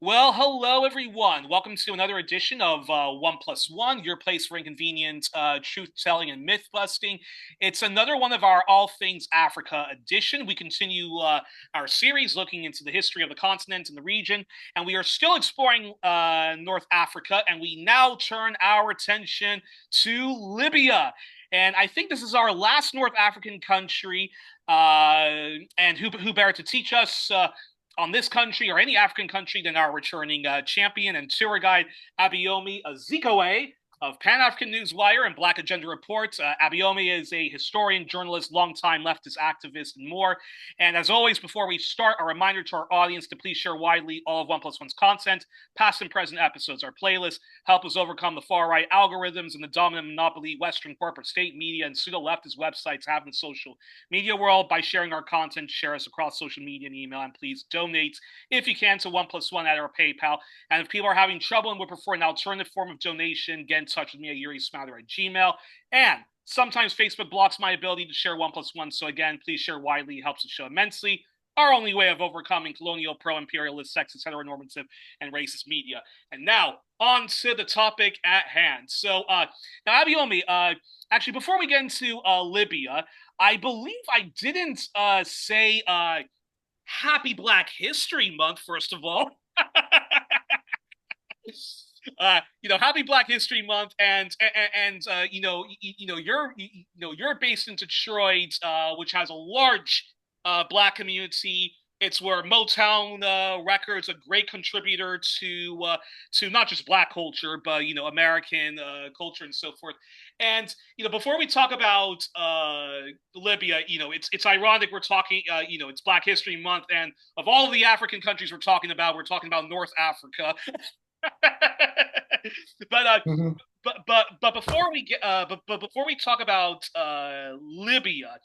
Well, hello everyone. Welcome to another edition of One Plus One, your place for inconvenient truth telling and myth busting. It's another one of our All Things Africa edition. We continue our series looking into the history of the continent and the region, and we are still exploring North Africa, and we now turn our attention to Libya. And I think this is our last North African country, and who better to teach us on this country or any African country than our returning champion and tour guide, Abayomi Azikiwe of Pan-African Newswire and Black Agenda Reports. Abayomi is a historian, journalist, longtime leftist activist, and more. And as always, before we start, a reminder to our audience to please share widely all of One Plus One's content, past and present episodes, our playlists, help us overcome the far-right algorithms and the dominant monopoly Western corporate state media and pseudo-leftist websites have in the social media world. By sharing our content, share us across social media and email, and please donate if you can to One Plus One at our PayPal. And if people are having trouble and would prefer an alternative form of donation, get in touch with me at Youri at Gmail. And sometimes Facebook blocks my ability to share One Plus One. So again, please share widely. It helps the show immensely. Our only way of overcoming colonial, pro-imperialist, sexist, heteronormative, and racist media. And now, on to the topic at hand. So, now, Abayomi, actually, before we get into Libya, I believe I didn't say Happy Black History Month, first of all. Happy Black History Month, and you're based in Detroit, which has a large Black community. It's where Motown Records, a great contributor to not just Black culture, but American culture and so forth. And before we talk about Libya, it's ironic we're talking. It's Black History Month, and of all of the African countries we're talking about North Africa. but uh, Mhm. but before we get but before we talk about Libya,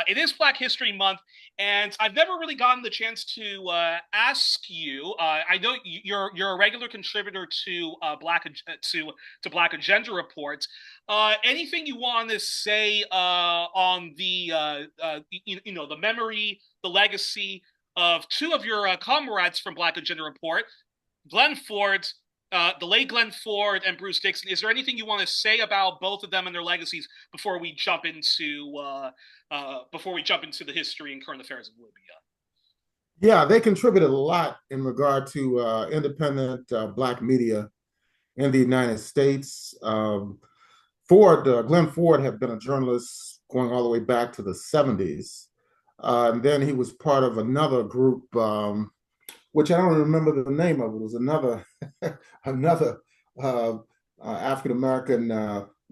it is Black History Month, and I've never really gotten the chance to ask you. I know you're a regular contributor to Black Agenda Reports. Anything you want to say on the memory, the legacy of two of your comrades from Black Agenda Report, Glenn Ford, the late Glenn Ford and Bruce Dixon? Is there anything you want to say about both of them and their legacies before we jump into the history and current affairs of Libya? Yeah, they contributed a lot in regard to independent Black media in the United States. Glenn Ford had been a journalist going all the way back to the 70s. And then he was part of another group, which I don't remember the name of. It was another African American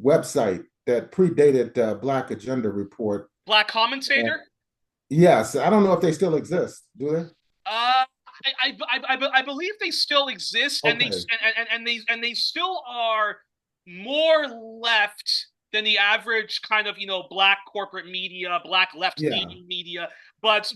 website that predated Black Agenda Report. Black Commentator. Yes, I don't know if they still exist. Do they? Uh, I believe they still exist, and Okay. they still are more left than the average kind of Black corporate media, Black left Yeah. leaning media, but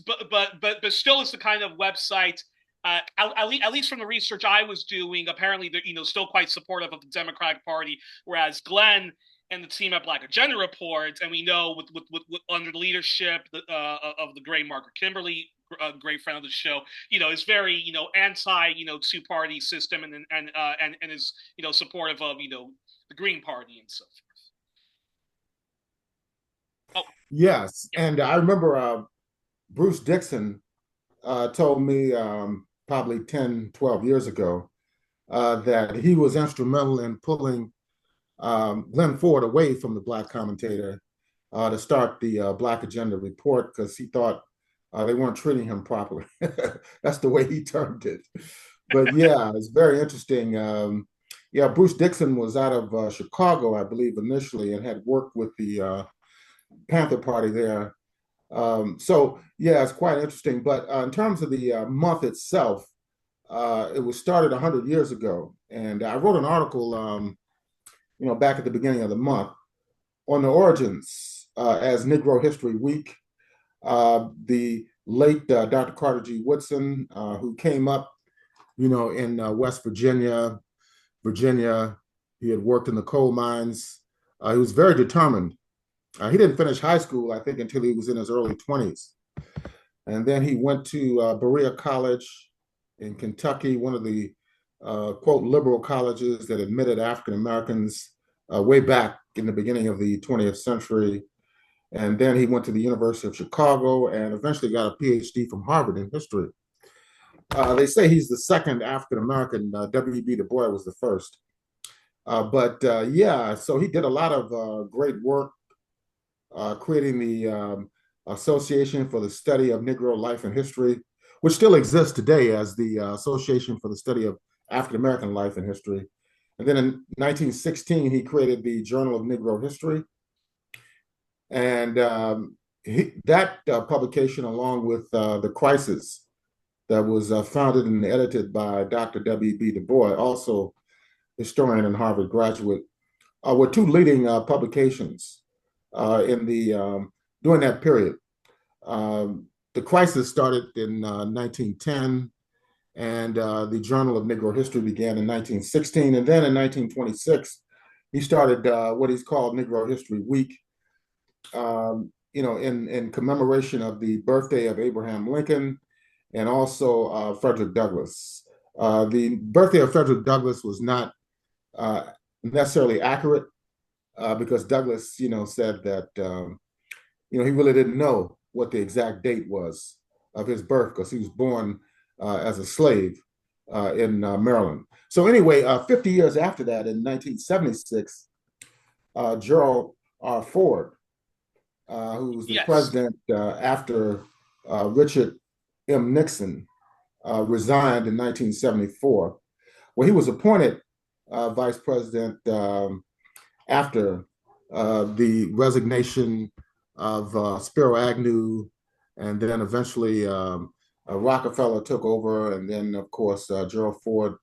still is the kind of website. At least from the research I was doing, apparently they're still quite supportive of the Democratic Party, whereas Glenn and the team at Black Agenda Reports, and we know with under the leadership of the great Margaret Kimberly, a great friend of the show, is very anti two party system, and is supportive of the Green Party and so forth. Oh, Yes. yeah. And I remember Bruce Dixon told me probably 10, 12 years ago that he was instrumental in pulling Glenn Ford away from the Black commentator to start the Black Agenda Report because he thought they weren't treating him properly. That's the way he termed it. But yeah, it's very interesting. Yeah, Bruce Dixon was out of Chicago, I believe, initially, and had worked with the Panther Party there. So yeah, it's quite interesting. But in terms of the month itself, it was started 100 years ago, and I wrote an article, back at the beginning of the month on the origins as Negro History Week. The late Dr. Carter G. Woodson, who came up, in West Virginia, Virginia. He had worked in the coal mines. He was very determined. He didn't finish high school, I think, until he was in his early 20s. And then he went to Berea College in Kentucky, one of the quote liberal colleges that admitted African Americans way back in the beginning of the 20th century. And then he went to the University of Chicago and eventually got a PhD from Harvard in history. They say he's the second African American. W.B. Du Bois was the first. Yeah, so he did a lot of great work creating the Association for the Study of Negro Life and History, which still exists today as the Association for the Study of African American Life and History. And then in 1916, he created the Journal of Negro History. And that publication, along with The Crisis, that was founded and edited by Dr. W.B. Du Bois, also historian and Harvard graduate, were two leading publications in the during that period. The Crisis started in 1910, and the Journal of Negro History began in 1916. And then in 1926, he started what he's called Negro History Week, in commemoration of the birthday of Abraham Lincoln and also Frederick Douglass. The birthday of Frederick Douglass was not necessarily accurate because Douglass, said that, he really didn't know what the exact date was of his birth because he was born as a slave in Maryland. So anyway, 50 years after that, in 1976, Gerald R. Ford, who was the president after Richard M. Nixon resigned in 1974. Well, he was appointed vice president after the resignation of Spiro Agnew, and then eventually Rockefeller took over, and then, of course, Gerald Ford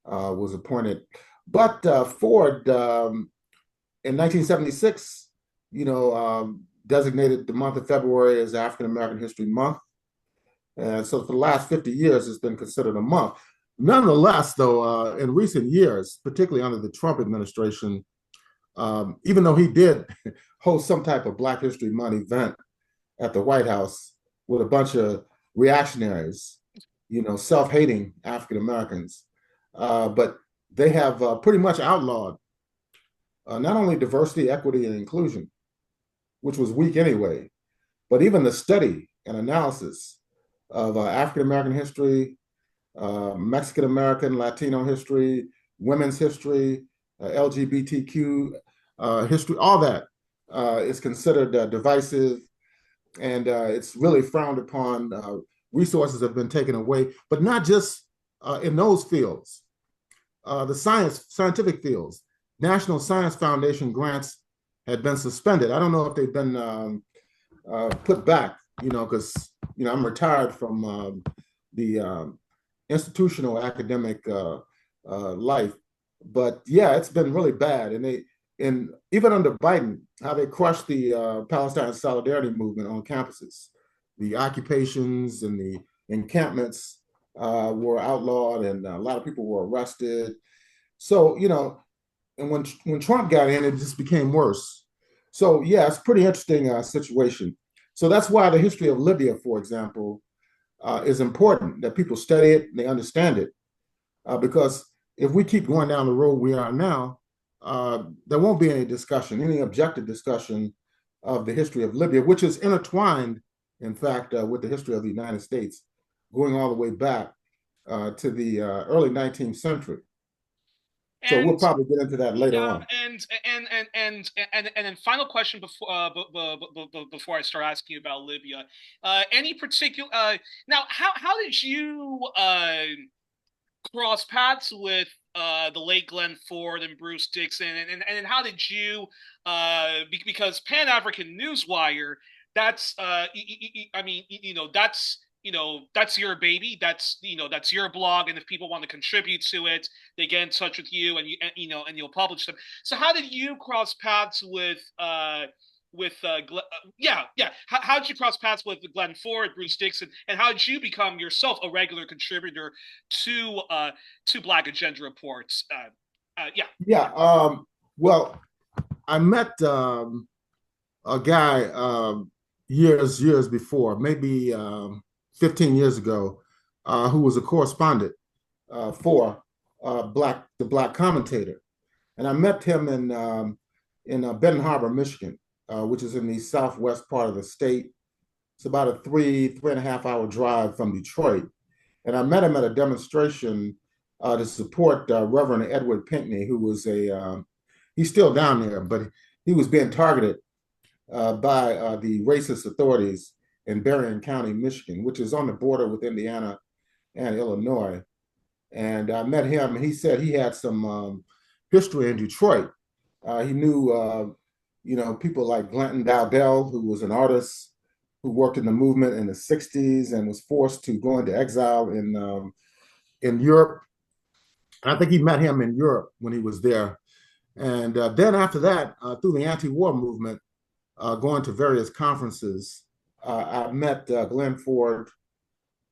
was appointed. But Ford, in 1976, designated the month of February as African American History Month. And so for the last 50 years, it's been considered a month. Nonetheless, though, in recent years, particularly under the Trump administration, even though he did host some type of Black History Month event at the White House with a bunch of reactionaries, self-hating African Americans, but they have pretty much outlawed not only diversity, equity, and inclusion, which was weak anyway, but even the study and analysis of African American history, Mexican American, Latino history, women's history, LGBTQ history, all that is considered divisive, and it's really frowned upon. Resources have been taken away, but not just in those fields. The scientific fields, National Science Foundation grants had been suspended. I don't know if they've been put back, because I'm retired from the institutional academic life, but yeah, it's been really bad. And even under Biden, how they crushed the Palestine Solidarity movement on campuses, the occupations and the encampments were outlawed, and a lot of people were arrested. So and when Trump got in, it just became worse. So yeah, it's a pretty interesting situation. So that's why the history of Libya, for example, is important, that people study it and they understand it. Because if we keep going down the road we are now, there won't be any discussion, any objective discussion of the history of Libya, which is intertwined, in fact, with the history of the United States, going all the way back to the early 19th century. So we'll probably get into that later on. And then final question before I start asking you about Libya. Any particular now? How did you cross paths with the late Glenn Ford and Bruce Dixon, and how did you because Pan-African Newswire, that's that's your baby, that's your blog, and if people want to contribute to it, they get in touch with you, and you'll publish them. So how did you cross paths with how did you cross paths with Glenn Ford, Bruce Dixon, and how did you become yourself a regular contributor to Black Agenda Reports? Well, I met a guy years before, maybe 15 years ago, who was a correspondent for the Black Commentator, and I met him in Benton Harbor, Michigan, which is in the southwest part of the state. It's about a 3.5 hour drive from Detroit. And I met him at a demonstration to support Reverend Edward Pinkney, who was he's still down there, but he was being targeted by the racist authorities in Berrien County, Michigan, which is on the border with Indiana and Illinois. And I met him, and he said he had some history in Detroit. He knew, people like Glenton Dowdell, who was an artist who worked in the movement in the 60s and was forced to go into exile in Europe. And I think he met him in Europe when he was there. And then after that, through the anti-war movement, going to various conferences, I met Glenn Ford,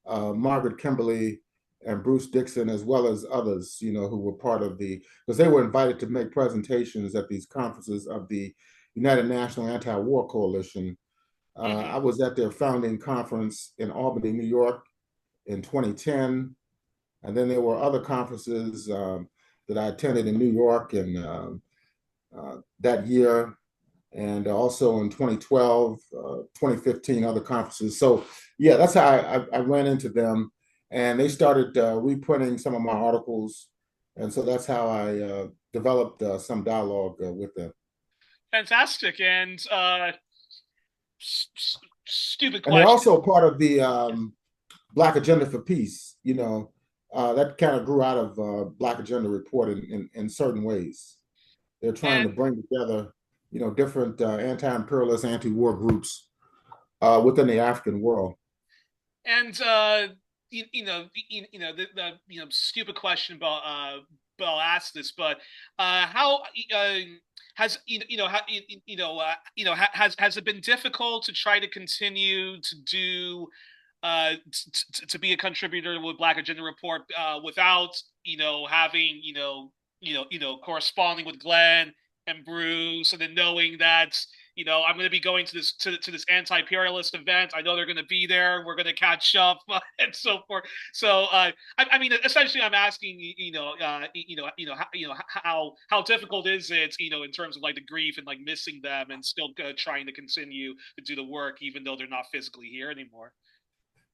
Margaret Kimberly, and Bruce Dixon, as well as others, who were part of because they were invited to make presentations at these conferences of the United National Anti-War Coalition. I was at their founding conference in Albany, New York in 2010. And then there were other conferences that I attended in New York and that year. And also in 2012, 2015, other conferences. So yeah, that's how I ran into them. And they started reprinting some of my articles. And so that's how I developed some dialogue with them. Fantastic. And stupid And they're question. also part of the Black Agenda for Peace, that kind of grew out of Black Agenda Report in certain ways. They're trying to bring together, different anti-imperialist, anti-war groups within the African world. And the stupid question about I'll ask this, but how has has it been difficult to try to continue to do to be a contributor with Black Agenda Report without having corresponding with Glenn and Bruce, and then knowing that I'm going to be going to this anti-imperialist event. I know they're going to be there. We're going to catch up and so forth. So I mean, essentially, I'm asking how difficult is it in terms of like the grief and like missing them and still trying to continue to do the work even though they're not physically here anymore.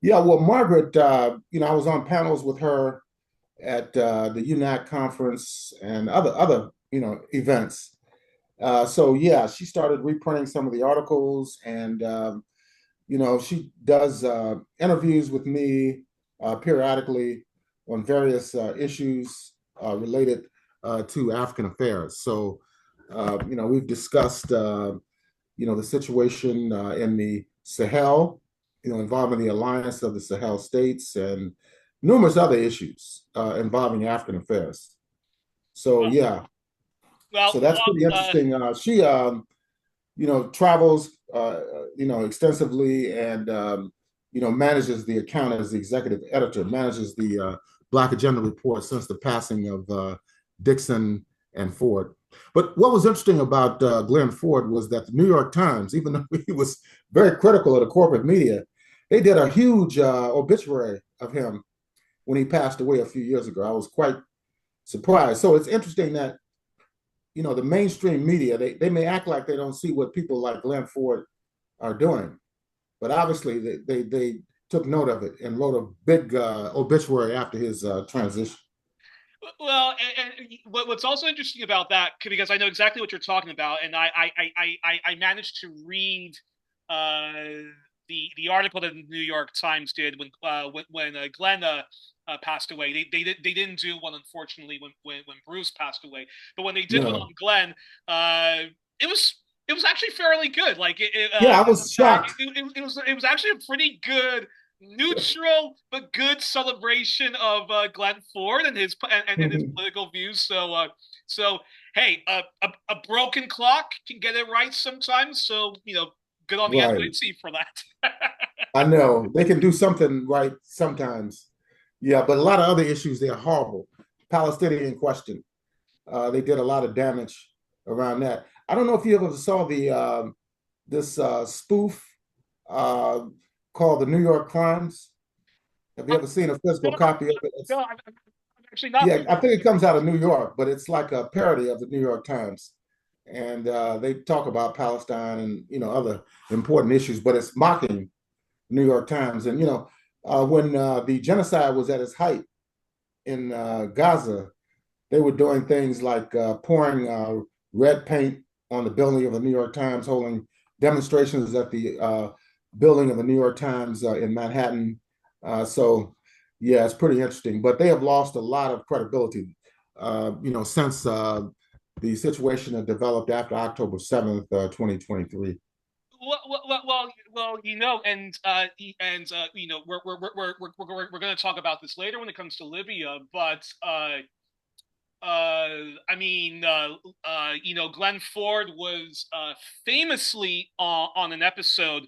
Yeah, well, Margaret, I was on panels with her at the UNAC conference and other events. So yeah, she started reprinting some of the articles, and she does interviews with me periodically on various issues related to African affairs. So we've discussed the situation in the Sahel, involving the alliance of the Sahel states and numerous other issues involving African affairs. So yeah. Well, So that's pretty interesting. She, travels, extensively and, manages the account as the executive editor, manages the Black Agenda Report since the passing of Dixon and Ford. But what was interesting about Glenn Ford was that the New York Times, even though he was very critical of the corporate media, they did a huge obituary of him when he passed away a few years ago. I was quite surprised. So it's interesting that the mainstream media, they may act like they don't see what people like Glenn Ford are doing, but obviously they took note of it and wrote a big obituary after his transition. Well, and what's also interesting about that, because I know exactly what you're talking about, and I managed to read the article that the New York Times did when Glenn passed away. They didn't do one, unfortunately, when Bruce passed away, but when they did one on Glenn, it was actually fairly good. Like I was shocked. It was actually a pretty good, neutral but good celebration of Glenn Ford and his political views. So hey, a broken clock can get it right sometimes. So good on the NYT for that. I know they can do something right sometimes. Yeah, but a lot of other issues, they're horrible. Palestinian question. They did a lot of damage around that. I don't know if you ever saw this spoof called the New York Crimes. Have you ever seen a physical No, copy of it? no, I'm actually not Yeah, I familiar. think it comes out of New York, but it's like a parody of the New York Times, and they talk about Palestine and other important issues, but it's mocking New York Times. And when the genocide was at its height in Gaza, they were doing things like pouring red paint on the building of the New York Times, holding demonstrations at the building of the New York Times in Manhattan. So, yeah, it's pretty interesting. But they have lost a lot of credibility, since the situation that developed after October 7th, 2023. We're going to talk about this later when it comes to Libya, but Glenn Ford was famously on an episode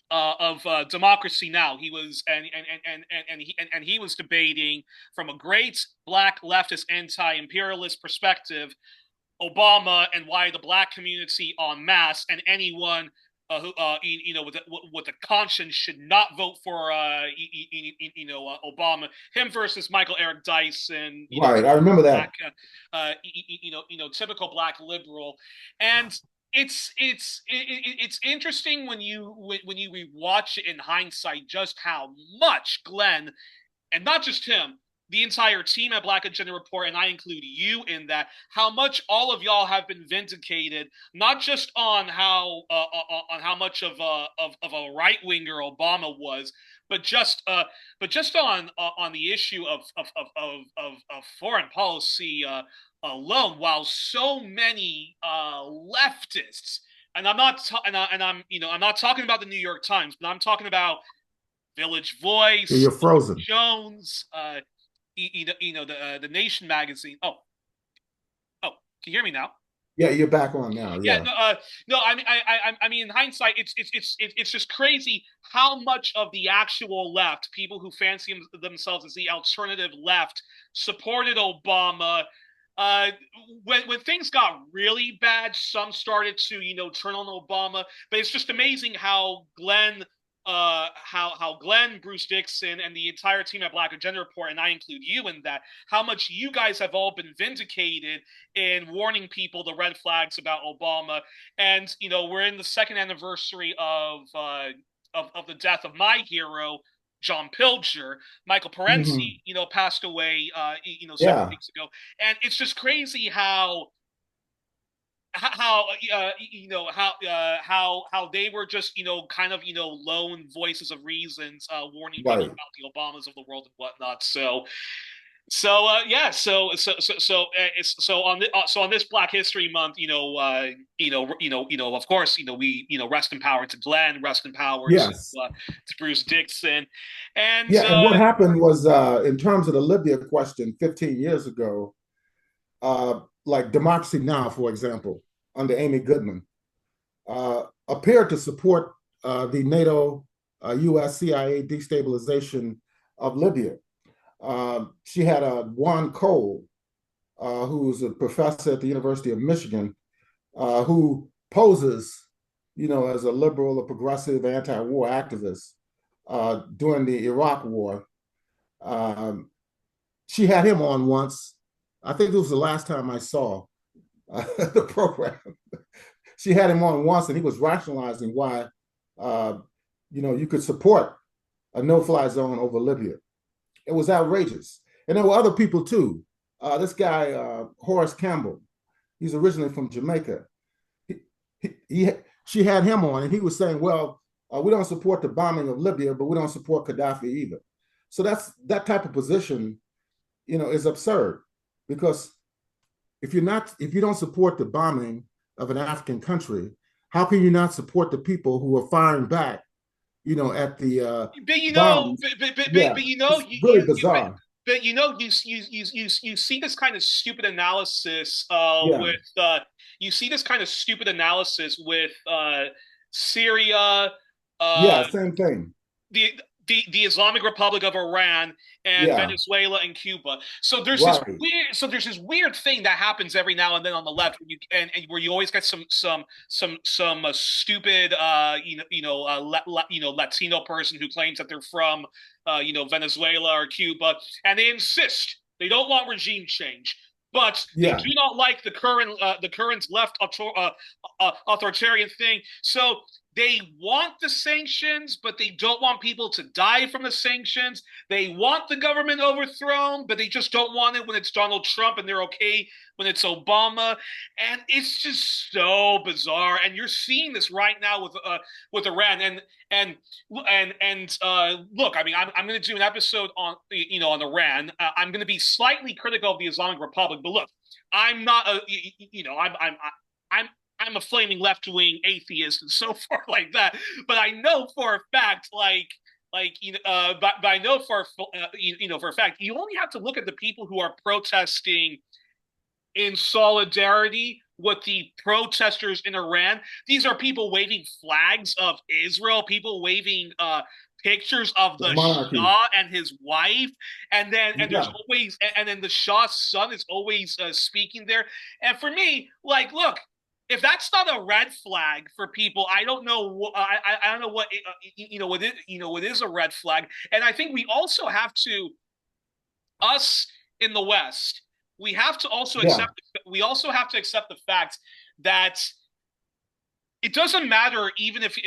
of Democracy Now. He was and he was debating from a great black leftist anti-imperialist perspective Obama and why the black community en masse and anyone with a conscience should not vote for Obama. Him versus Michael Eric Dyson, Right, I remember that. black, typical black liberal, and it's interesting when you rewatch it in hindsight just how much Glenn and not just him, the entire team at Black Agenda Report, and I include you in that, how much all of y'all have been vindicated, not just on how much of a right winger Obama was, but just on the issue of foreign policy alone. While so many leftists, and I'm not talking about the New York Times, but I'm talking about Village You're Voice, frozen. Jones, the Nation magazine. Oh, can you hear me now? Yeah, you're back on now. Yeah, Yeah. no. I mean, in hindsight, it's just crazy how much of the actual left, people who fancy themselves as the alternative left, supported Obama. Uh, when things got really bad, some started to turn on Obama. But it's just amazing how Glenn, Bruce Dixon, and the entire team at Black Agenda Report, and I include you in that, how much you guys have all been vindicated in warning people the red flags about Obama. And we're in the second anniversary of the death of my hero, John Pilger. Michael Hmm. Parenti, passed away, several Yeah. weeks ago, and it's just crazy how they were just kind of lone voices of reasons warning people Right. about the Obamas of the world and whatnot. So on this Black History Month, of course, we rest in power to Glenn, rest in power Yes. to Bruce Dixon, and Yeah, and what happened was, in terms of the Libya question 15 years ago, like Democracy Now, for example, under Amy Goodman, appeared to support the NATO US CIA destabilization of Libya. She had Juan Cole, who's a professor at the University of Michigan, who poses, as a liberal, a progressive, anti-war activist during the Iraq War. Um, she had him on once. I think it was the last time I saw the program. She had him on once, and he was rationalizing why, uh, you could support a no-fly zone over Libya. It was outrageous, and there were other people too. This guy Horace Campbell, he's originally from Jamaica. He, he she had him on, and he was saying, "Well, we don't support the bombing of Libya, but we don't support Gaddafi either." So that type of position, is absurd, because if you don't support the bombing of an African country, how can you not support the people who are firing back, at the but you know, bombs? Yeah, it's really bizarre. but you see this kind of stupid analysis Yeah, with you see this kind of stupid analysis with Syria, uh, yeah, same thing. the the Islamic Republic of Iran and Yeah, Venezuela and Cuba. So there's this right. weird thing that happens every now and then on the left where where you always get some stupid Latino person who claims that they're from Venezuela or Cuba, and they insist they don't want regime change. But they Yeah, do not like the current left authoritarian thing. So they want the sanctions, but they don't want people to die from the sanctions. They want the government overthrown, but they just don't want it when it's Donald Trump, and they're okay when it's Obama. And it's just so bizarre. And you're seeing this right now with Iran. Look, I mean, I'm going to do an episode on on Iran. I'm going to be slightly critical of the Islamic Republic, but look, I'm not a I'm I'm a flaming left wing atheist and so forth like that. But I know for a fact, but I know for a fact, you only have to look at the people who are protesting in solidarity with the protesters in Iran. These are people waving flags of Israel, people waving pictures of the the monarchy. Shah and his wife, and there's Yeah. always and then the Shah's son is always speaking there. And for me, like, look, if that's not a red flag for people, I don't know. I don't know what what is a red flag. And I think we also have to us in the West, Yeah. we also have to accept the fact that it doesn't matter even if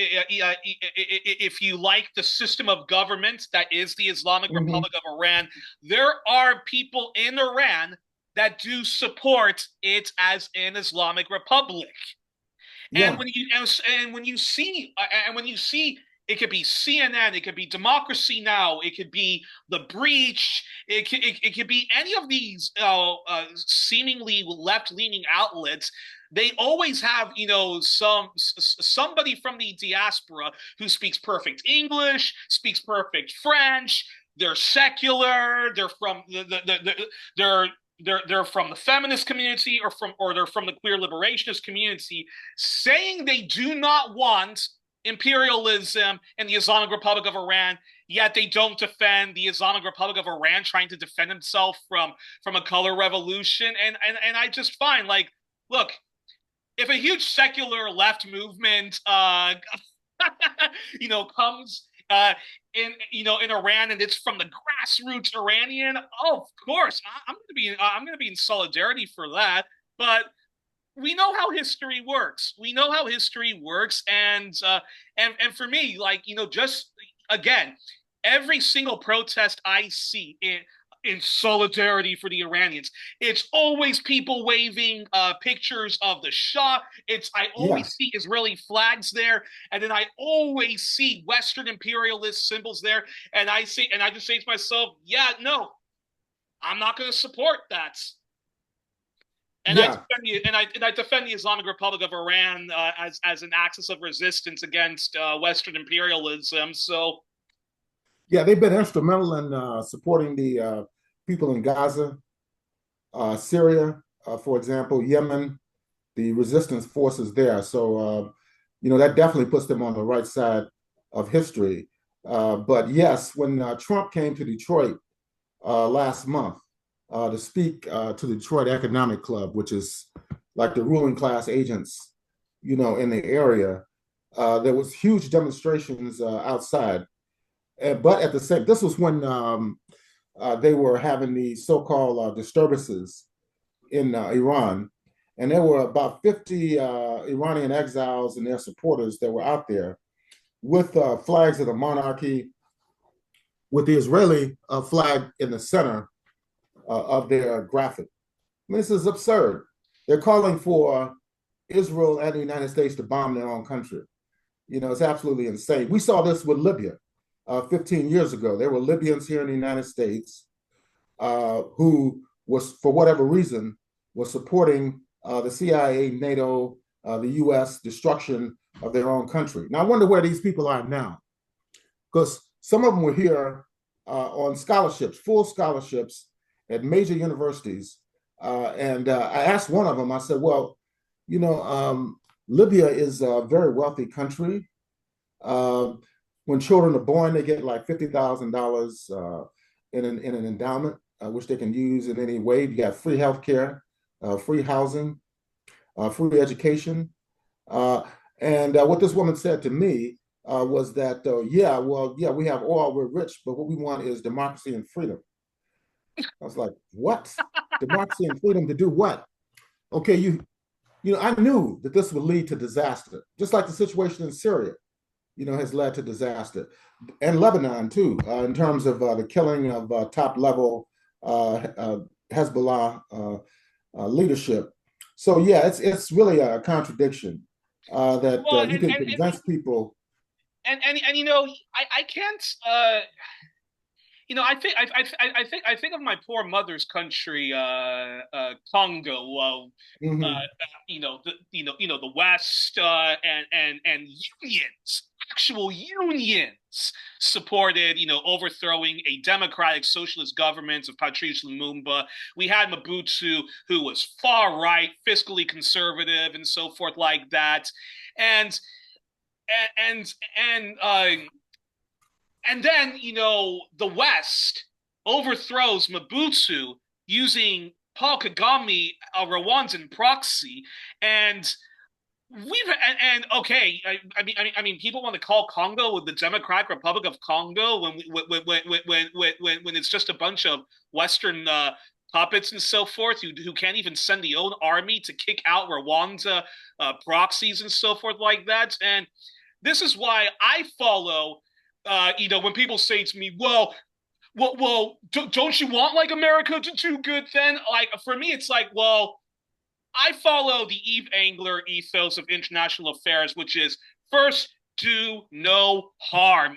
you like the system of government that is the Islamic Hmm. Republic of Iran, there are people in Iran that do support it as an Islamic Republic. And Yeah. when you see it could be CNN, it could be Democracy Now, it could be The Breach, it could be any of these seemingly left leaning outlets. They always have somebody from the diaspora who speaks perfect English, speaks perfect French. They're secular. They're from they're they're from the feminist community or they're from the queer liberationist community, saying they do not want imperialism in the Islamic Republic of Iran, yet they don't defend the Islamic Republic of Iran trying to defend himself from a color revolution. And I just find, like, look, if a huge secular left movement comes in Iran, and it's from the grassroots Iranian. Oh, of course, I'm gonna be in solidarity for that. But we know how history works. We know how history works, and for me, like, just again, every single protest I see in solidarity for the Iranians. It's always people waving pictures of the Shah. I always Yes. see Israeli flags there, and then I always see Western imperialist symbols there. And I just say to myself, yeah, no, I'm not going to support that. Yeah. And I defend the Islamic Republic of Iran as an axis of resistance against Western imperialism. So Yeah. They've been instrumental in supporting the people in Gaza, Syria, for example, Yemen, the resistance forces there. So, that definitely puts them on the right side of history. But yes, when Trump came to Detroit last month to speak to the Detroit Economic Club, which is like the ruling class agents, in the area, there was huge demonstrations outside. But at the same, this was when they were having the so-called disturbances in Iran, and there were about 50 Iranian exiles and their supporters that were out there with flags of the monarchy, with the Israeli flag in the center of their graphic. I mean, this is absurd. They're calling for Israel and the United States to bomb their own country. It's absolutely insane. We saw this with Libya 15 years ago. There were Libyans here in the United States who was, for whatever reason, was supporting the CIA, NATO, the US destruction of their own country. Now, I wonder where these people are now, because some of them were here on scholarships, full scholarships at major universities. And I asked one of them, I said, well, Libya is a very wealthy country. when children are born, they get like $50,000 in an endowment, which they can use in any way. You got free healthcare, free housing, free education. Uh, and what this woman said to me was that, yeah, well, yeah, we have oil, we're rich, but what we want is democracy and freedom. I was like, what? Democracy and freedom to do what? Okay, I knew that this would lead to disaster, just like the situation in Syria, has led to disaster, and Lebanon too, in terms of the killing of top level Hezbollah leadership. So yeah, it's really a contradiction that Well, you can convince people. and I can't. I think of my poor mother's country, Congo. Mhm. The West, and unions, actual unions, supported, overthrowing a democratic socialist government of Patrice Lumumba. We had Mobutu, who was far right, fiscally conservative, and so forth like that, and and and and then, the West overthrows Mobutu using Paul Kagame, a Rwandan proxy, and okay, I mean, people want to call Congo the Democratic Republic of Congo when it's just a bunch of Western puppets and so forth who can't even send the own army to kick out Rwanda proxies and so forth like that. And this is why I follow, when people say to me, don't you want like America to do good then? Like, for me, it's like, well, I follow the Eve Angler ethos of international affairs, which is first, do no harm.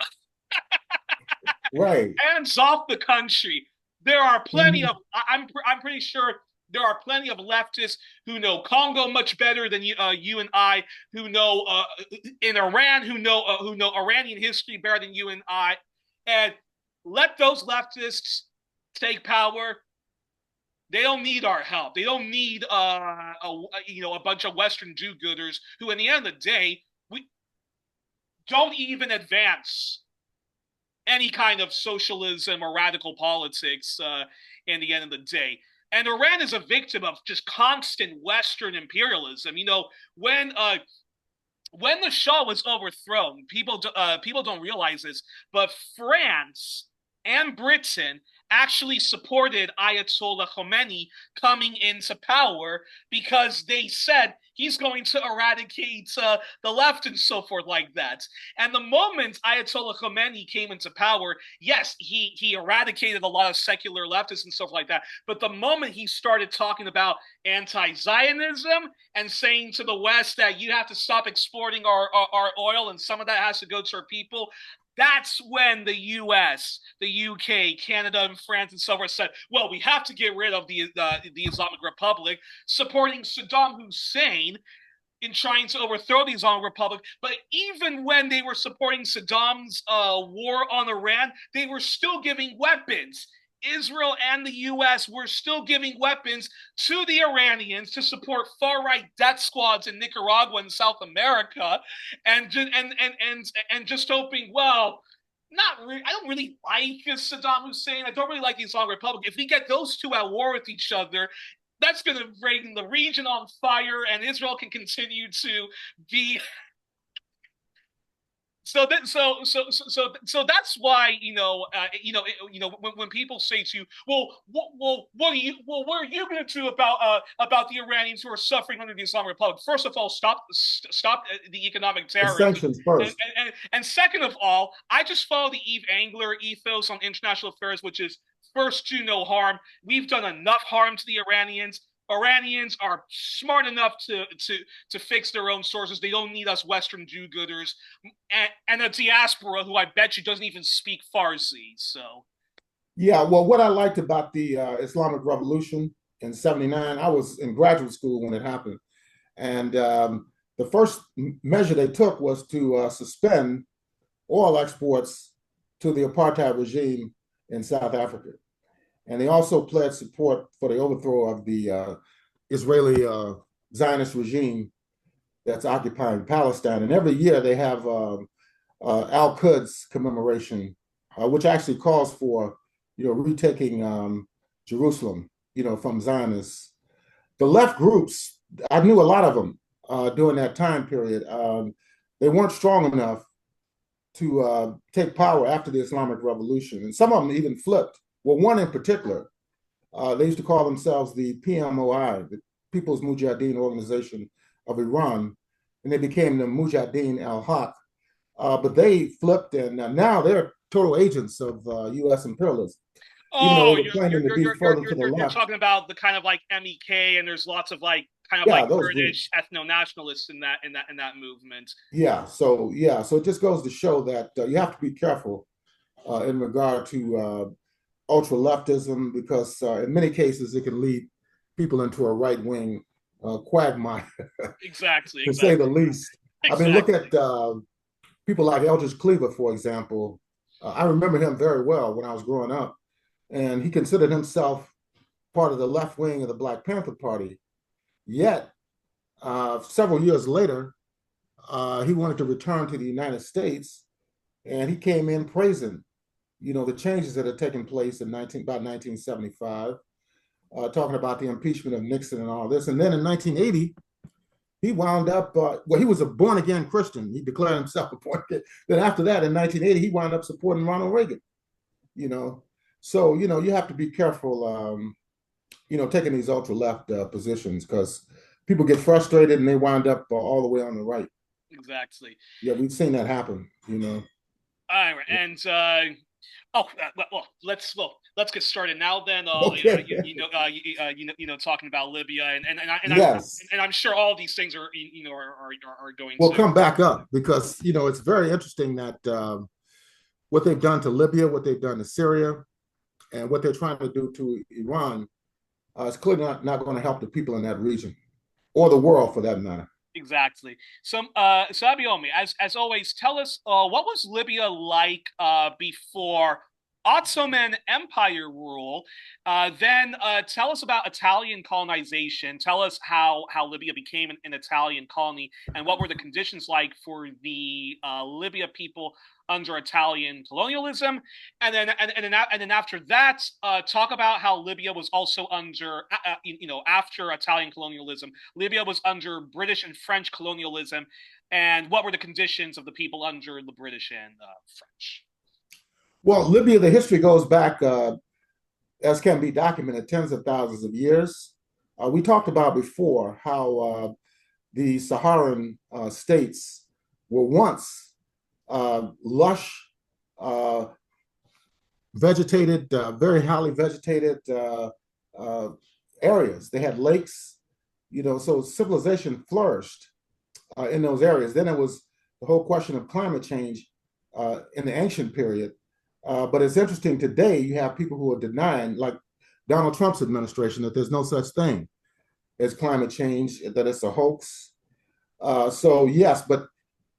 Right. Hands off the country. There are plenty Mhm. of, I'm pretty sure there are plenty of leftists who know Congo much better than you and I, who know in Iran, who know Iranian history better than you and I, and let those leftists take power. They don't need our help. They don't need a bunch of Western do-gooders who, in the end of the day, we don't even advance any kind of socialism or radical politics in the end of the day. And Iran is a victim of just constant Western imperialism. When the Shah was overthrown, people don't realize this, but France and Britain actually supported Ayatollah Khomeini coming into power because they said he's going to eradicate the left and so forth like that. And the moment Ayatollah Khomeini came into power, yes, he eradicated a lot of secular leftists and stuff like that. But the moment he started talking about anti-Zionism and saying to the West that you have to stop exporting our oil and some of that has to go to our people, that's when the US, the UK, Canada, and France and so forth said, well, we have to get rid of the Islamic Republic, supporting Saddam Hussein in trying to overthrow the Islamic Republic. But even when they were supporting Saddam's war on Iran, they were still giving weapons. Israel and the US were still giving weapons to the Iranians to support far-right death squads in Nicaragua and South America, and just hoping, well, not really, I don't really like Saddam Hussein. I don't really like the Islamic Republic. If we get those two at war with each other, that's going to bring the region on fire, and Israel can continue to be so that's why when people say to you, what are you going to do about the Iranians who are suffering under the Islamic Republic? First of all, stop the economic The terrorism, sanctions first. and second of all, I just follow the Eve Angler ethos on international affairs, which is first, do no harm. We've done enough harm to the Iranians. Iranians are smart enough to fix their own sources. They don't need us Western do-gooders, and a diaspora who I bet you doesn't even speak Farsi. So Yeah, well, what I liked about the Islamic Revolution in '79, I was in graduate school when it happened. And the first measure they took was to suspend oil exports to the apartheid regime in South Africa. And they also pledged support for the overthrow of the Israeli Zionist regime that's occupying Palestine. And every year they have Al-Quds commemoration, which actually calls for, retaking Jerusalem, from Zionists. The left groups, I knew a lot of them during that time period. They weren't strong enough to take power after the Islamic Revolution, and some of them even flipped. Well, one in particular, they used to call themselves the PMOI, the People's Mujahideen Organization of Iran, and they became the Mujahideen al-Haq. But they flipped, and now they're total agents of U.S. imperialism, even though Oh, they were claiming to be further to the you're left. talking about the kind of like MEK, and there's lots of like kind of Yeah, like those Kurdish groups. ethno-nationalists in that movement. So it just goes to show that you have to be careful in regard to ultra leftism, because in many cases it can lead people into a right wing quagmire, Exactly, to say the exactly, least. I mean, look exactly. at people like Eldridge Cleaver, for example. I remember him very well when I was growing up, and he considered himself part of the left wing of the Black Panther Party. Yet, several years later, he wanted to return to the United States, and he came in praising, the changes that had taken place in about 1975, talking about the impeachment of Nixon and all this. And then in 1980, he wound up, he was a born again Christian. He declared himself a born again. Then after that, in 1980, he wound up supporting Ronald Reagan, you know. So, you have to be careful, taking these ultra left positions, because people get frustrated and they wind up all the way on the right. Exactly. Yeah, we've seen that happen. All right, and let's get started now. Then, Okay. talking about Libya, Yes. and I'm sure all these things are are going We'll to. come back up because, it's very interesting that what they've done to Libya, what they've done to Syria, and what they're trying to do to Iran is clearly not going to help the people in that region or the world for that matter. Exactly. So Abayomi, as always, tell us what was Libya like before Ottoman Empire rule? Then tell us about Italian colonization. Tell us how Libya became an Italian colony, and what were the conditions like for the Libya people under Italian colonialism, and then after that, talk about how Libya was also under, after Italian colonialism, Libya was under British and French colonialism, and what were the conditions of the people under the British and French? Well, Libya, the history goes back, as can be documented, tens of thousands of years. We talked about before how the Saharan states were once lush, uh, vegetated, very highly vegetated areas. They had lakes, so civilization flourished in those areas. Then it was the whole question of climate change in the ancient period. But it's interesting today, you have people who are denying, like Donald Trump's administration, that there's no such thing as climate change, that it's a hoax. So, yes, but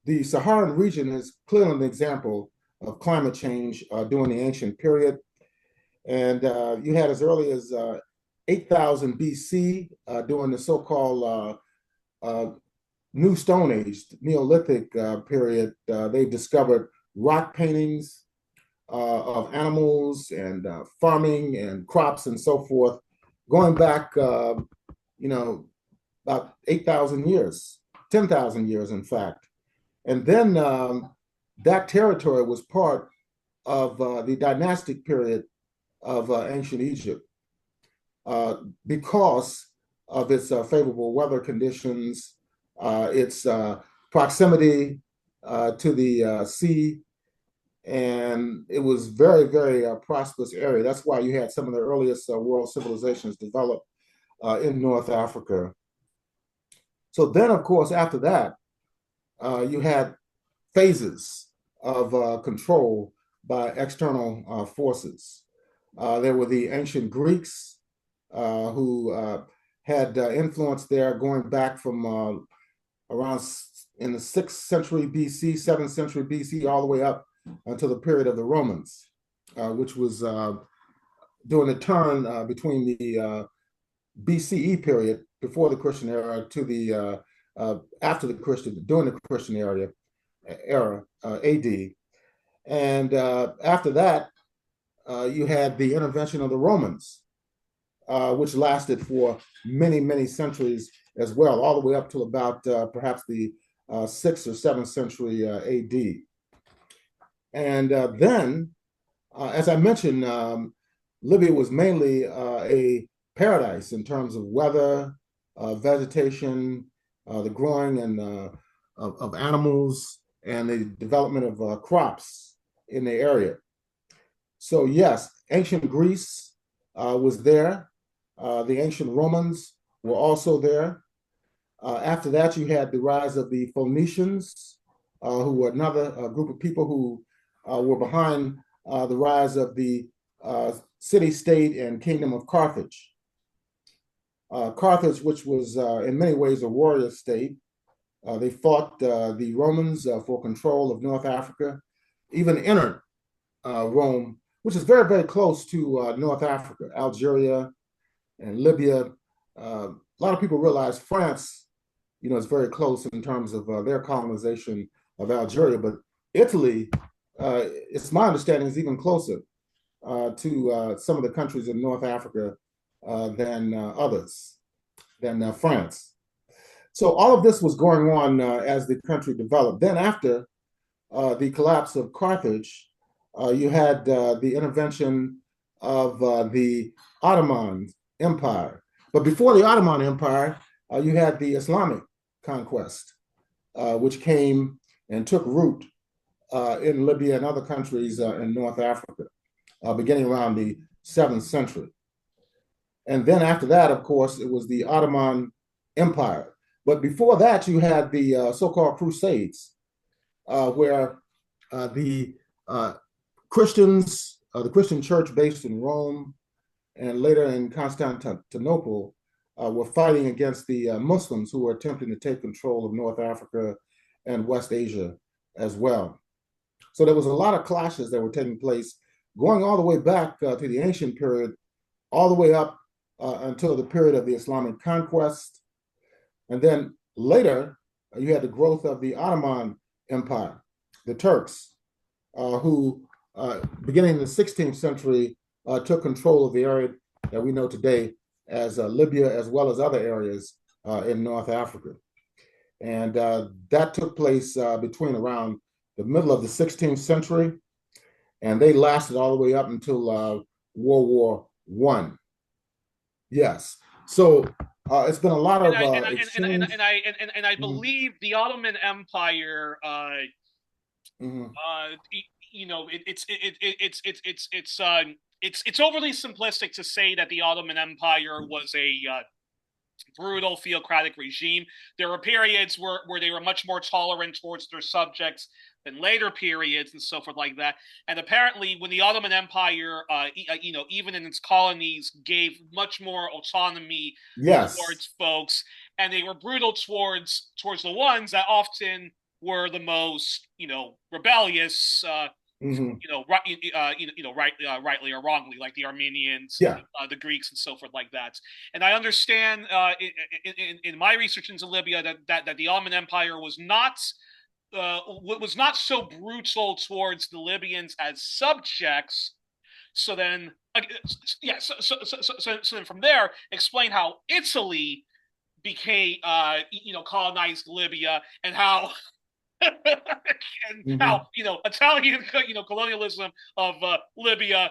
the Saharan region is clearly an example of climate change during the ancient period. And you had as early as 8,000 BC during the so-called New Stone Age, Neolithic period. They've discovered rock paintings of animals and farming and crops and so forth, going back, about 8,000 years, 10,000 years, in fact. And then that territory was part of the dynastic period of ancient Egypt because of its favorable weather conditions, its proximity to the sea, and it was very, very prosperous area. That's why you had some of the earliest world civilizations develop in North Africa. So then, of course, after that, you had phases of control by external forces. There were the ancient Greeks who had influence there going back from around in the 6th century BC, 7th century BC, all the way up until the period of the Romans, which was during the turn between the BCE period, before the Christian era, to the after the Christian, during the Christian era, era, AD. And after that, you had the intervention of the Romans, which lasted for many, many centuries as well, all the way up to about perhaps the 6th or 7th century AD. And then, as I mentioned, Libya was mainly a paradise in terms of weather, vegetation, the growing of animals, and the development of crops in the area. So yes, ancient Greece was there. The ancient Romans were also there. After that, you had the rise of the Phoenicians, who were another group of people who were behind the rise of the city-state and kingdom of Carthage. Carthage, which was in many ways a warrior state, they fought the Romans for control of North Africa, even entered Rome, which is very, very close to North Africa, Algeria and Libya. A lot of people realize France, is very close in terms of their colonization of Algeria, but Italy, it's my understanding, is even closer to some of the countries in North Africa than others, than France. So all of this was going on as the country developed. Then after the collapse of Carthage, you had the intervention of the Ottoman Empire. But before the Ottoman Empire, you had the Islamic conquest, which came and took root in Libya and other countries in North Africa, beginning around the 7th century. And then after that, of course, it was the Ottoman Empire. But before that, you had the so-called Crusades, where the Christians, the Christian church based in Rome and later in Constantinople, were fighting against the Muslims who were attempting to take control of North Africa and West Asia as well. So there was a lot of clashes that were taking place, going all the way back to the ancient period, all the way up until the period of the Islamic conquest. And then later, you had the growth of the Ottoman Empire, the Turks, who, beginning in the 16th century, took control of the area that we know today as Libya, as well as other areas in North Africa. And that took place between around the middle of the 16th century, and they lasted all the way up until World War I. Yes. So it's been a lot of exchange. And I believe the Ottoman Empire, it's overly simplistic to say that the Ottoman Empire was a brutal theocratic regime. There were periods where they were much more tolerant towards their subjects than later periods and so forth like that. And apparently, when the Ottoman Empire, even in its colonies, gave much more autonomy towards folks, and they were brutal towards the ones that often were the most, rebellious. Rightly or wrongly, like the Armenians, the Greeks, and so forth like that. And I understand in my research into Libya that the Ottoman Empire was not so brutal towards the Libyans as subjects. So then, so then from there, explain how Italy became, colonized Libya, and how. And how Italian colonialism of Libya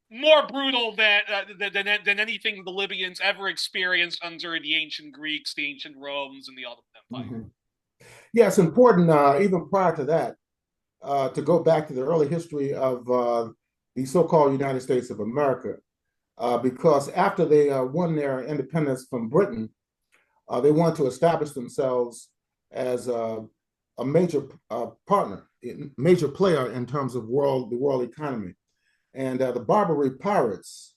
more brutal than anything the Libyans ever experienced under the ancient Greeks, the ancient Romans, and the Ottoman Empire. Yeah, it's important even prior to that to go back to the early history of the so-called United States of America, because after they won their independence from Britain, they wanted to establish themselves as a major partner, major player in terms of the world economy. And the Barbary pirates,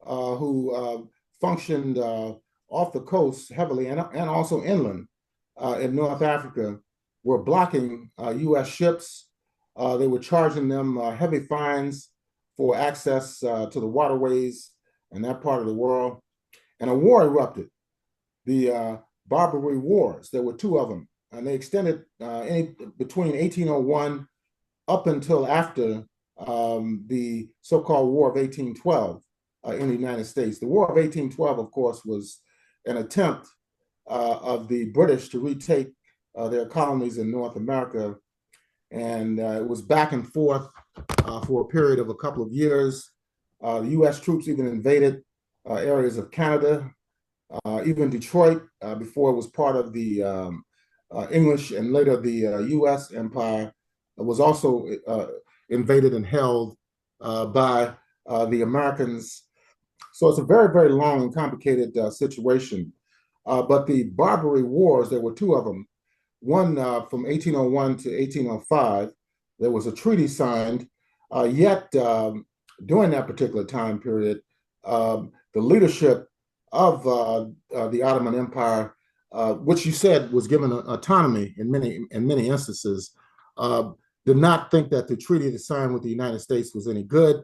who functioned off the coast heavily and also inland in North Africa, were blocking U.S. ships. They were charging them heavy fines for access to the waterways in that part of the world. And a war erupted, the Barbary Wars. There were two of them and they extended between 1801 up until after the so-called War of 1812 in the United States. The War of 1812, of course, was an attempt of the British to retake their colonies in North America. And it was back and forth for a period of a couple of years. The U.S. troops even invaded areas of Canada, even Detroit, before it was part of the English and later the U.S. empire, was also invaded and held by the Americans. So it's a very, very long and complicated situation. But the Barbary Wars, there were two of them. One from 1801 to 1805, there was a treaty signed. Yet during that particular time period, the leadership of the Ottoman Empire, which you said was given autonomy in many instances, did not think that the treaty they signed with the United States was any good.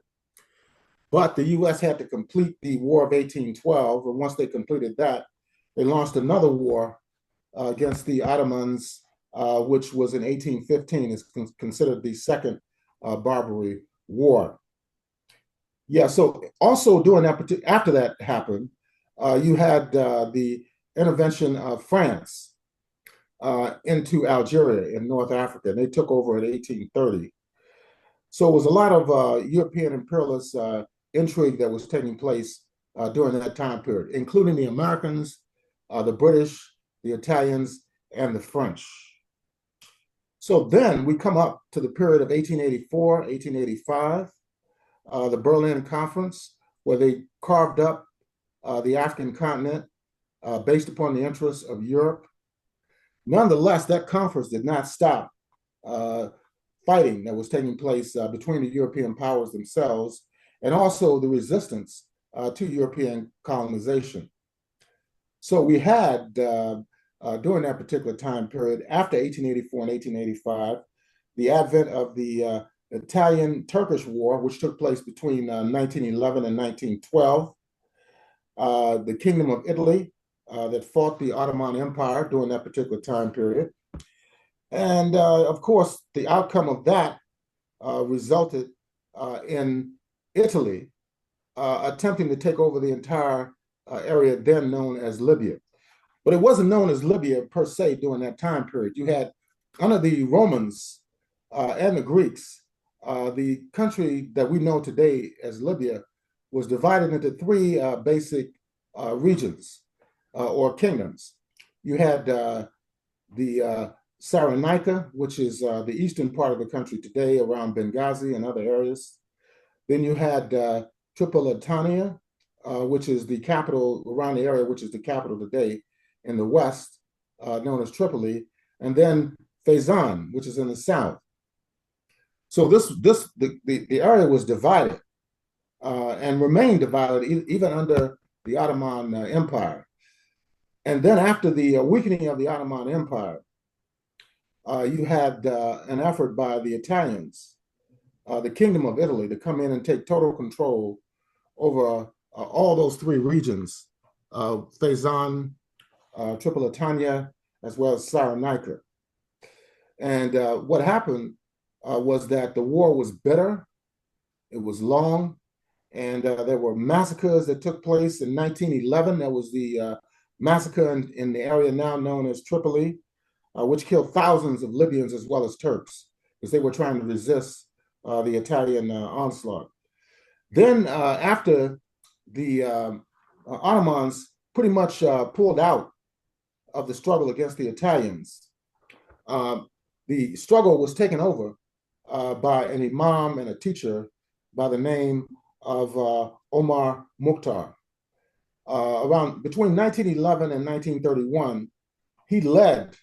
But the U.S. had to complete the War of 1812, and once they completed that, they launched another war against the Ottomans, which was in 1815. It's considered the Second Barbary War. Yeah, so also during that, after that happened, you had the intervention of France into Algeria in North Africa, and they took over in 1830. So it was a lot of European imperialist intrigue that was taking place during that time period, including the Americans, the British, the Italians, and the French. So then we come up to the period of 1884, 1885, the Berlin Conference, where they carved up the African continent based upon the interests of Europe. Nonetheless, that conference did not stop fighting that was taking place between the European powers themselves and also the resistance to European colonization. So we had, during that particular time period, after 1884 and 1885, the advent of the Italian-Turkish War, which took place between 1911 and 1912, the Kingdom of Italy that fought the Ottoman Empire during that particular time period. And of course, the outcome of that resulted in Italy attempting to take over the entire area then known as Libya. But it wasn't known as Libya per se during that time period. You had, under the Romans and the Greeks, the country that we know today as Libya was divided into three basic regions or kingdoms. You had the Cyrenaica, which is the eastern part of the country today around Benghazi and other areas. Then you had Tripolitania, which is the capital around the area, which is the capital today in the west, known as Tripoli, and then Fezzan, which is in the south. So the area was divided and remained divided even under the Ottoman Empire. And then after the weakening of the Ottoman Empire, you had an effort by the Italians, the Kingdom of Italy, to come in and take total control over all those three regions, Fezzan, Tripolitania, as well as Cyrenaica. And what happened was that the war was bitter, it was long, and there were massacres that took place. In 1911, there was the massacre in the area now known as Tripoli, which killed thousands of Libyans as well as Turks, because they were trying to resist the Italian onslaught. Then after the Ottomans pretty much pulled out of the struggle against the Italians, the struggle was taken over by an imam and a teacher by the name of Omar Mukhtar. Around between 1911 and 1931, he led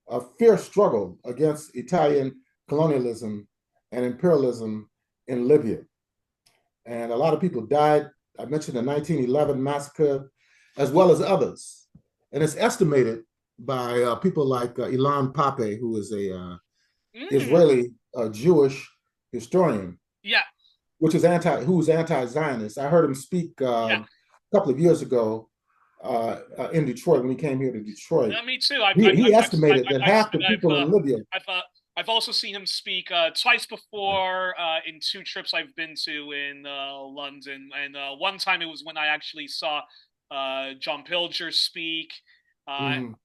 a fierce struggle against Italian colonialism and imperialism in Libya. And a lot of people died. I mentioned the 1911 massacre, as well as others. And it's estimated by people like Ilan Pappé, who is a Israeli Jewish historian, yeah, who's anti-Zionist. I heard him speak a couple of years ago in Detroit when he came here to Detroit. Me too. He estimated that half the people in Libya. I've also seen him speak twice before in two trips I've been to in London, and one time it was when I actually saw John Pilger speak, Mhm.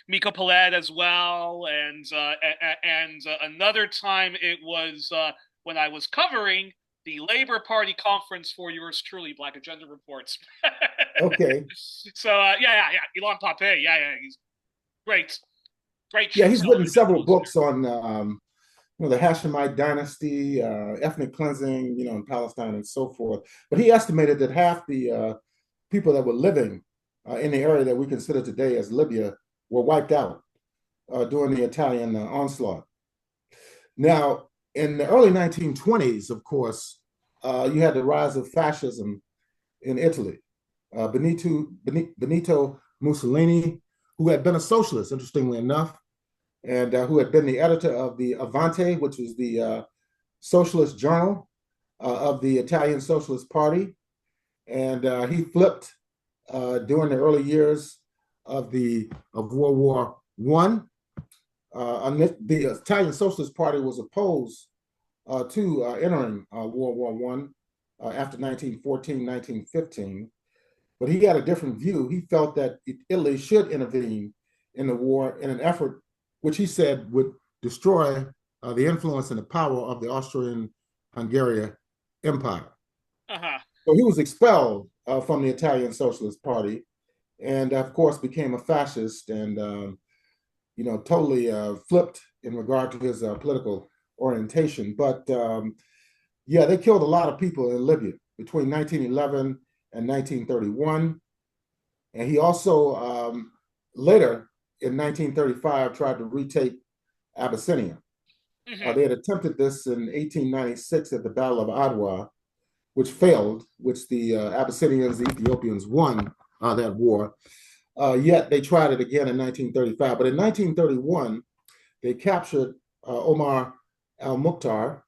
Mika Paled as well, and another time it was when I was covering the Labour Party conference for yours truly, Black Agenda Reports. Okay. So Ilan Pape, he's great, great Yeah, truth he's written teller, several gentle books on the Hashemite dynasty, ethnic cleansing, in Palestine and so forth. But he estimated that half the people that were living in the area that we consider today as Libya were wiped out during the Italian onslaught. Now, in the early 1920s, of course, you had the rise of fascism in Italy. Benito Mussolini, who had been a socialist, interestingly enough, and who had been the editor of the Avante, which was the socialist journal of the Italian Socialist Party. And he flipped during the early years of World War One. The Italian Socialist Party was opposed to entering World War One after 1914, 1915. But he had a different view. He felt that Italy should intervene in the war in an effort which he said would destroy the influence and the power of the Austrian-Hungarian Empire. Uh-huh. So he was expelled from the Italian Socialist Party, and of course became a fascist, and totally flipped in regard to his political orientation. But yeah, they killed a lot of people in Libya between 1911 and 1931. And he also later in 1935 tried to retake Abyssinia. Mm-hmm. They had attempted this in 1896 at the Battle of Adwa, which failed, which the Abyssinians, the Ethiopians won that war. Yet they tried it again in 1935. But in 1931, they captured Omar al-Mukhtar,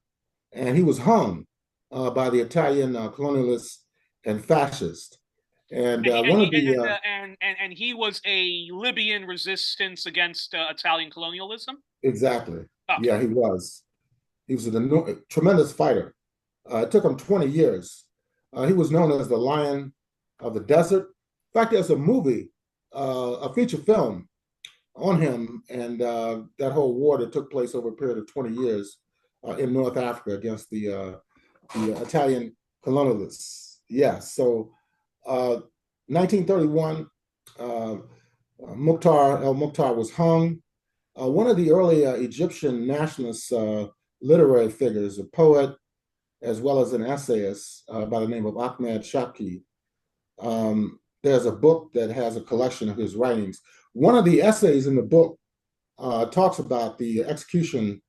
and he was hung by the Italian colonialists and fascists. And one of the and he was a Libyan resistance against Italian colonialism. exactly, Okay. yeah, he was. He was a tremendous fighter. It took him 20 years. He was known as the Lion of the Desert. In fact, there's a movie, a feature film on him and that whole war that took place over a period of 20 years in North Africa against the Italian colonialists. Yeah, so 1931, Mukhtar al-Mukhtar was hung. One of the early Egyptian nationalist literary figures, a poet, as well as an essayist by the name of Ahmed Shawki. There's a book that has a collection of his writings. One of the essays in the book talks about the execution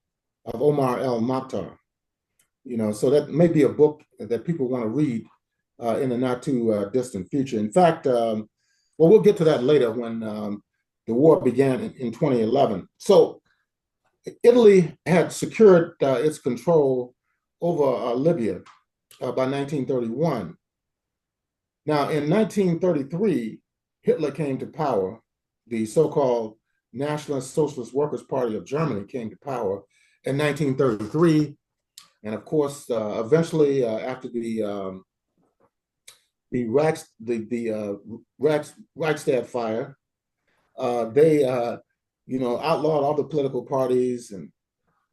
of Omar el-Mukhtar. So that may be a book that people want to read in the not too distant future. In fact, well, we'll get to that later when the war began in 2011. So Italy had secured its control over Libya by 1931. Now, in 1933, Hitler came to power. The so-called Nationalist Socialist Workers' Party of Germany came to power in 1933. And of course, eventually, after the Reichstag fire, they outlawed all the political parties and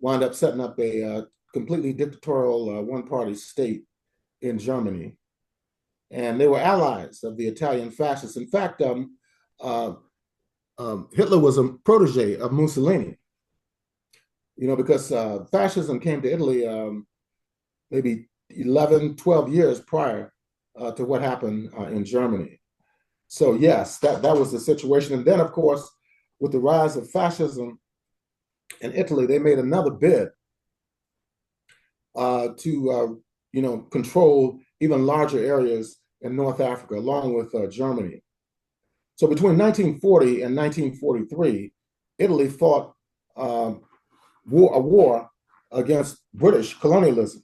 wound up setting up a completely dictatorial one-party state in Germany. And they were allies of the Italian fascists. In fact, Hitler was a protege of Mussolini, because fascism came to Italy maybe 11, 12 years prior to what happened in Germany. So yes, that was the situation. And then, of course, with the rise of fascism in Italy, they made another bid to control even larger areas in North Africa, along with Germany. So between 1940 and 1943, Italy fought a war against British colonialism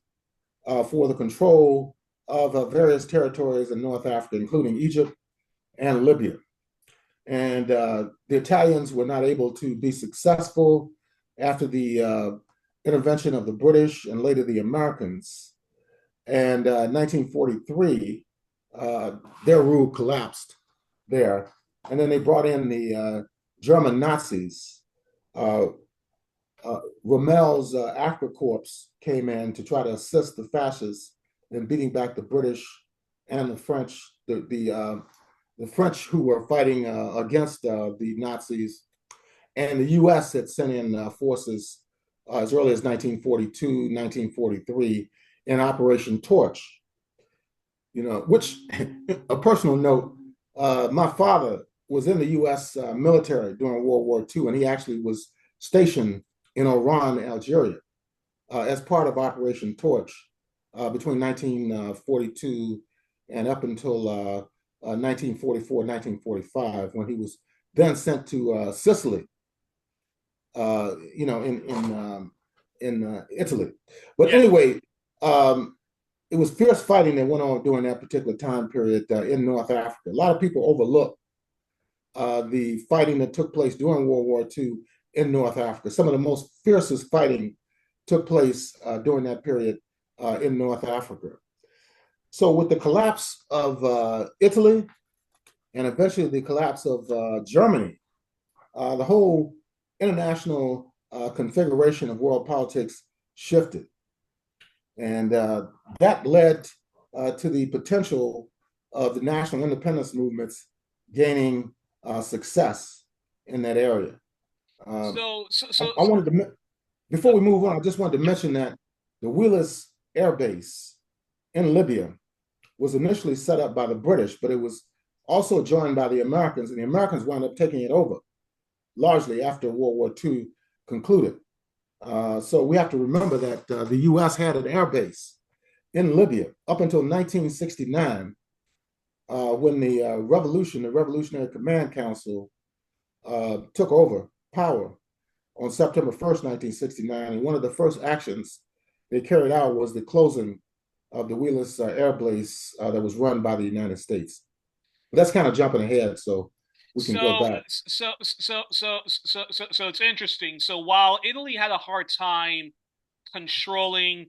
for the control of various territories in North Africa, including Egypt, and Libya. And the Italians were not able to be successful after the intervention of the British and later the Americans. And in 1943, their rule collapsed there. And then they brought in the German Nazis. Rommel's Africa Corps came in to try to assist the fascists in beating back the British and the French, the French who were fighting against the Nazis, and the U.S. had sent in forces as early as 1942, 1943 in Operation Torch. Which a personal note, my father was in the U.S. Military during World War II, and he actually was stationed in Oran, Algeria, as part of Operation Torch between 1942 and up until 1944, 1945, when he was then sent to Sicily, in Italy. But anyway, it was fierce fighting that went on during that particular time period in North Africa. A lot of people overlook the fighting that took place during World War II in North Africa. Some of the most fiercest fighting took place during that period in North Africa. So with the collapse of Italy and eventually the collapse of Germany, the whole international configuration of world politics shifted. And that led to the potential of the national independence movements gaining success in that area. I wanted to, before we move on, I just wanted to mention that the Wheelers Air Base in Libya was initially set up by the British, but it was also joined by the Americans, and the Americans wound up taking it over largely after World War II concluded. So we have to remember that the U.S. had an air base in Libya up until 1969, when the Revolutionary Command Council, took over power on September 1st, 1969. And one of the first actions they carried out was the closing of the Wheelers Air Base that was run by the United States. But that's kind of jumping ahead, so we can go back. So it's interesting. So while Italy had a hard time controlling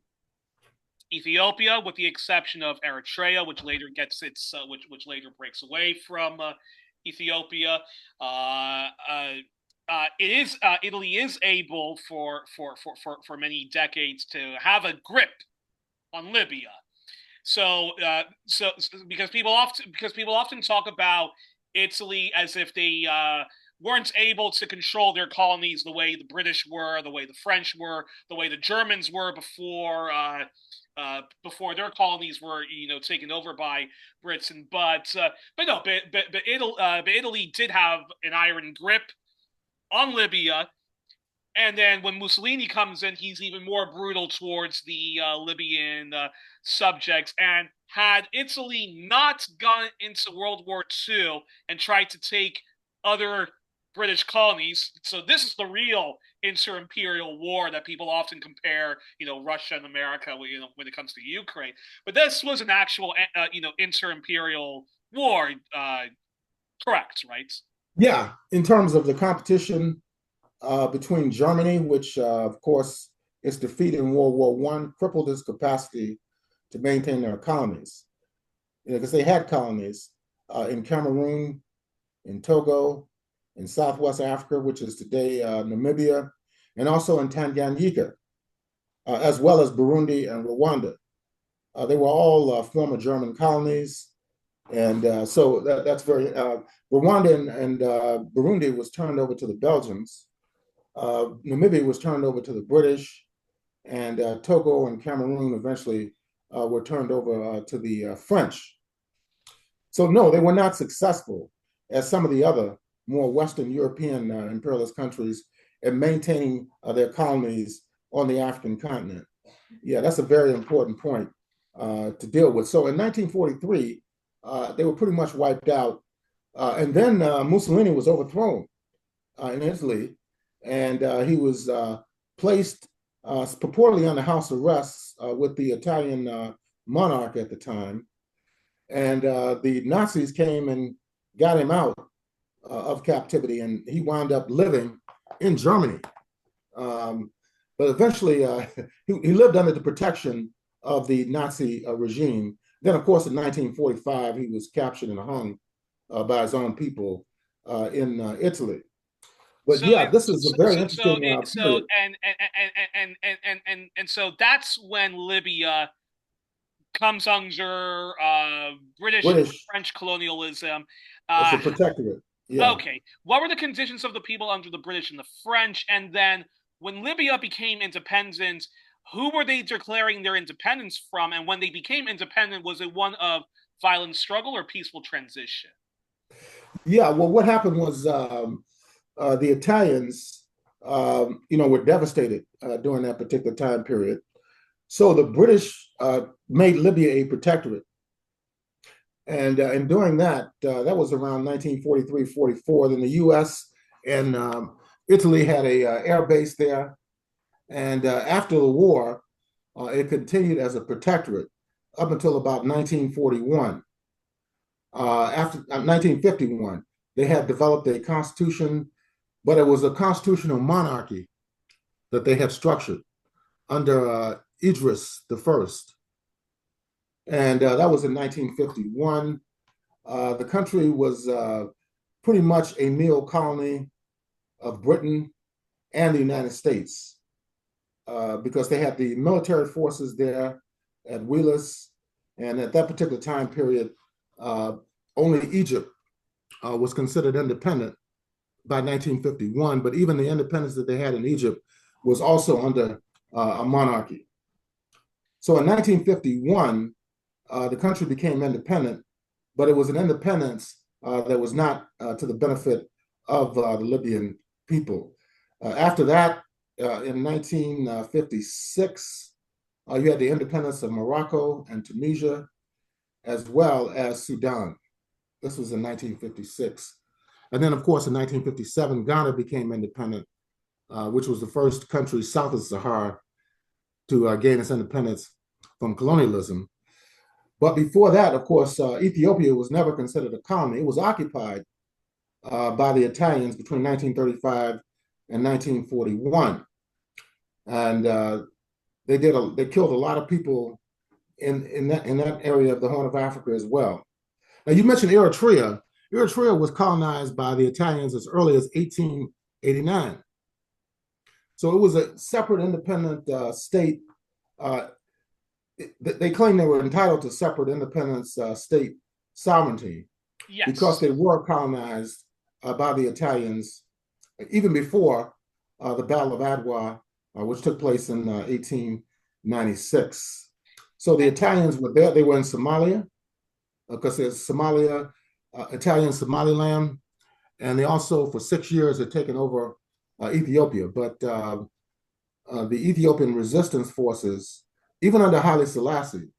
Ethiopia, with the exception of Eritrea, which later gets its which later breaks away from Ethiopia, Italy is able for many decades to have a grip on Libya. So because people often talk about Italy as if they weren't able to control their colonies the way the British were, the way the French were, the way the Germans were before their colonies were taken over by Britain. But Italy did have an iron grip on Libya. And then when Mussolini comes in, he's even more brutal towards the Libyan subjects. And had Italy not gone into World War II and tried to take other British colonies, so this is the real inter-imperial war that people often compare, Russia and America, when it comes to Ukraine. But this was an actual, inter-imperial war, correct, right? Yeah, in terms of the competition between Germany, which of course its defeat in World War I crippled its capacity to maintain their colonies. Because they had colonies in Cameroon, in Togo, in Southwest Africa, which is today Namibia, and also in Tanganyika, as well as Burundi and Rwanda. They were all former German colonies. And so that's very, Rwanda and Burundi was turned over to the Belgians. Namibia was turned over to the British, and Togo and Cameroon eventually were turned over to the French. So no, they were not successful as some of the other more Western European imperialist countries in maintaining their colonies on the African continent. Yeah, that's a very important point to deal with. So in 1943, they were pretty much wiped out. And then Mussolini was overthrown in Italy, and he was placed purportedly under house arrest with the Italian monarch at the time. And the Nazis came and got him out of captivity, and he wound up living in Germany. Um, but eventually, he lived under the protection of the Nazi regime. Then, of course, in 1945, he was captured and hung by his own people in Italy. But So yeah, this is a very interesting period. and so that's when Libya comes under British and British, French colonialism. it's a Uh, protectorate. Yeah. okay, what were the conditions of the people under the British and the French? And then when Libya became independent, who were they declaring their independence from? And when they became independent, was it one of violent struggle or peaceful transition? Yeah, well, what happened was the Italians, were devastated during that particular time period. So the British made Libya a protectorate. And in doing that, that was around 1943, 44. Then the U.S. and Italy had a air base there. And after the war, it continued as a protectorate up until about 1941. After 1951, they had developed a constitution, but it was a constitutional monarchy that they had structured under Idris the First, and that was in 1951. The country was pretty much a neo-colony of Britain and the United States because they had the military forces there at Wheelus, and at that particular time period, only Egypt was considered independent by 1951, but even the independence that they had in Egypt was also under a monarchy. So in 1951, the country became independent, but it was an independence that was not to the benefit of the Libyan people. After that, in 1956, you had the independence of Morocco and Tunisia, as well as Sudan. This was in 1956. And then, of course, in 1957, Ghana became independent, which was the first country south of Sahara to gain its independence from colonialism. But before that, of course, Ethiopia was never considered a colony. It was occupied by the Italians between 1935 and 1941. And they killed a lot of people in that area of the Horn of Africa as well. Now, you mentioned Eritrea. Eritrea was colonized by the Italians as early as 1889. So it was a separate independent state. They claimed they were entitled to separate independent state sovereignty because Yes. they were colonized by the Italians even before the Battle of Adwa, which took place in 1896. So the Italians were there. They were in Somalia because there's Somalia, Italian Somaliland, and they also, for 6 years, had taken over Ethiopia. But the Ethiopian resistance forces, even under Haile Selassie,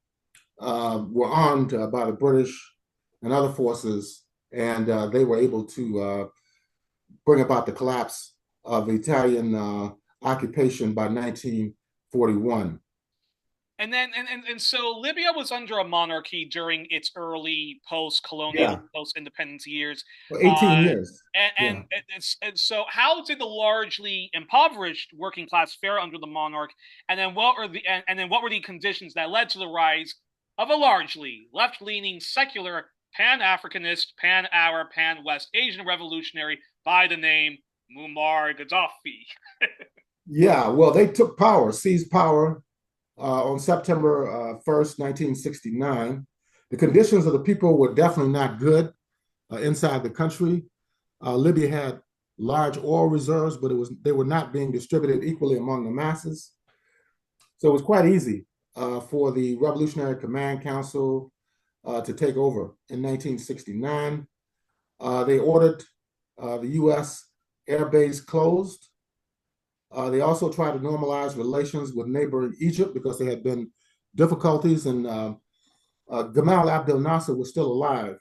were armed by the British and other forces, and they were able to bring about the collapse of Italian occupation by 1941. And so Libya was under a monarchy during its early post-colonial, Yeah, post-independence years. for Uh, 18 years. and, Yeah. and, and so how did the largely impoverished working class fare under the monarch? And then what were the conditions that led to the rise of a largely left-leaning, secular, Pan-Africanist, Pan-Arab, Pan-West Asian revolutionary by the name Muammar Gaddafi? Yeah, well, they took power, seized power on September 1st, 1969. The conditions of the people were definitely not good inside the country. Libya had large oil reserves, but they were not being distributed equally among the masses. So it was quite easy for the Revolutionary Command Council to take over in 1969. They ordered the U.S. air base closed. They also tried to normalize relations with neighboring Egypt because there had been difficulties, and Gamal Abdel Nasser was still alive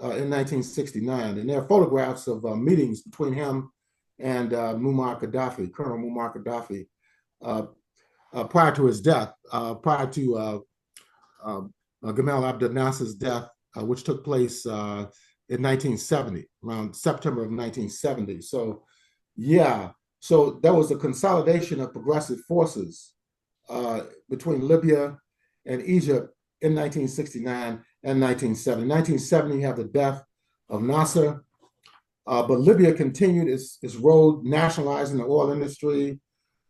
in 1969. And there are photographs of meetings between him and Muammar Gaddafi, Colonel Muammar Gaddafi, prior to his death, prior to Gamal Abdel Nasser's death, which took place in 1970, around September of 1970. So, yeah, so there was a consolidation of progressive forces between Libya and Egypt in 1969 and 1970. 1970, you have the death of Nasser, but Libya continued its road, nationalizing the oil industry,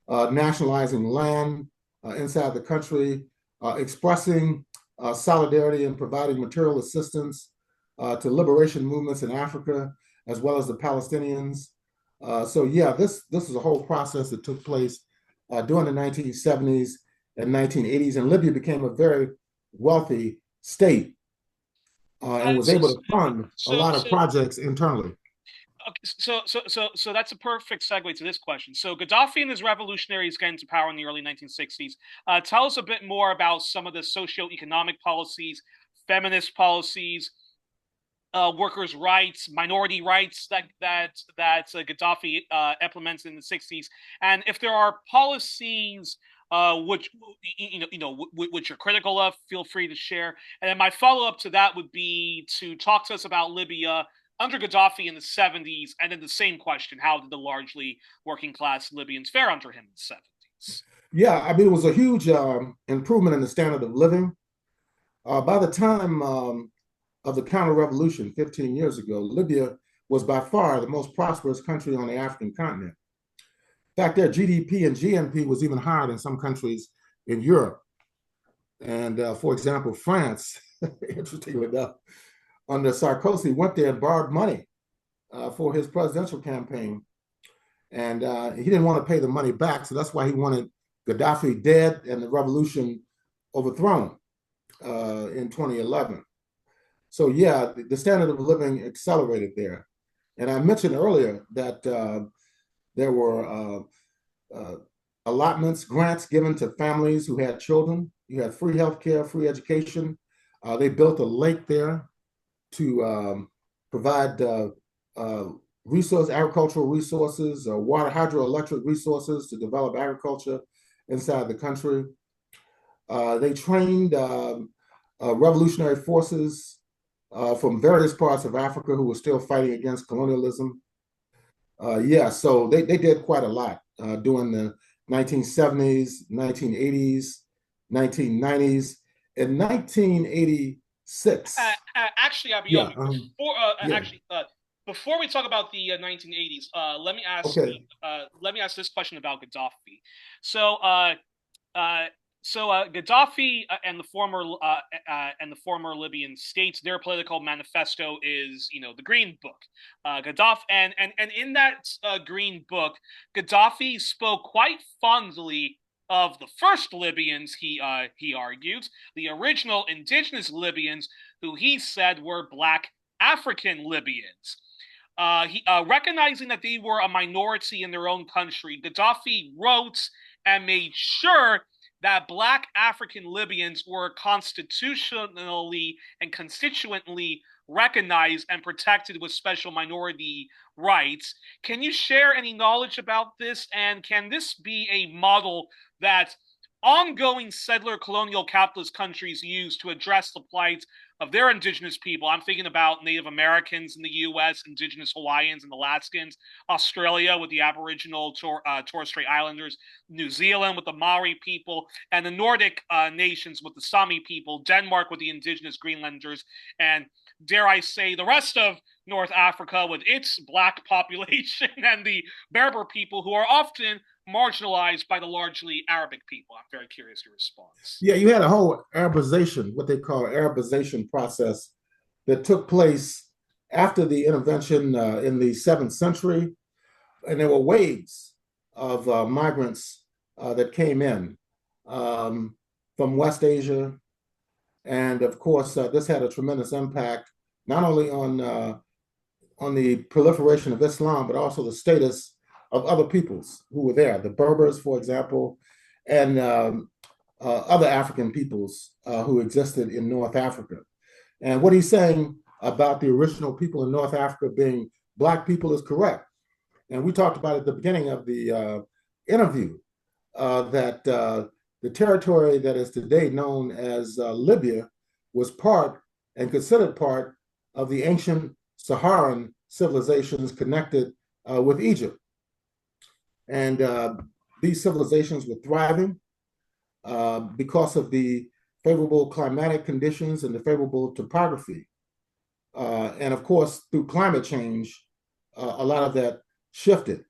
nationalizing land inside the country, expressing solidarity and providing material assistance to liberation movements in Africa, as well as the Palestinians. So yeah, this is a whole process that took place during the 1970s and 1980s, and Libya became a very wealthy state and was So, able to fund a so, lot of so, projects internally. okay, so that's a perfect segue to this question. So Gaddafi and his revolutionaries get into power in the early 1960s. Tell us a bit more about some of the socio-economic policies, feminist policies, workers' rights, minority rights that Gaddafi implements in the 60s, and if there are policies which which you're critical of, feel free to share. And then my follow up to that would be to talk to us about Libya under Gaddafi in the 70s, and then the same question: how did the largely working class Libyans fare under him in the 70s? Yeah, I mean, it was a huge improvement in the standard of living. By the time of the counter revolution 15 years ago, Libya was by far the most prosperous country on the African continent. In fact, their GDP and GNP was even higher than some countries in Europe. And for example, France, interestingly enough, under Sarkozy, went there and borrowed money for his presidential campaign. And he didn't want to pay the money back. So that's why he wanted Gaddafi dead and the revolution overthrown in 2011. So yeah, the standard of living accelerated there. And I mentioned earlier that there were allotments, grants given to families who had children. You had free healthcare, free education. They built a lake there to provide agricultural resources, water, hydroelectric resources to develop agriculture inside the country. They trained revolutionary forces from various parts of Africa who were still fighting against colonialism. Yeah, so they did quite a lot during the 1970s, 1980s, 1990s. In 1986, Actually, yeah, Abayomi, yeah, before we talk about the 1980s, okay, let me ask this question about Gaddafi. So, uh, Gaddafi and the former Libyan states, their political manifesto is, the Green Book. Gaddafi and in that Green Book, Gaddafi spoke quite fondly of the first Libyans. He argued the original indigenous Libyans, who he said were Black African Libyans. Recognizing that they were a minority in their own country, Gaddafi wrote and made sure that Black African Libyans were constitutionally and constituently recognized and protected with special minority rights. Can you share any knowledge about this? And can this be a model that ongoing settler colonial capitalist countries use to address the plight of their indigenous people? I'm thinking about Native Americans in the U.S., indigenous Hawaiians and Alaskans, Australia with the Aboriginal Torres Strait Islanders, New Zealand with the Maori people, and the Nordic nations with the Sami people, Denmark with the indigenous Greenlanders, and dare I say, the rest of North Africa with its Black population and the Berber people, who are often marginalized by the largely Arabic people. I'm very curious your response. yeah. You had a whole Arabization, what they call Arabization process that took place after the intervention in the 7th century, and there were waves of migrants that came in from West Asia. And of course, this had a tremendous impact not only on the proliferation of Islam, but also the status of other peoples who were there, the Berbers, for example, and other African peoples who existed in North Africa. And what he's saying about the original people in North Africa being Black people is correct. And we talked about at the beginning of the interview that the territory that is today known as Libya was part and considered part of the ancient Saharan civilizations connected with Egypt. And these civilizations were thriving because of the favorable climatic conditions and the favorable topography. And of course, through climate change, a lot of that shifted.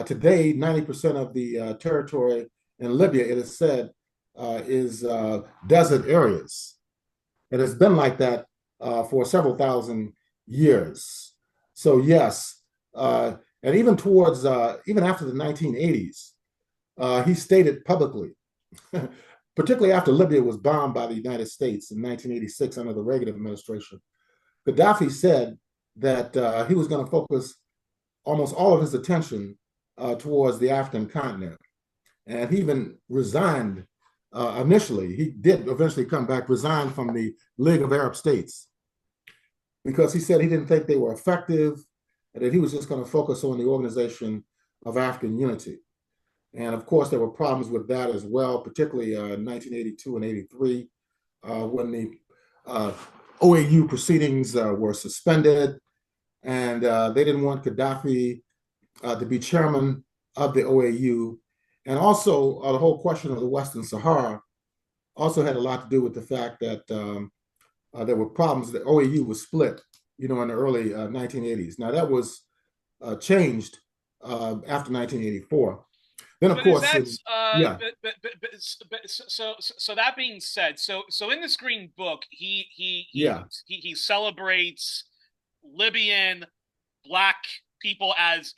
Today, 90% of the territory in Libya, it is said, is desert areas. It has been like that for several thousand years. So yes, and even towards, even after the 1980s, he stated publicly, particularly after Libya was bombed by the United States in 1986 under the Reagan administration, Gaddafi said that he was going to focus almost all of his attention towards the African continent. And he even resigned initially. He did eventually come back, resigned from the League of Arab States because he said he didn't think they were effective and that he was just going to focus on the Organization of African Unity. And of course, there were problems with that as well, particularly in 1982 and 83, when the OAU proceedings were suspended, and they didn't want Gaddafi to be chairman of the OAU. And also, the whole question of the Western Sahara also had a lot to do with the fact that there were problems. The OAU was split, in the early 1980s. Now, that was changed after 1984. Then, of course, yeah. So that being said, so in this Green Book, he celebrates Libyan Black people as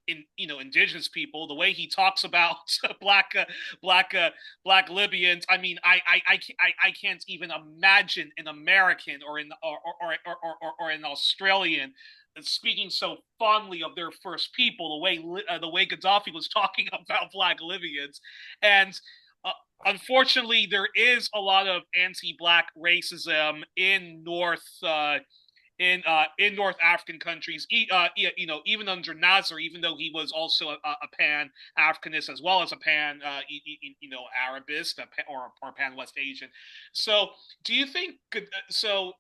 indigenous people. The way he talks about black Libyans, I mean, I can't even imagine an American or an Australian speaking so fondly of their first people, the way Gaddafi was talking about Black Libyans. And unfortunately, there is a lot of anti-Black racism in North African countries, even under Nasser, even though he was also a Pan-Africanist as well as a Pan-Arabist or Pan-West Asian. So, do you think? So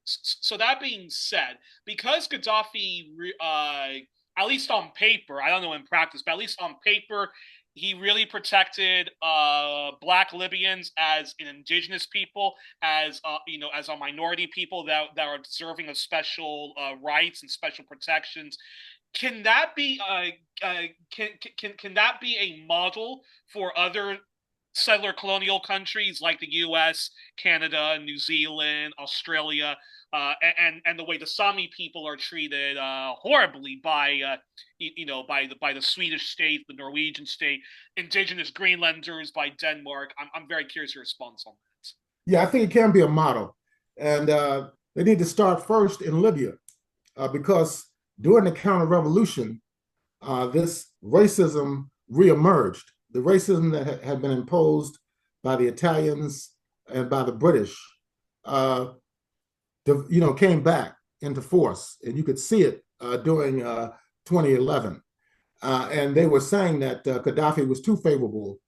that being said, because Gaddafi, at least on paper, I don't know in practice, but at least on paper, he really protected Black Libyans as an indigenous people, as as a minority people that are deserving of special rights and special protections. Can that be can that be a model for other settler colonial countries like the U.S., Canada, New Zealand, Australia, and the way the Sami people are treated horribly by the Swedish state, the Norwegian state, indigenous Greenlanders by Denmark? I'm very curious your response on that. Yeah, I think it can be a model, and they need to start first in Libya because during the counter-revolution, this racism reemerged. The racism that had been imposed by the Italians and by the British, came back into force, and you could see it during 2011. And they were saying that Gaddafi was too favorable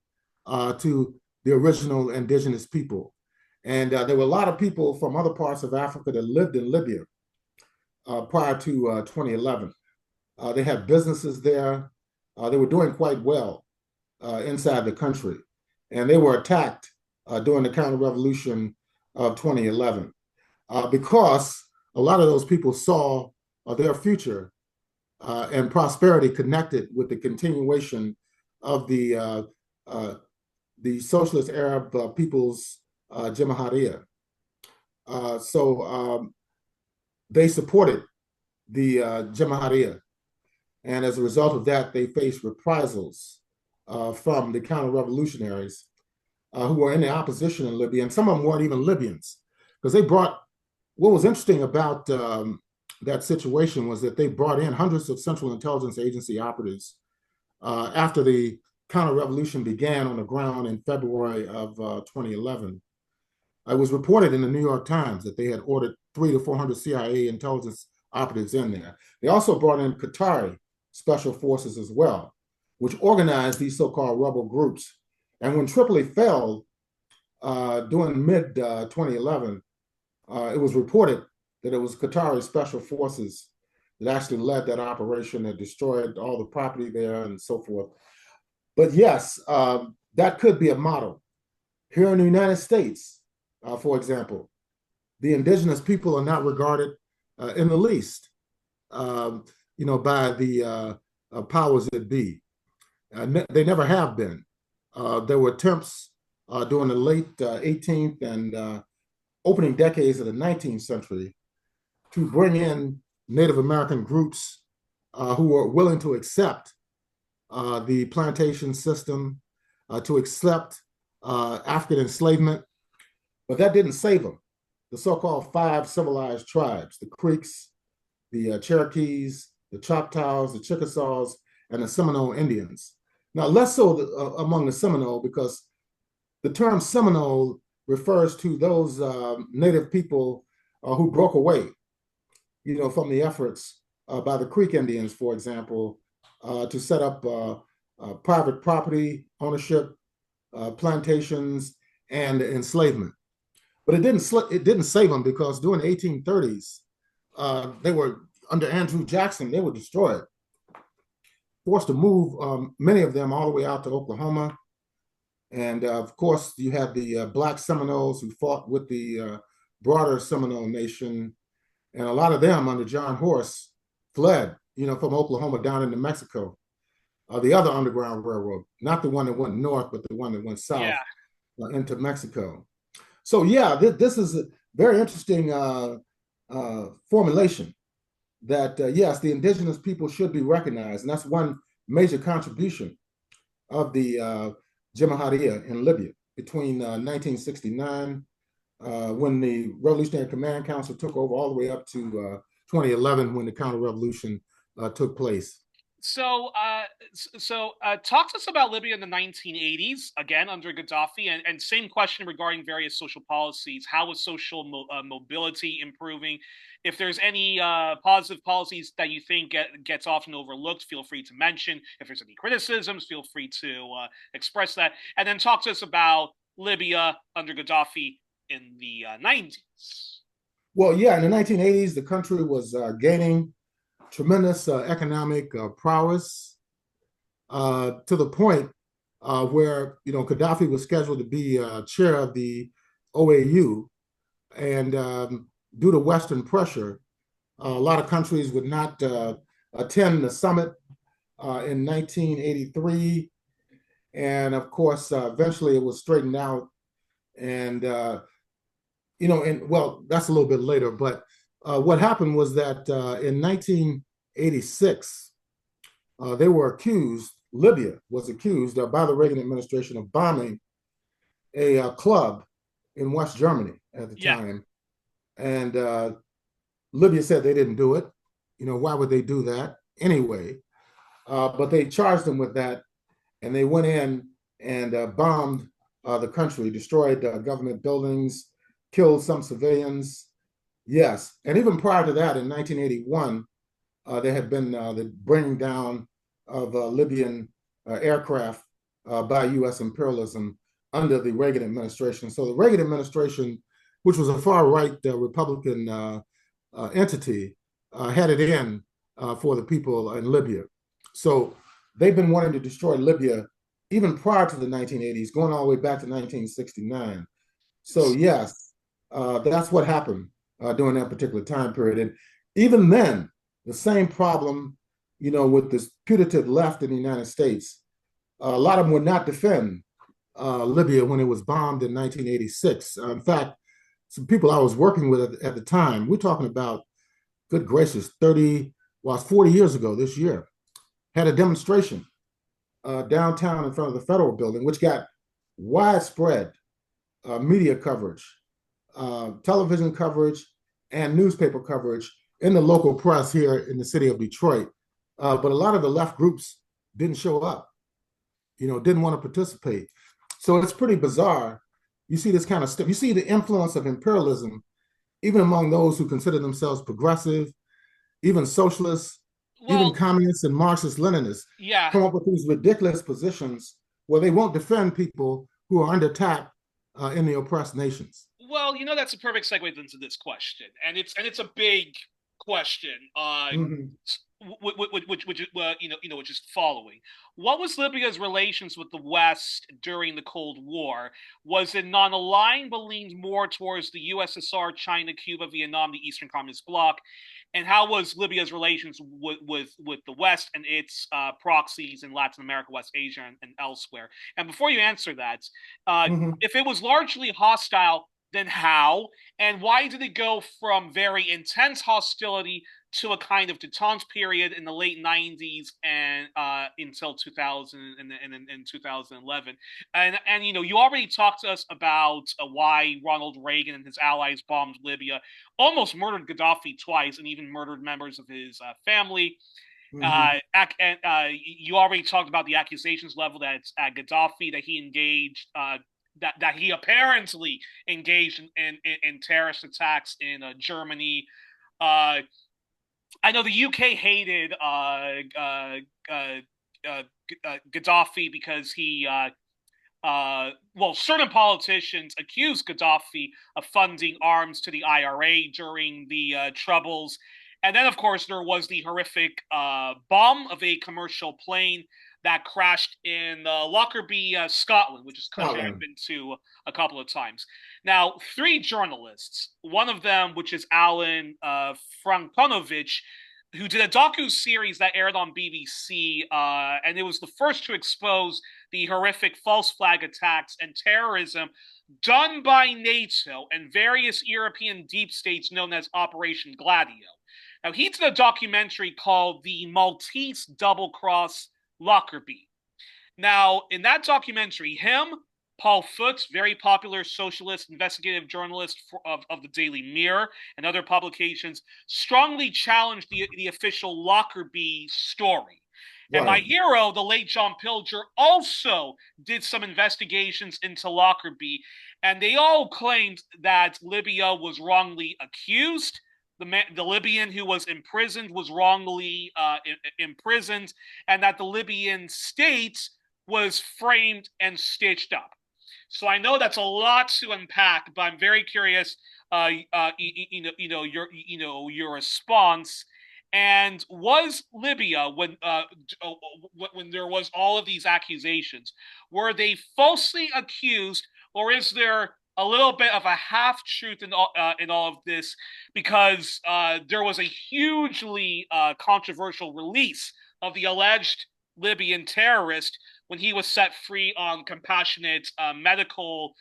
to the original indigenous people. And there were a lot of people from other parts of Africa that lived in Libya prior to 2011. They had businesses there. They were doing quite well inside the country. And they were attacked during the counter-revolution of 2011 because a lot of those people saw their future and prosperity connected with the continuation of the socialist Arab people's Jamahiriya. So they supported the Jamahiriya. And as a result of that, they faced reprisals from the counter-revolutionaries who were in the opposition in Libya. And some of them weren't even Libyans, because they brought, what was interesting about that situation was that they brought in hundreds of Central Intelligence Agency operatives after the counter-revolution began on the ground in February of 2011. It was reported in the New York Times that they had ordered 300 to 400 CIA intelligence operatives in there. They also brought in Qatari special forces as well, which organized these so-called rebel groups. And when Tripoli fell during mid-2011, it was reported that it was Qatari special forces that actually led that operation that destroyed all the property there and so forth. But yes, that could be a model. Here in the United States, for example, the indigenous people are not regarded in the least, by the powers that be. They never have been. There were attempts during the late 18th and opening decades of the 19th century to bring in Native American groups who were willing to accept the plantation system, to accept African enslavement, but that didn't save them. The so-called five civilized tribes, the Creeks, the Cherokees, the Choctaws, the Chickasaws, and the Seminole Indians. Now, less so among the Seminole, because the term Seminole refers to those native people who broke away, from the efforts by the Creek Indians, for example, to set up private property ownership, plantations, and enslavement. But it didn't save them, because during the 1830s, they were under Andrew Jackson. They were destroyed, forced to move many of them all the way out to Oklahoma. And of course, you had the Black Seminoles who fought with the broader Seminole Nation, and a lot of them under John Horse fled, from Oklahoma down into Mexico. The other Underground Railroad, not the one that went north, but the one that went south into Mexico. So yeah, this is a very interesting formulation that, yes, the indigenous people should be recognized. And that's one major contribution of the Jamaharia in Libya between 1969, when the Revolutionary Command Council took over, all the way up to 2011, when the counter-revolution took place. So talk to us about Libya in the 1980s, again, under Gaddafi, and same question regarding various social policies. How was social mobility improving? If there's any positive policies that you think gets often overlooked, feel free to mention. If there's any criticisms, feel free to express that. And then talk to us about Libya under Gaddafi in the 90s. Well, yeah, in the 1980s, the country was gaining tremendous economic prowess, to the point where Gaddafi was scheduled to be chair of the OAU, and due to Western pressure, a lot of countries would not attend the summit in 1983, and of course, eventually it was straightened out, and well, that's a little bit later, but. What happened was that in 1986, they were accused, Libya was accused by the Reagan administration of bombing a club in West Germany at the time. And Libya said they didn't do it. Why would they do that anyway? But they charged them with that, and they went in and bombed the country, destroyed government buildings, killed some civilians. Yes, and even prior to that, in 1981, there had been the bringing down of Libyan aircraft by U.S. imperialism under the Reagan administration. So the Reagan administration, which was a far-right Republican entity, had it in for the people in Libya. So they've been wanting to destroy Libya even prior to the 1980s, going all the way back to 1969. So yes, that's what happened during that particular time period. And even then, the same problem, with this putative left in the United States, a lot of them would not defend Libya when it was bombed in 1986. In fact, some people I was working with at the time, we're talking about, good gracious, 40 years ago this year, had a demonstration downtown in front of the Federal Building, which got widespread media coverage, television coverage, and newspaper coverage in the local press here in the city of Detroit. But a lot of the left groups didn't show up, didn't want to participate. So it's pretty bizarre. You see this kind of stuff. You see the influence of imperialism, even among those who consider themselves progressive, even socialists, even communists and Marxist-Leninists, come up with these ridiculous positions where they won't defend people who are under attack in the oppressed nations. Well, that's a perfect segue into this question, and it's a big question. Mhm. Which is following. What was Libya's relations with the West during the Cold War? Was it non-aligned, but leaned more towards the USSR, China, Cuba, Vietnam, the Eastern Communist Bloc? And how was Libya's relations with the West and its proxies in Latin America, West Asia, and elsewhere? And before you answer that, Mhm. if it was largely hostile, then how? And why did it go from very intense hostility to a kind of detente period in the late 90s and until 2000 and 2011? And you already talked to us about why Ronald Reagan and his allies bombed Libya, almost murdered Gaddafi twice, and even murdered members of his family. Mhm. You already talked about the accusations leveled at Gaddafi that he engaged that he apparently engaged in terrorist attacks in Germany. Uh, I know the UK hated Gaddafi because certain politicians accused Gaddafi of funding arms to the IRA during the Troubles. And then, of course, there was the horrific bomb of a commercial plane that crashed in Lockerbie, Scotland, which is a country I've Scotland. been to a couple of times. Now, three journalists, one of them, which is Alan Frankonovich, who did a docu-series that aired on BBC, and it was the first to expose the horrific false flag attacks and terrorism done by NATO and various European deep states known as Operation Gladio. Now, he did a documentary called The Maltese Double Cross Lockerbie. Now, in that documentary, Paul Foote, very popular socialist investigative journalist of the Daily Mirror and other publications, strongly challenged the official Lockerbie story. And my Right. hero, the late John Pilger, also did some investigations into Lockerbie, and they all claimed that Libya was wrongly accused. The Libyan who was imprisoned was wrongly imprisoned, and that the Libyan state was framed and stitched up. So I know that's a lot to unpack, but I'm very curious, your response. And was Libya when there was all of these accusations, were they falsely accused, or is there a little bit of a half truth in all of this? Because there was a hugely controversial release of the alleged Libyan terrorist when he was set free on compassionate medical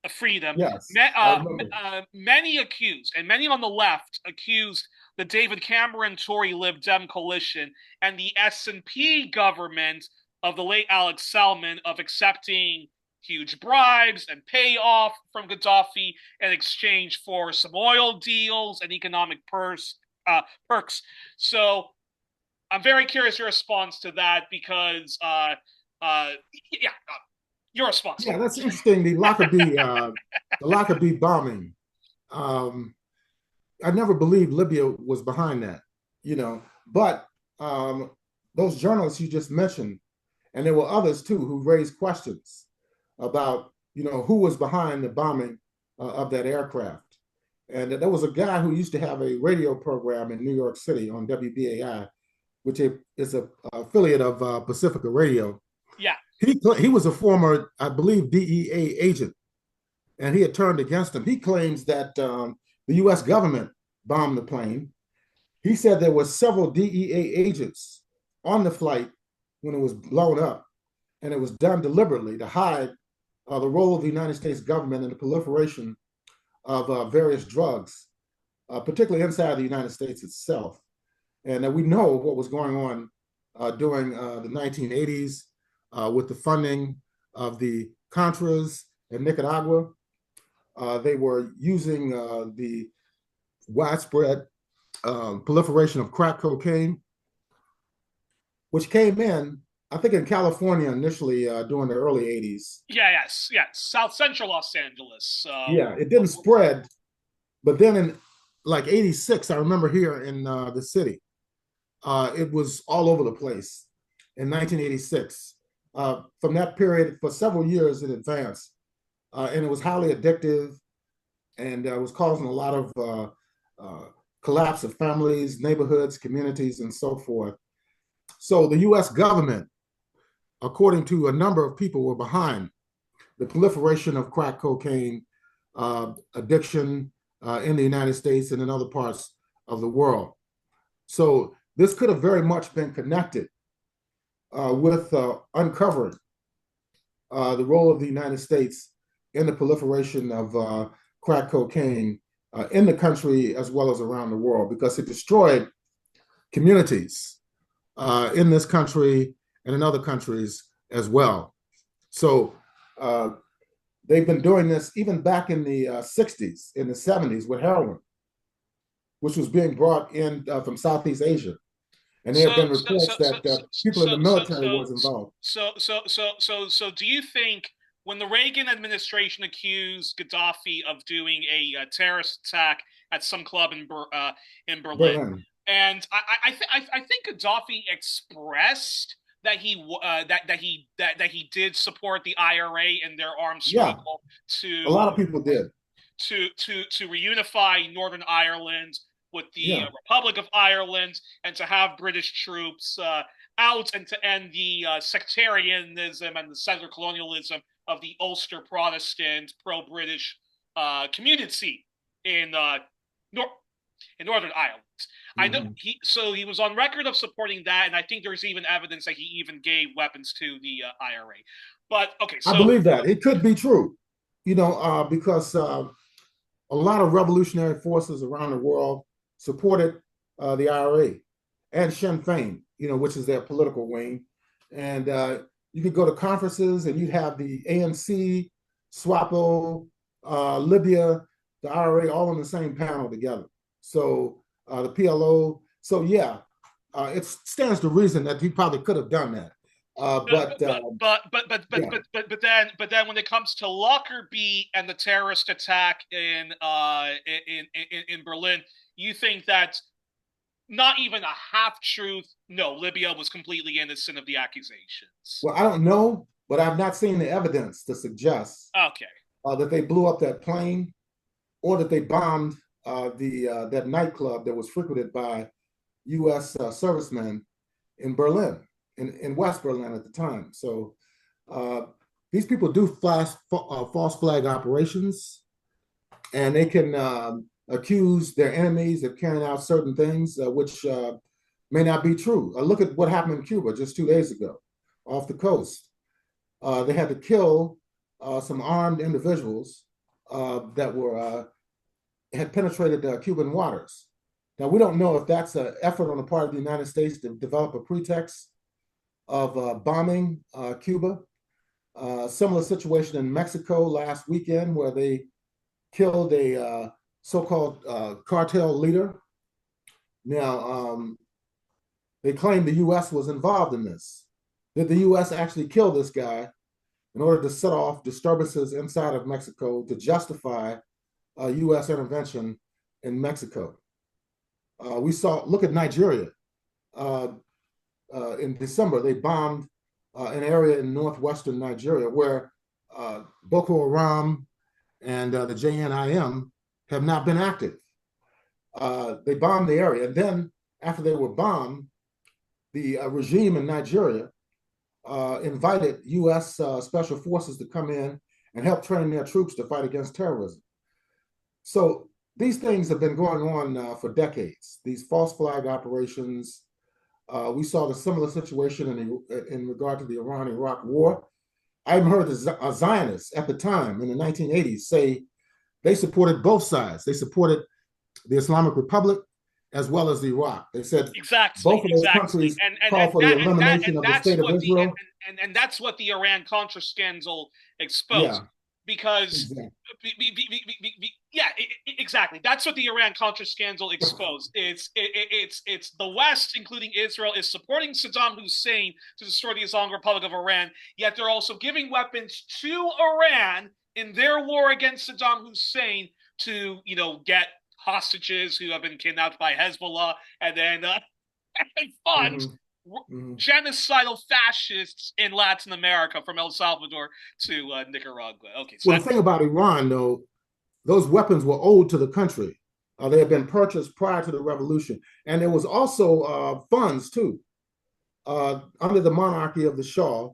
freedom. Yes, I remember. Many accused, and many on the left accused the David Cameron Tory Lib Dem coalition and the SNP government of the late Alex Salmond of accepting huge bribes and payoff from Gaddafi in exchange for some oil deals and economic perks. So I'm very curious your response to that because, yeah, your response to Yeah, that's interesting. The Lockerbie bombing. Um, I never believed Libya was behind that, you know. But those journalists you just mentioned, and there were others too who raised questions about, who was behind the bombing of that aircraft. And there was a guy who used to have a radio program in New York City on WBAI, which is a affiliate of Pacifica Radio. Yeah. He was a former, I believe, DEA agent, and he had turned against him. He claims that the U.S. government bombed the plane. He said there were several DEA agents on the flight when it was blown up, and it was done deliberately to hide the role of the United States government in the proliferation of various drugs, particularly inside the United States itself. And we know what was going on during the 1980s with the funding of the Contras in Nicaragua. They were using the widespread proliferation of crack cocaine, which came in, I think, in California initially during the early 80s. Yeah, yes. South Central Los Angeles. Yeah, it didn't spread. But then in like 86, I remember here in the city, it was all over the place in 1986. From that period, for several years in advance, and it was highly addictive, and was causing a lot of collapse of families, neighborhoods, communities, and so forth. So the U.S. government, according to a number of people, were behind the proliferation of crack cocaine addiction in the United States and in other parts of the world. So this could have very much been connected with uncovering the role of the United States in the proliferation of crack cocaine in the country as well as around the world, because it destroyed communities in this country and in other countries as well. So they've been doing this even back in the 60s, in the 70s with heroin, which was being brought in from Southeast Asia. And there have been reports that people in the military was involved. So, do you think when the Reagan administration accused Gaddafi of doing a terrorist attack at some club in Berlin, and I think Gaddafi expressed that he did support the IRA in their armed struggle to a lot of people did to reunify Northern Ireland with the Republic of Ireland, and to have British troops out, and to end the sectarianism and the settler colonialism of the Ulster Protestant pro-British community in Northern Ireland. I know he was on record of supporting that, and I think there's even evidence that he even gave weapons to the IRA. But okay, so I believe that it could be true, because a lot of revolutionary forces around the world supported the IRA and Sinn Féin, which is their political wing. And you could go to conferences and you'd have the ANC, SWAPO, Libya, the IRA, all on the same panel together. So the PLO. So it stands to reason that he probably could have done that. But then when it comes to Lockerbie and the terrorist attack in Berlin, you think that not even a half truth? No, Libya was completely innocent of the accusations. Well, I don't know, but I've not seen the evidence to suggest that they blew up that plane or that they bombed that nightclub that was frequented by U.S. servicemen in Berlin, in West Berlin at the time. So these people do false flag operations, and they can accuse their enemies of carrying out certain things which may not be true. Look at what happened in Cuba just 2 days ago off the coast. They had to kill some armed individuals that had penetrated Cuban waters. Now, we don't know if that's an effort on the part of the United States to develop a pretext of bombing Cuba. Similar situation in Mexico last weekend, where they killed a so-called cartel leader. Now, they claim the U.S. was involved in this. Did the U.S. actually kill this guy in order to set off disturbances inside of Mexico to justify U.S. intervention in Mexico? Look at Nigeria. In December, they bombed an area in northwestern Nigeria where Boko Haram and the JNIM have not been active. They bombed the area. And then after they were bombed, the regime in Nigeria invited U.S. special forces to come in and help train their troops to fight against terrorism. So these things have been going on for decades, these false flag operations. We saw the similar situation in regard to the Iran-Iraq war. I even heard the Zionists at the time in the 1980s say they supported both sides. They supported the Islamic Republic as well as Iraq. They said both of those countries call for the elimination of the state of Israel. And that's what the Iran-Contra scandal exposed. Because exactly. That's what the Iran-Contra scandal exposed. It's the West, including Israel, is supporting Saddam Hussein to destroy the Islamic Republic of Iran, yet they're also giving weapons to Iran in their war against Saddam Hussein to, get hostages who have been kidnapped by Hezbollah, and then fund Mhm. genocidal fascists in Latin America from El Salvador to Nicaragua. Okay, so Well, the that's thing about Iran, though, those weapons were owed to the country. They had been purchased prior to the revolution, and there was also funds too. Under the monarchy of the Shah,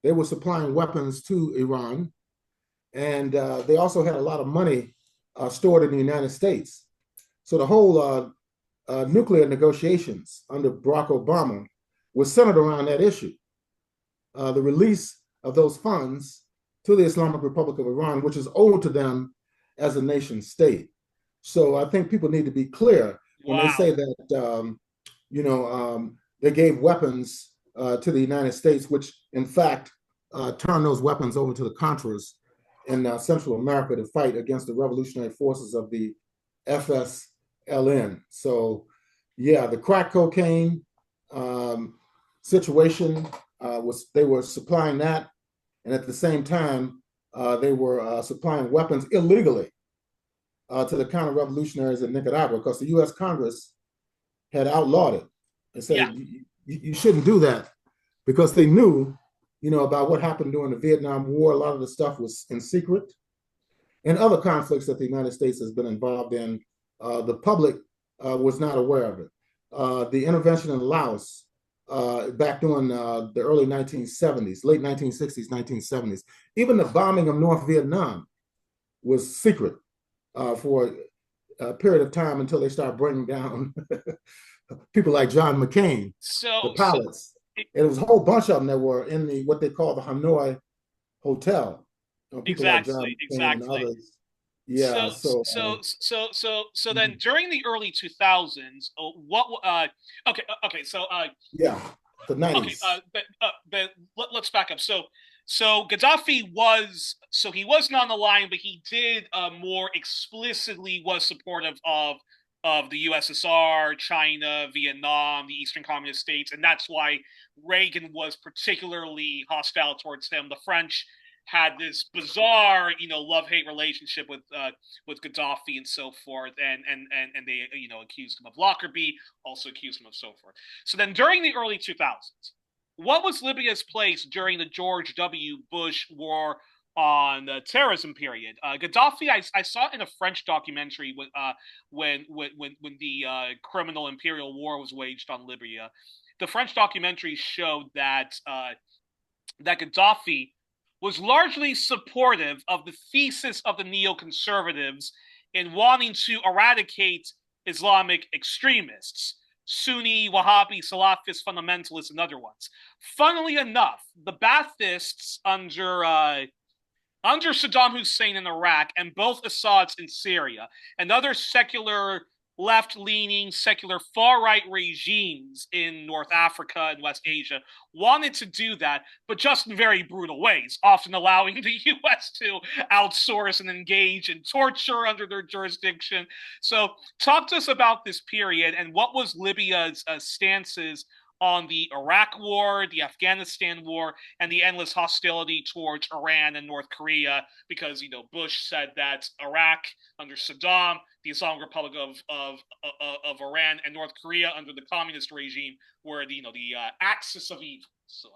they were supplying weapons to Iran, and they also had a lot of money stored in the United States. So the whole nuclear negotiations under Barack Obama was centered around that issue, the release of those funds to the Islamic Republic of Iran, which is owed to them as a nation state. So I think people need to be clear when they wow. say that they gave weapons to the United States, which in fact turned those weapons over to the Contras in Central America to fight against the revolutionary forces of the FSLN. So, yeah, the crack cocaine situation was they were supplying that, and at the same time they were supplying weapons illegally to the counter-revolutionaries in Nicaragua because the U.S. Congress had outlawed it and Yeah. said you shouldn't do that because they knew, about what happened during the Vietnam War. A lot of the stuff was in secret, and other conflicts that the United States has been involved in. The public was not aware of it. The intervention in Laos back during the early 1970s, late 1960s, 1970s, even the bombing of North Vietnam was secret for a period of time until they start bringing down people like John McCain, the So pilots. And it was a whole bunch of them that were in the what they call the Hanoi Hotel. People like John McCain and exactly. others. Yeah. So So then during the early 2000s, what okay so yeah, the okay, 90s. let's back up. So Gaddafi was he was not on the line, but he did more explicitly was supportive of the USSR, China, Vietnam, the Eastern Communist states, and that's why Reagan was particularly hostile towards him. The French had this bizarre, love-hate relationship with Gaddafi and so forth, and they accused him of Lockerbie, also accused him of so forth. So then during the early 2000s, what was Libya's place during the George W. Bush war on the terrorism period? Gaddafi, I saw in a French documentary when the criminal imperial war was waged on Libya. The French documentary showed that Gaddafi was largely supportive of the thesis of the neoconservatives in wanting to eradicate Islamic extremists, Sunni, Wahhabi, Salafist, fundamentalists, and other ones. Funnily enough, the Baathists under Saddam Hussein in Iraq and both Assad's in Syria and other secular left-leaning, secular far-right regimes in North Africa and West Asia wanted to do that, but just in very brutal ways, often allowing the U.S. to outsource and engage in torture under their jurisdiction. So talk to us about this period and what was Libya's stances on the Iraq war, the Afghanistan war, and the endless hostility towards Iran and North Korea, because Bush said that Iraq under Saddam, the Islamic Republic of Iran, and North Korea under the communist regime were the axis of evil. So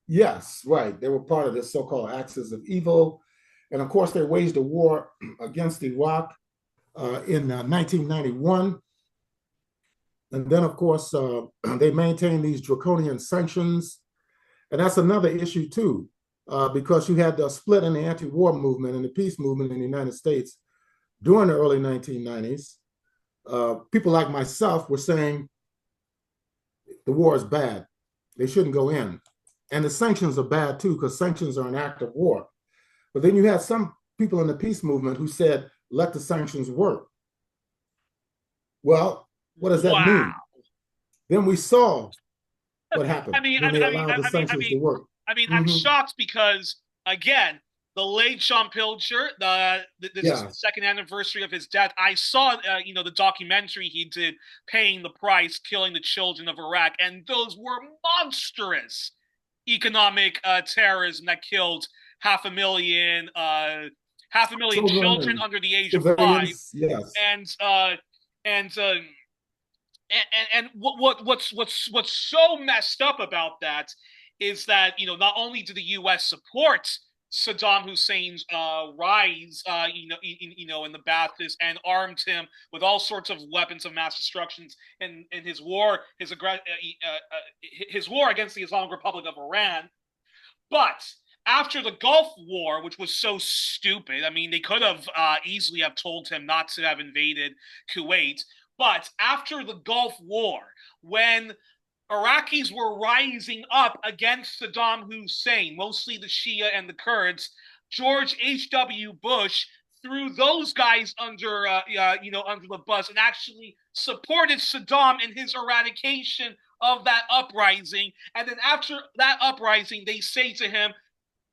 Yes, right. They were part of this so-called axis of evil, and of course they waged a war against Iraq in 1991. And then, of course, they maintained these draconian sanctions. And that's another issue, too, because you had the split in the anti-war movement and the peace movement in the United States during the early 1990s. People like myself were saying the war is bad. They shouldn't go in. And the sanctions are bad, too, because sanctions are an act of war. But then you had some people in the peace movement who said, let the sanctions work. Well, what does that wow. mean? Then we saw what I happened mean, when they allowed the sanctions to work. I'm Mm-hmm. shocked because again, the late Sean Pilcher, this is Yeah. the second anniversary of his death. I saw, the documentary he did, paying the price, killing the children of Iraq, and those were monstrous economic terrorism that killed half a million, Children children and under the age of 5, civilians, yes. and uh, and and what's so messed up about that is that not only did the U.S. support Saddam Hussein's rise, in the Ba'athist, and armed him with all sorts of weapons of mass destruction in his war, his war against the Islamic Republic of Iran. But after the Gulf War, which was so stupid, I mean, they could have easily have told him not to have invaded Kuwait. But after the Gulf War, when Iraqis were rising up against Saddam Hussein, mostly the Shia and the Kurds, George H.W. Bush threw those guys under the bus and actually supported Saddam in his eradication of that uprising. And then after that uprising, they say to him,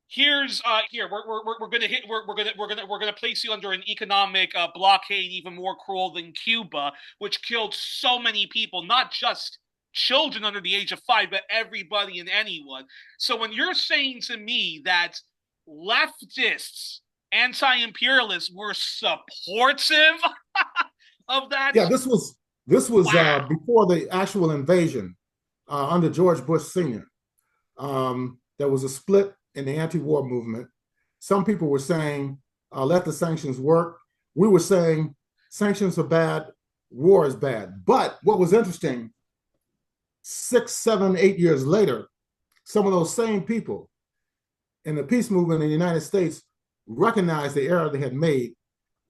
"Here's here we're gonna hit we're gonna place you under an economic blockade even more cruel than Cuba, which killed so many people, not just children under the age of 5, but everybody and anyone." So when you're saying to me that leftists, anti-imperialists, were supportive of that, Yeah, this was wow. before the actual invasion under George Bush Sr. There was a split in the anti-war movement. Some people were saying, let the sanctions work. We were saying sanctions are bad, war is bad. But what was interesting, 6, 7, 8 years later, some of those same people in the peace movement in the United States recognized the error they had made,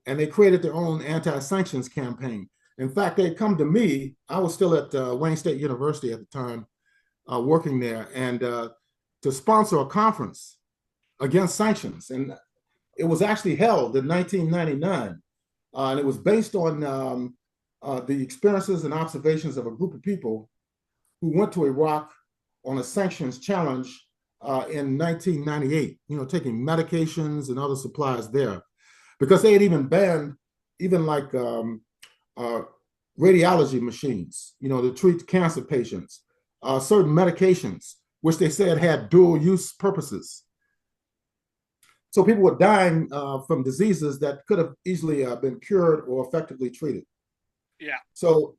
and they created their own anti-sanctions campaign. In fact, they come to me. I was still at Wayne State University at the time, working there, and to sponsor a conference against sanctions. And it was actually held in 1999, and it was based on the experiences and observations of a group of people who went to Iraq on a sanctions challenge in 1998, taking medications and other supplies there, because they had even banned even like radiology machines, to treat cancer patients, certain medications, which they said had dual use purposes. So people were dying from diseases that could have easily been cured or effectively treated. Yeah. So,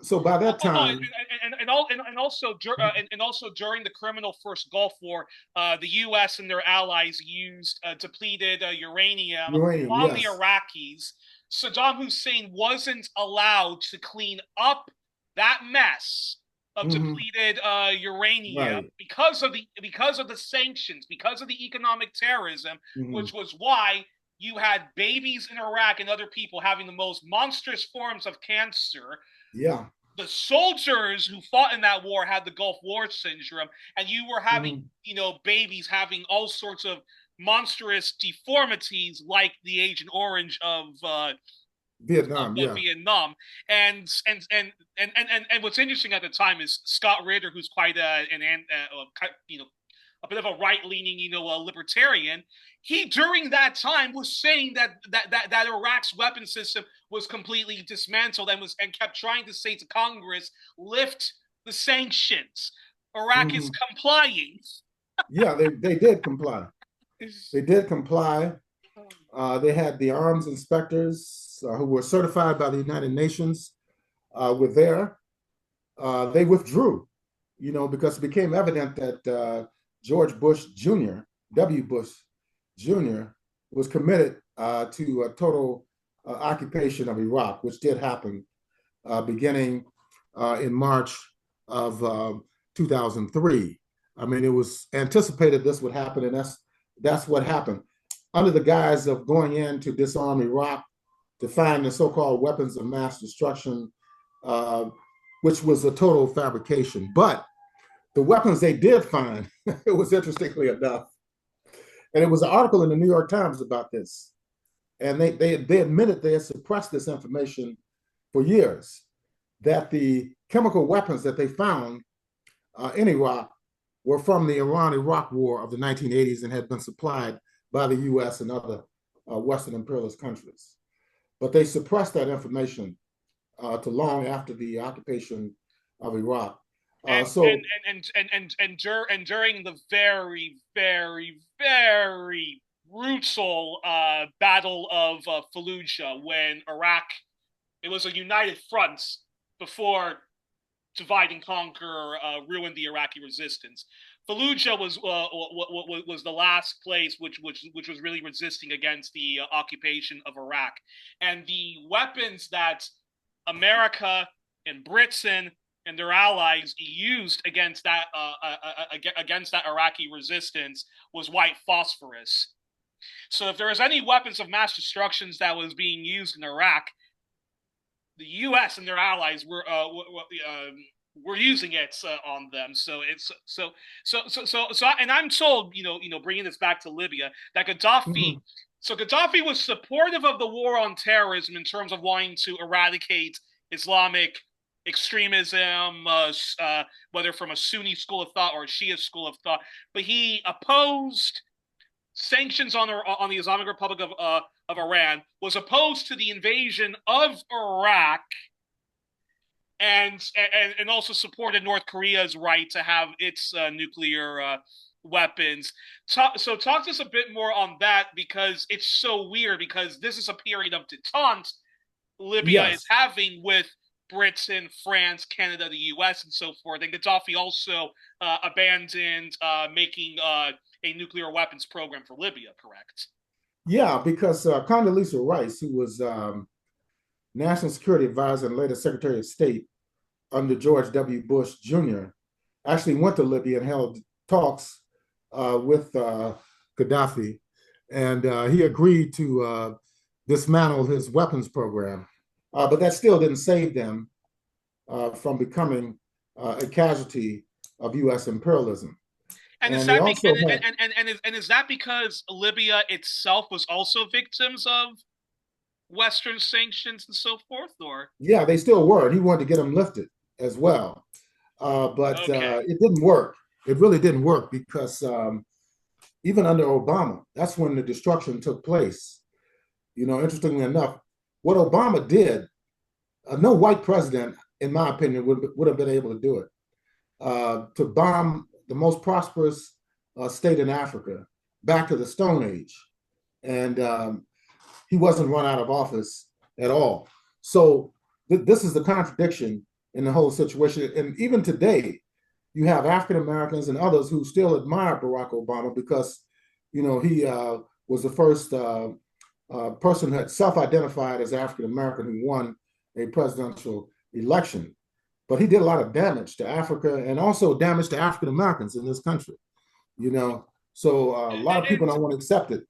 so by that Oh, time, and also during the criminal First Gulf War, the U.S. and their allies used depleted uranium uranium, on the yes. Iraqis. Saddam Hussein wasn't allowed to clean up that mess of Mm-hmm. depleted uranium Right. because of the sanctions, because of the economic terrorism, Mm-hmm. which was why you had babies in Iraq and other people having the most monstrous forms of cancer. Yeah. The soldiers who fought in that war had the Gulf War syndrome, and you were having, Mm-hmm. babies having all sorts of monstrous deformities like the Agent Orange Vietnam, of yeah. Vietnam. And what's interesting at the time is Scott Ritter, who's quite a bit of a right-leaning, libertarian. He during that time was saying that Iraq's weapon system was completely dismantled and kept trying to say to Congress, lift the sanctions. Iraq is Mm-hmm. complying. Yeah, they did comply. They did comply. They had the arms inspectors who were certified by the United Nations were there. They withdrew, because it became evident that George Bush Jr., W. Bush Jr., was committed to a total occupation of Iraq, which did happen beginning in March of 2003. I mean, it was anticipated this would happen, and that's what happened. Under the guise of going in to disarm Iraq, to find the so-called weapons of mass destruction, uh, which was a total fabrication. But the weapons they did find, it was interestingly enough, and it was an article in the New York Times about this, and they admitted they had suppressed this information for years, that the chemical weapons that they found in Iraq were from the Iran-Iraq War of the 1980s and had been supplied by the U.S. and other Western imperialist countries. But they suppressed that information to long after the occupation of Iraq. and So during the very, very, very brutal battle of Fallujah, when Iraq, it was a united front before divide and conquer ruined the Iraqi resistance. Fallujah was the last place which was really resisting against the occupation of Iraq, and the weapons that America and Britain and their allies used against that Iraqi resistance was white phosphorus. So if there was any weapons of mass destruction that was being used in Iraq, the U.S. and their allies were using it on them. So it's and I'm told, bringing this back to Libya, that Gaddafi. Mhm. So Gaddafi was supportive of the war on terrorism in terms of wanting to eradicate Islamic extremism, whether from a Sunni school of thought or a Shia school of thought. But he opposed sanctions on the Islamic Republic of Iran, was opposed to the invasion of Iraq, and also supported North Korea's right to have its nuclear weapons. So talk to us a bit more on that, because it's so weird, because this is a period of detente Libya is Yes. having with Britain, France, Canada, the U.S., and so forth. And Gaddafi also abandoned making a nuclear weapons program for Libya, correct? Yeah, because Condoleezza Rice, who was National Security Advisor and later Secretary of State under George W. Bush Jr., actually went to Libya and held talks with Gaddafi, and he agreed to dismantle his weapons program. But that still didn't save them from becoming a casualty of U.S. imperialism. And is And they that also had, and is that because Libya itself was also victims of Western sanctions and so forth, or yeah, they still were. And he wanted to get them lifted as well. But okay, it didn't work. It really didn't work because even under Obama, that's when the destruction took place. Interestingly enough, what Obama did, no white president, in my opinion, would have been able to do it. To bomb the most prosperous state in Africa back to the Stone Age. And he wasn't run out of office at all. So this is the contradiction in the whole situation. And even today, you have African Americans and others who still admire Barack Obama because, he was the first person who had self-identified as African American who won a presidential election. But he did a lot of damage to Africa and also damage to African Americans in this country. You know, so a lot of people and don't want to accept it.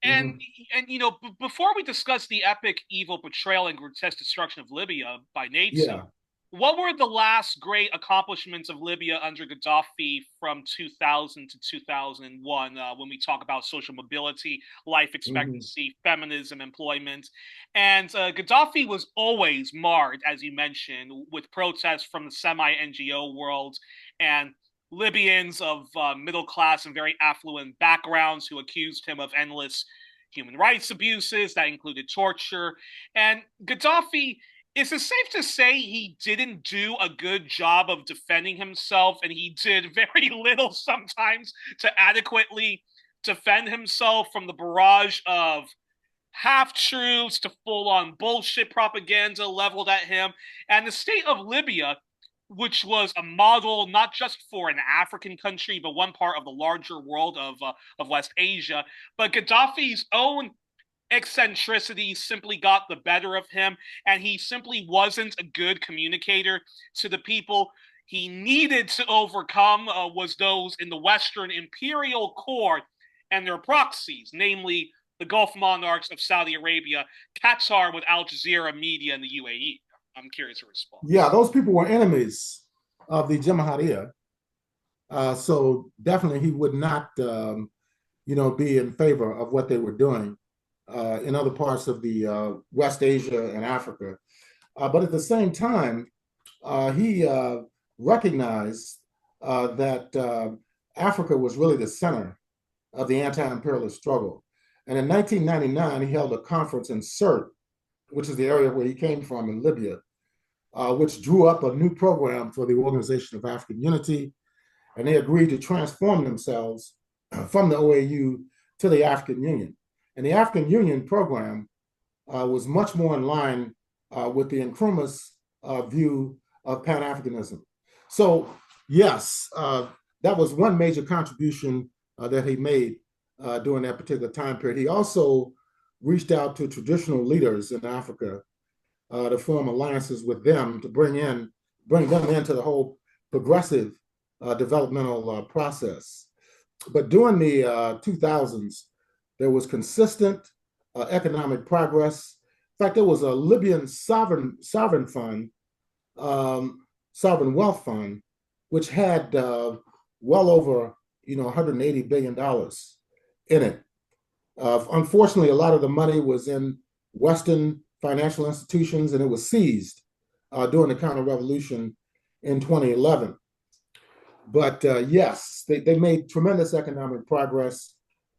and Mhm. before we discuss the epic evil portrayal and grotesque destruction of Libya by NATO, Yeah. what were the last great accomplishments of Libya under Gaddafi from 2000 to 2001, when we talk about social mobility, life Mhm. expectancy, feminism, employment? And Gaddafi was always marred, as you mentioned, with protests from the semi-NGO world and Libyans of middle class and very affluent backgrounds who accused him of endless human rights abuses that included torture. And Gaddafi, is it safe to say he didn't do a good job of defending himself, and he did very little sometimes to adequately defend himself from the barrage of half truths to full on bullshit propaganda leveled at him? And the state of Libya, which was a model not just for an African country, but one part of the larger world of West Asia, but Gaddafi's own eccentricities simply got the better of him, and he simply wasn't a good communicator to the people. He needed to overcome was those in the Western imperial court and their proxies, namely the Gulf monarchs of Saudi Arabia, Qatar with Al Jazeera Media, and the UAE. I'm curious your Yeah, response. those people were enemies of the Jamaharia. So definitely he would not, be in favor of what they were doing in other parts of the West Asia and Africa. But at the same time, he recognized that Africa was really the center of the anti-imperialist struggle. And in 1999, he held a conference in Sirte, which is the area where he came from in Libya, which drew up a new program for the Organization of African Unity. And they agreed to transform themselves from the OAU to the African Union. And the African Union program was much more in line with the Nkrumah's view of Pan-Africanism. So, yes, that was one major contribution that he made during that particular time period. He also reached out to traditional leaders in Africa to form alliances with them to bring them into the whole progressive developmental process. But during the 2000s, there was consistent economic progress. In fact, there was a Libyan sovereign fund, sovereign wealth fund, which had well over 180 billion dollars in it. Unfortunately, a lot of the money was in Western financial institutions, and it was seized during the counter-revolution in 2011. But yes, they made tremendous economic progress.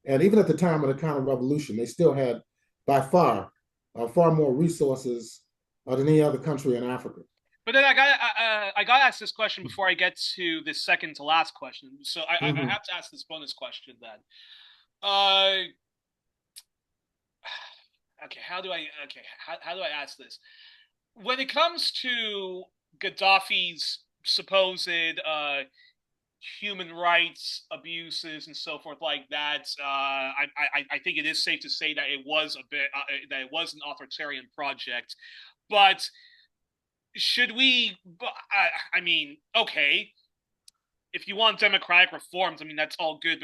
And even at the time of the counter-revolution, they still had, by far more resources than any other country in Africa. But then I got to ask this question before I get to this second to last question. So I have to ask this bonus question then. Okay, how do I ask this? When it comes to Gaddafi's supposed human rights abuses and so forth like that, I think it is safe to say that it was an authoritarian project. But should we? I mean, okay, if you want democratic reforms, I mean that's all good.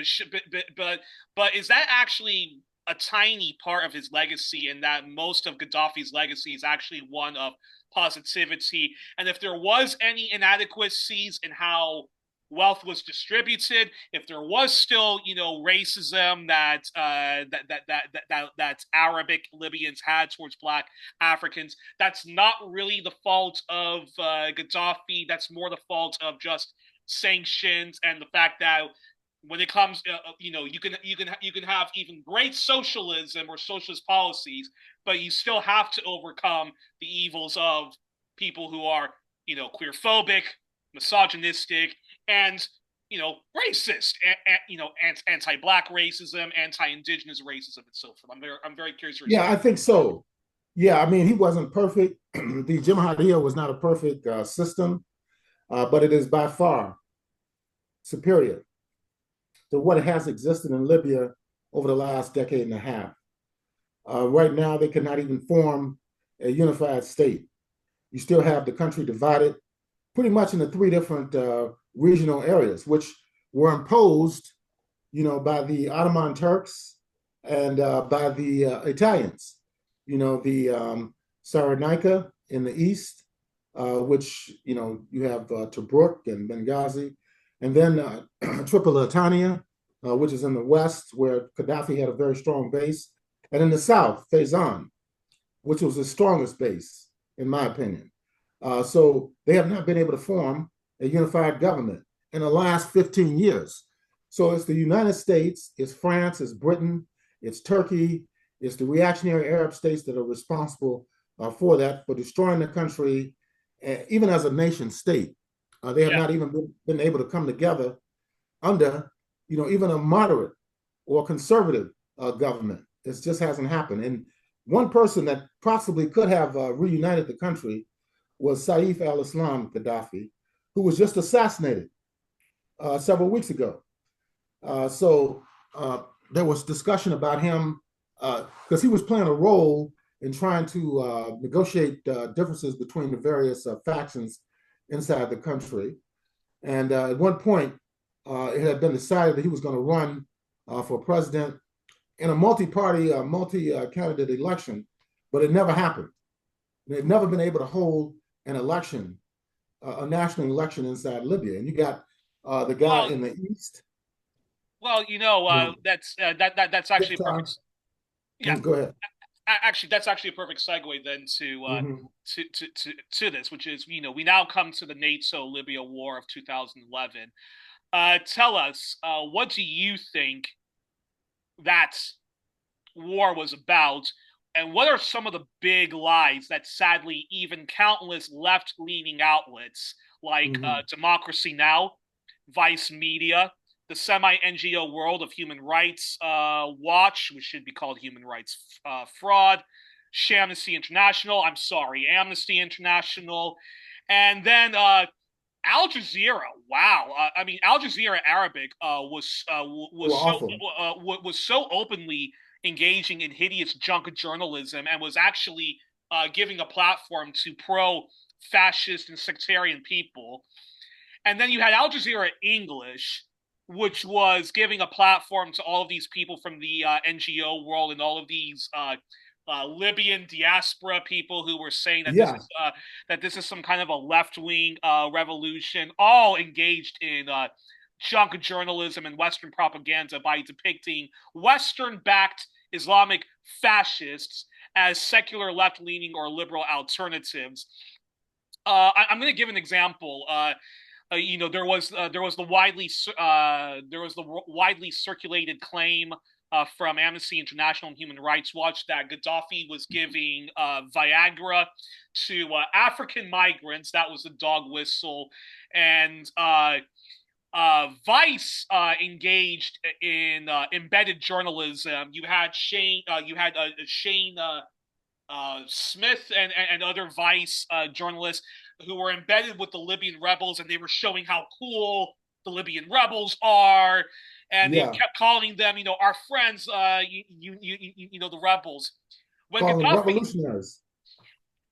But is that actually a tiny part of his legacy? In that most of Gaddafi's legacy is actually one of positivity. And if there was any inadequacies in how wealth was distributed, if there was still, racism that Arabic Libyans had towards Black Africans, that's not really the fault of Gaddafi. That's more the fault of just sanctions and the fact that when it comes, you can have even great socialism or socialist policies, but you still have to overcome the evils of people who are, queerphobic, misogynistic, and racist, anti-black racism, anti-indigenous racism, and so forth. I'm very curious. Yeah, I think so. Yeah, I mean, he wasn't perfect. The Jimhuriyah was not a perfect system, but it is by far superior to what has existed in Libya over the last decade and a half. Right now, they cannot even form a unified state. You still have the country divided pretty much into three different regional areas, which were imposed, by the Ottoman Turks and by the Italians. The Cyrenaica in the east, which you have Tobruk and Benghazi, and then Tripolitania, which is in the west, where Gaddafi had a very strong base, and in the south, Fezzan, which was the strongest base, in my opinion. So they have not been able to form a unified government in the last 15 years. So it's the United States, it's France, it's Britain, it's Turkey, it's the reactionary Arab states that are responsible for that, for destroying the country, even as a nation state. They have not even been able to come together under, even a moderate or conservative government. It just hasn't happened. And one person that possibly could have reunited the country was Saif al-Islam Gaddafi, who was just assassinated several weeks ago. So there was discussion about him because he was playing a role in trying to negotiate differences between the various factions inside the country. And at one point, it had been decided that he was going to run for president in a multi-party, multi-candidate election, but it never happened. They've never been able to hold an election, a national election inside Libya. And you got the guy in the east. Well, that's actually a perfect. Yeah, go ahead. Actually, that's actually a perfect segue then to this, which is we now come to the NATO Libya War of 2011. Tell us, what do you think that war was about, and what are some of the big lies that sadly even countless left-leaning outlets like Democracy Now, Vice Media, the semi-NGO World of Human Rights Watch, which should be called Human Rights Fraud, Amnesty International. I'm sorry, Amnesty International. And then Al Jazeera. Wow. I mean, Al Jazeera Arabic They were was so awful. was so openly engaging in hideous junk journalism and was actually giving a platform to pro-fascist and sectarian people. And then you had Al Jazeera English, which was giving a platform to all of these people from the NGO world and all of these Libyan diaspora people who were saying Yeah, that this is some kind of a left wing revolution, all engaged in junk journalism and Western propaganda by depicting Western backed Islamic fascists as secular left leaning or liberal alternatives. I'm going to give an example. There was the widely circulated claim from Amnesty International and Human Rights Watch that Gaddafi was giving Viagra to African migrants. That was the dog whistle, and Vice engaged in embedded journalism. You had Shane Smith and other Vice journalists who were embedded with the Libyan rebels, and they were showing how cool the Libyan rebels are, and they yeah. kept calling them, our friends, the rebels. When Call them Gaddafi revolutionaries.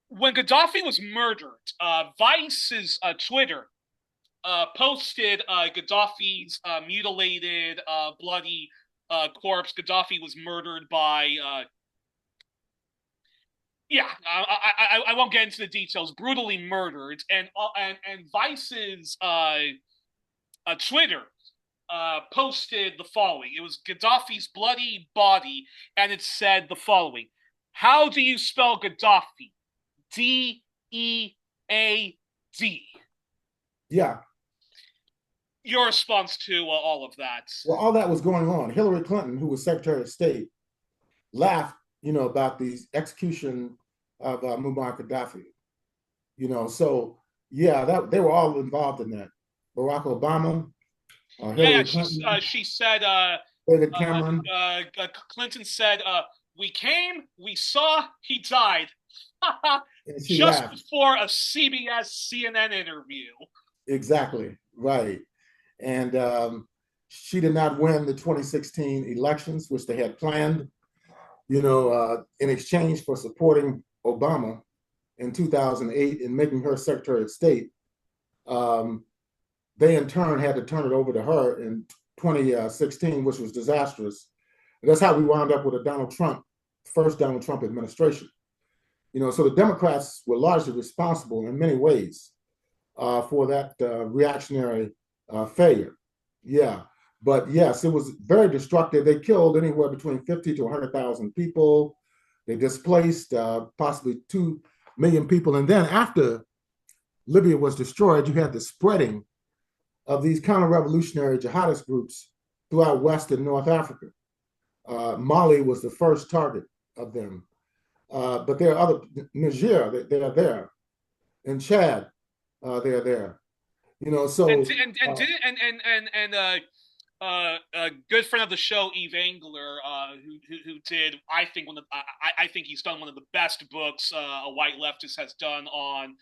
when Gaddafi was murdered, Vice's Twitter posted Gaddafi's mutilated, bloody corpse. Gaddafi was murdered by I won't get into the details. Brutally murdered, and Vice's Twitter posted the following. It was Gaddafi's bloody body, and it said the following: "How do you spell Gaddafi? Dead." Yeah. Your response to all of that? Well, all that was going on. Hillary Clinton, who was Secretary of State, laughed, about the execution of Muammar Gaddafi. So yeah, that they were all involved in that. Barack Obama, Yeah. Hillary Clinton, She said. David Cameron, Clinton said, "We came, we saw, he died." and she Just laughed. before a CBS CNN interview. Exactly right. And she did not win the 2016 elections, which they had planned. In exchange for supporting Obama in 2008 and making her Secretary of State, they in turn had to turn it over to her in 2016, which was disastrous. And that's how we wound up with a first Donald Trump administration. So the Democrats were largely responsible in many ways for that reactionary failure. Yeah. But yes, it was very destructive. They killed anywhere between 50 to 100,000 people. They displaced possibly 2 million people. And then after Libya was destroyed, you had the spreading of these counter-revolutionary jihadist groups throughout West and North Africa. Mali was the first target of them. But there are other, Niger, they are there. In Chad, they are there. And So and and did a good friend of the show, Eve Engler, who did, I think I think he's done one of the best books a white leftist has done on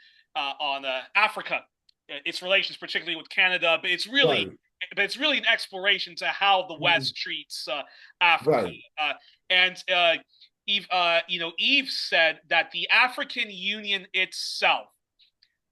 Africa, its relations, particularly with Canada. right, But it's really an exploration to how the West treats Africa. right. And Eve said that the African Union itself,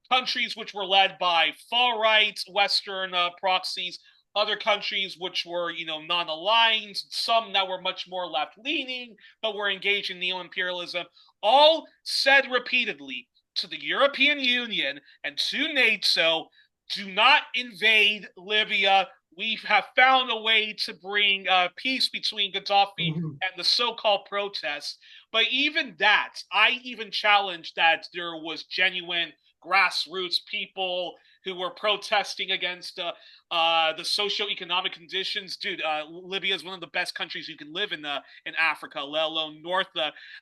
countries which were led by far right Western proxies, other countries which were, non-aligned, some that were much more left-leaning, but were engaged in neo-imperialism, all said repeatedly to the European Union and to NATO, do not invade Libya. We have found a way to bring peace between Gaddafi Mm-hmm. and the so-called protests. But even that, I even challenged that there was genuine grassroots people who were protesting against the socioeconomic conditions. Dude, Libya is one of the best countries you can live in Africa, let alone North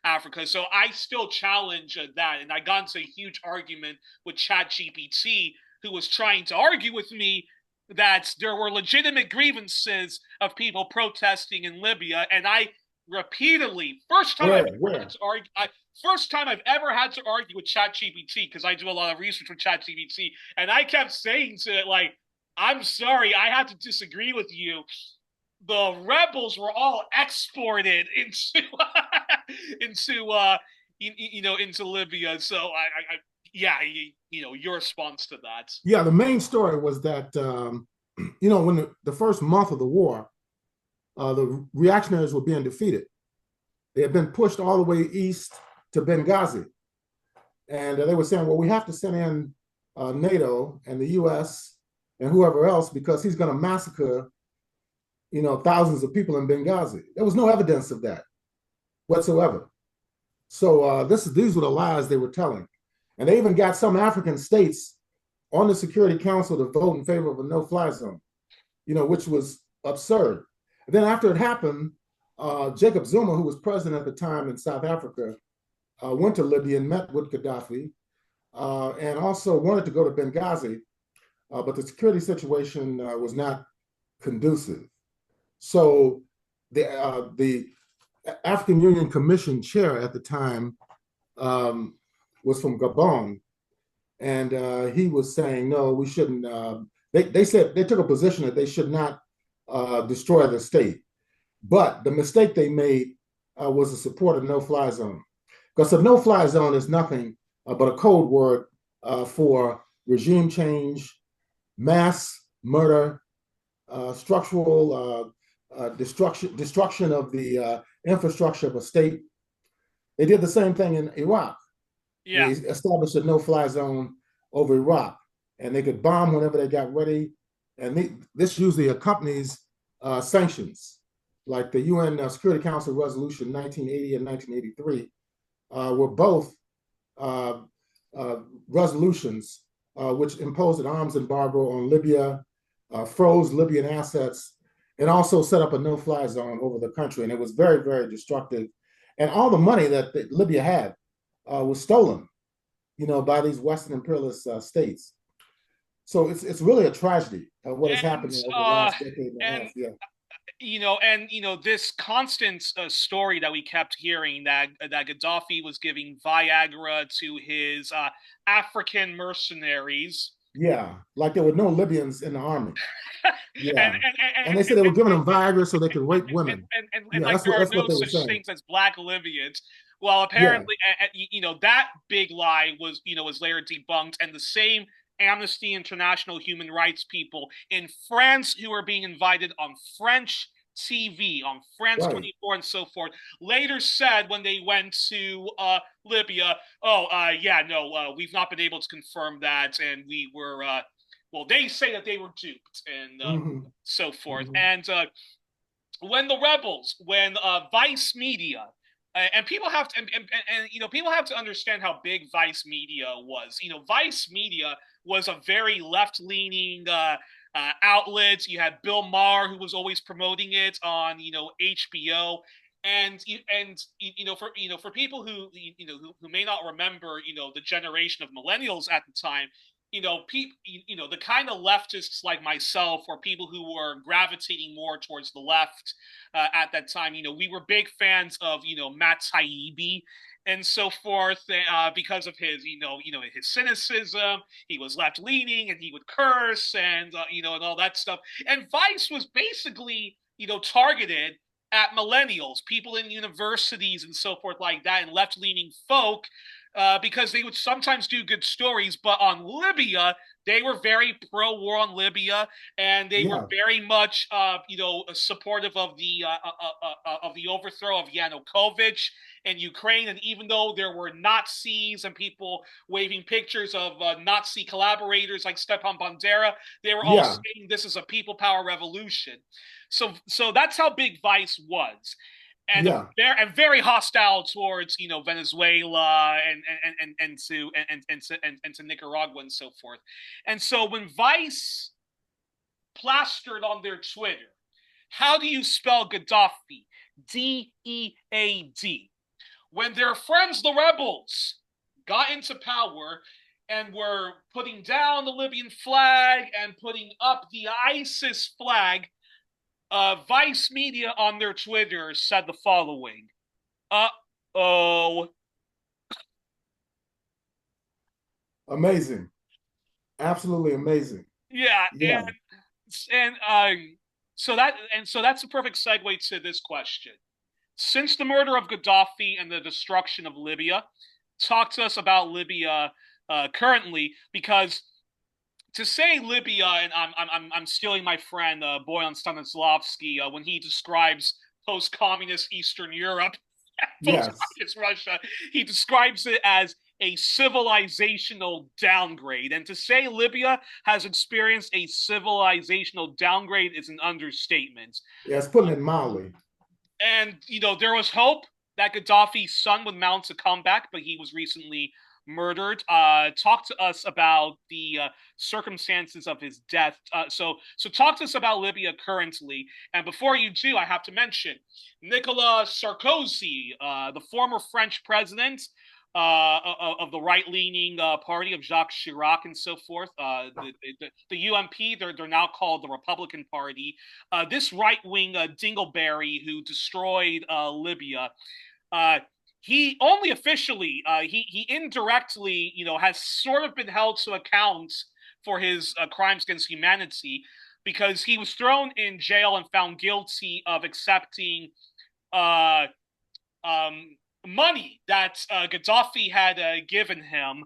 Africa. So I still challenge that, and I got into a huge argument with ChatGPT, who was trying to argue with me that there were legitimate grievances of people protesting in Libya, and I repeatedly. Where? First time I've ever had to argue with ChatGPT, because I do a lot of research with ChatGPT, and I kept saying to it, like, I'm sorry, I had to disagree with you. The rebels were all exported into into into Libya. So yeah, your response to that. Yeah, the main story was that when the first month of the war, the reactionaries were being defeated. They had been pushed all the way east to Benghazi, and they were saying, "Well, we have to send in NATO and the U.S. and whoever else because he's going to massacre, thousands of people in Benghazi." There was no evidence of that whatsoever. So these were the lies they were telling, and they even got some African states on the Security Council to vote in favor of a no-fly zone, which was absurd. And then after it happened, Jacob Zuma, who was president at the time in South Africa, went to Libya and met with Gaddafi, and also wanted to go to Benghazi, but the security situation was not conducive. So the African Union Commission chair at the time was from Gabon, and he was saying, no, we shouldn't. They said they took a position that they should not destroy the state. But the mistake they made was to support a no-fly zone. Because a no-fly zone is nothing but a code word for regime change, mass murder, structural destruction of the infrastructure of a state. They did the same thing in Iraq. Yeah. They established a no-fly zone over Iraq, and they could bomb whenever they got ready. And this usually accompanies sanctions, like the UN Security Council Resolution 1980 and 1983 were both resolutions which imposed an arms embargo on Libya, froze Libyan assets, and also set up a no-fly zone over the country. And it was very, very destructive. And all the money that Libya had was stolen, by these Western imperialist states. So it's really a tragedy of what has happened over the last decade and a half. Yeah. This constant story that we kept hearing that Gaddafi was giving Viagra to his African mercenaries. Yeah, like there were no Libyans in the army. Yeah, and they said they were giving them Viagra so they could rape women. And Yeah, like there are that's no what they were such saying. things as black Libyans. Well, Yeah, apparently, that big lie was later debunked, and the same Amnesty International human rights people in France who were being invited on French TV, on France right. 24 and so forth, later said when they went to Libya, we've not been able to confirm that, and we were, well, they say that they were duped and so forth. And when Vice Media, and people have to, people have to understand how big Vice Media was. Vice Media was a very left-leaning outlet. You had Bill Maher, who was always promoting it on, HBO. And for people who may not remember, the generation of millennials at the time, the kind of leftists like myself, or people who were gravitating more towards the left at that time, we were big fans of, Matt Taibbi and so forth, because of his, his cynicism. He was left leaning, and he would curse, and and all that stuff. And Vice was basically, targeted at millennials, people in universities and so forth like that, and left leaning folk, because they would sometimes do good stories, but on Libya, they were very pro-war on Libya, and they were Yeah, very much, supportive of the overthrow of Yanukovych in Ukraine. And even though there were Nazis and people waving pictures of Nazi collaborators like Stepan Bandera, they were all yeah, saying this is a people power revolution. So that's how big Vice was, and yeah, very hostile towards Venezuela and to Nicaragua and so forth. And so when Vice plastered on their Twitter, how do you spell Gaddafi? Dead. When their friends, the rebels, got into power and were putting down the Libyan flag and putting up the ISIS flag, Vice Media on their Twitter said the following. Uh-oh. Absolutely amazing. Yeah, Yeah. and so that's a perfect segue to this question. Since the murder of Gaddafi and the destruction of Libya, talk to us about Libya currently, because to say Libya, and I'm stealing my friend Boyan Stanislavski when he describes post-communist Eastern Europe, Yes. post-communist Russia, he describes it as a civilizational downgrade. And to say Libya has experienced a civilizational downgrade is an understatement. Yeah, it's putting it mildly. And, there was hope that Gaddafi's son would mount a comeback, but he was recently murdered. Talk to us about the circumstances of his death. So talk to us about Libya currently. And before you do, I have to mention Nicolas Sarkozy, the former French president, of the right-leaning party of Jacques Chirac and so forth. The UMP, they're now called the Republican Party. This right-wing dingleberry who destroyed Libya, he only officially, he indirectly, has sort of been held to account for his crimes against humanity, because he was thrown in jail and found guilty of accepting uh, um, money that Gaddafi had given him,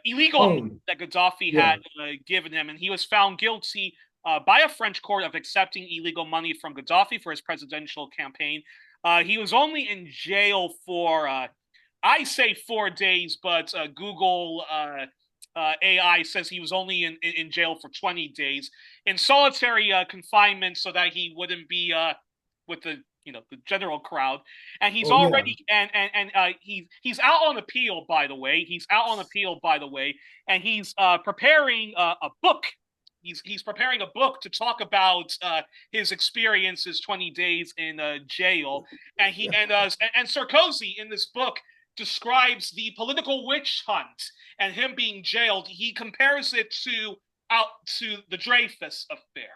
illegal money Owned. that Gaddafi Yeah. had given him, and he was found guilty by a French court of accepting illegal money from Gaddafi for his presidential campaign. He was only in jail for, I say 4 days, but Google AI says he was only in jail for 20 days in solitary confinement, so that he wouldn't be with the general crowd. And he's Oh yeah. already he's out on appeal, by the way. He's out on appeal, by the way, and he's preparing a book. He's preparing a book to talk about his experiences 20 days in jail, and and Sarkozy in this book describes the political witch hunt and him being jailed. He compares it to the Dreyfus affair.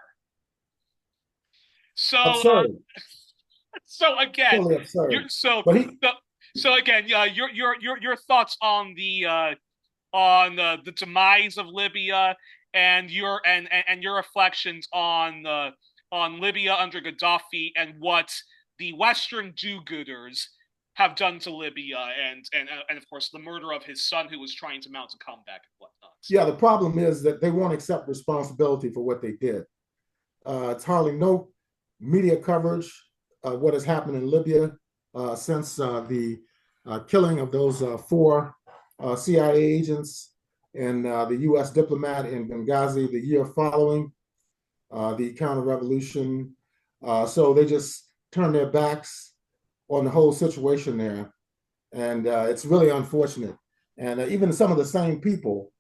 So Absurd. so again, Totally you're absurd. so But he so, so again, yeah, your thoughts on the demise of Libya, and your reflections on Libya under Gaddafi, and what the Western do-gooders have done to Libya, and of course the murder of his son, who was trying to mount a comeback and whatnot. yeah, the problem is that they won't accept responsibility for what they did. It's hardly no media coverage of what has happened in Libya since the killing of those four CIA agents and the U.S. diplomat in Benghazi the year following the counter-revolution. So they just turned their backs on the whole situation there. And it's really unfortunate. And even some of the same people,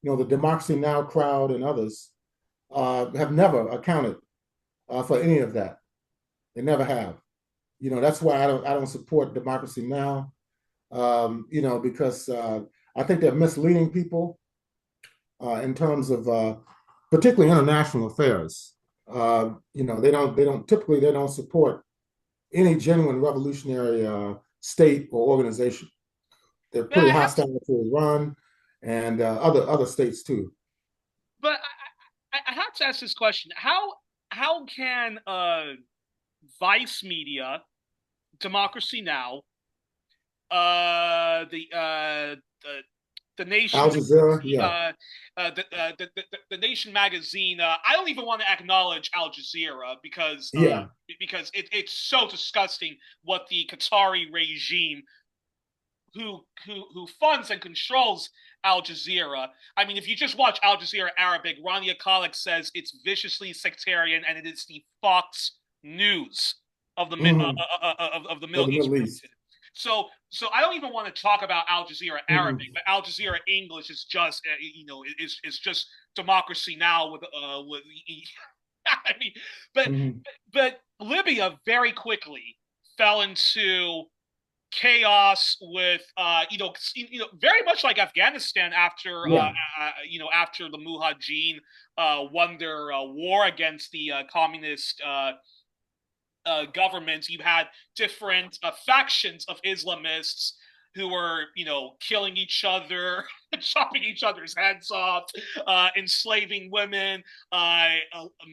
the Democracy Now! Crowd and others, have never accounted for any of that. They never have. That's why I don't support Democracy Now! Because I think they're misleading people in terms of particularly international affairs. They don't support any genuine revolutionary state or organization. They're But pretty hostile to Iran and other states too. but I have to ask this question: how can Vice Media, Democracy Now, the Al Nation, Jazeera, yeah, the Nation magazine. I don't even want to acknowledge Al Jazeera, yeah, because it's so disgusting what the Qatari regime, who funds and controls Al Jazeera. I mean, if you just watch Al Jazeera Arabic, Rania Khalek says it's viciously sectarian, and it is the Fox News of the mm-hmm. of the Of Middle the East Middle East. region. So I don't even want to talk about Al Jazeera Arabic, Mm-hmm. but Al Jazeera English is just is just Democracy Now with I mean, but Mm-hmm. but Libya very quickly fell into chaos with very much like Afghanistan after Yeah. after the Mujahideen won their war against the communist governments. You had different factions of Islamists who were, killing each other, chopping each other's heads off, enslaving women,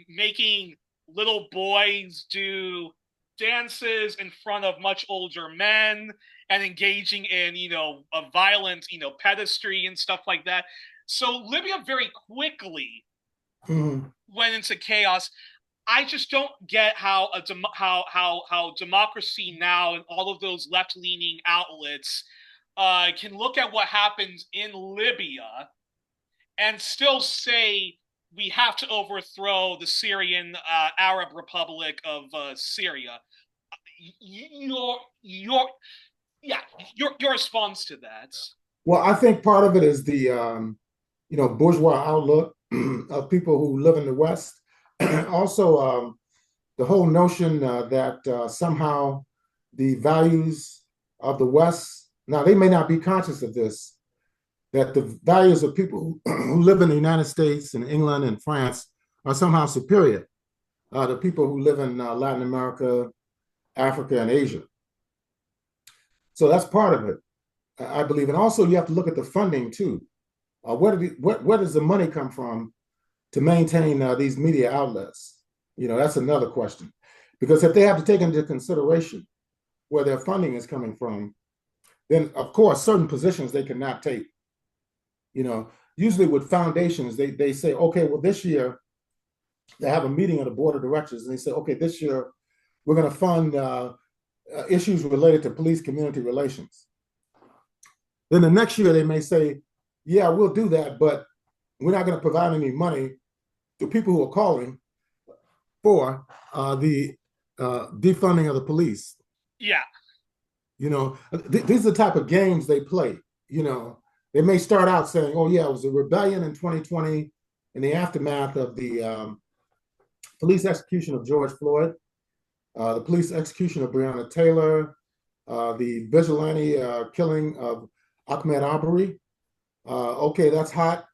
making little boys do dances in front of much older men, and engaging in, a violent, pedestry and stuff like that. So Libya very quickly Mhm. went into chaos. I just don't get how how democracy now and all of those left leaning outlets can look at what happens in Libya and still say we have to overthrow the Syrian Arab Republic of Syria. Your yeah, your response to that? Well, I think part of it is the bourgeois outlook of people who live in the West. Also, the whole notion that somehow the values of the West, now they may not be conscious of this, that the values of people who live in the United States and England and France are somehow superior to people who live in Latin America, Africa, and Asia. So that's part of it, I believe. And also, you have to look at the funding too. Where does the money come from to maintain these media outlets? That's another question. Because if they have to take into consideration where their funding is coming from, then of course certain positions they cannot take. Usually with foundations, they say, okay, well, this year they have a meeting of the board of directors, and they say, okay, this year we're going to fund issues related to police community relations. Then the next year they may say, yeah, we'll do that, but we're not going to provide any money to people who are calling for the defunding of the police. Yeah, These are the type of games they play. They may start out saying, oh, yeah, it was a rebellion in 2020 in the aftermath of the police execution of George Floyd, the police execution of Breonna Taylor, the vigilante killing of Ahmaud Arbery. Okay, that's hot.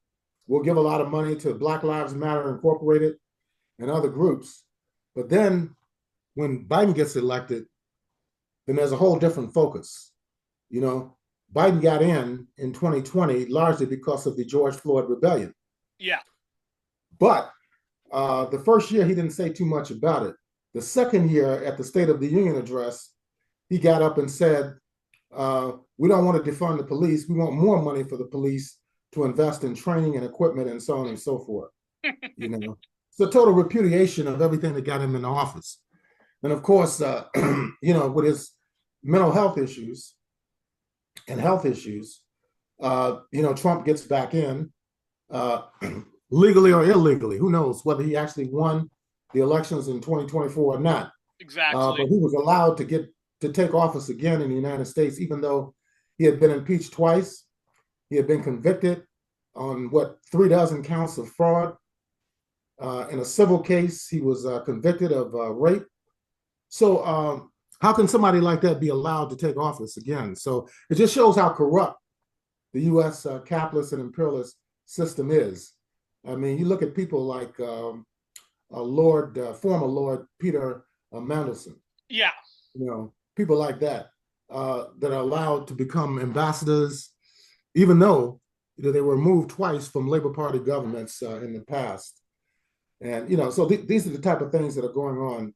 We'll give a lot of money to Black Lives Matter Incorporated and other groups. But then when Biden gets elected, then there's a whole different focus. Biden got in 2020 largely because of the George Floyd rebellion. yeah. But the first year, he didn't say too much about it. The second year, at the State of the Union address, he got up and said, we don't want to defund the police. We want more money for the police to invest in training and equipment and so on and so forth. It's a total repudiation of everything that got him in office. And of course, with his mental health issues and health issues, Trump gets back in legally or illegally. Who knows whether he actually won the elections in 2024 or not. Exactly. But he was allowed to take office again in the United States, even though he had been impeached twice. He had been convicted on 36 counts of fraud. In a civil case, he was convicted of rape. So how can somebody like that be allowed to take office again? So it just shows how corrupt the U.S. Capitalist and imperialist system is. I mean, you look at people like former Lord Peter Mandelson. Yeah. People like that that are allowed to become ambassadors, even though they were removed twice from Labor Party governments in the past. And so these are the type of things that are going on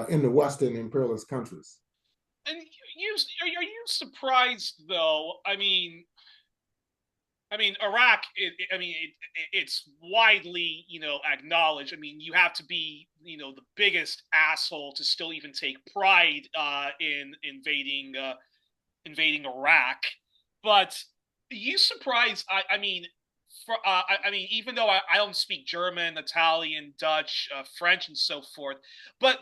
in the Western imperialist countries. And are you surprised though? Iraq. It's widely, acknowledged. I mean, you have to be, the biggest asshole to still even take pride in invading Iraq. But are you surprised? Even though I don't speak German, Italian, Dutch, French, and so forth, but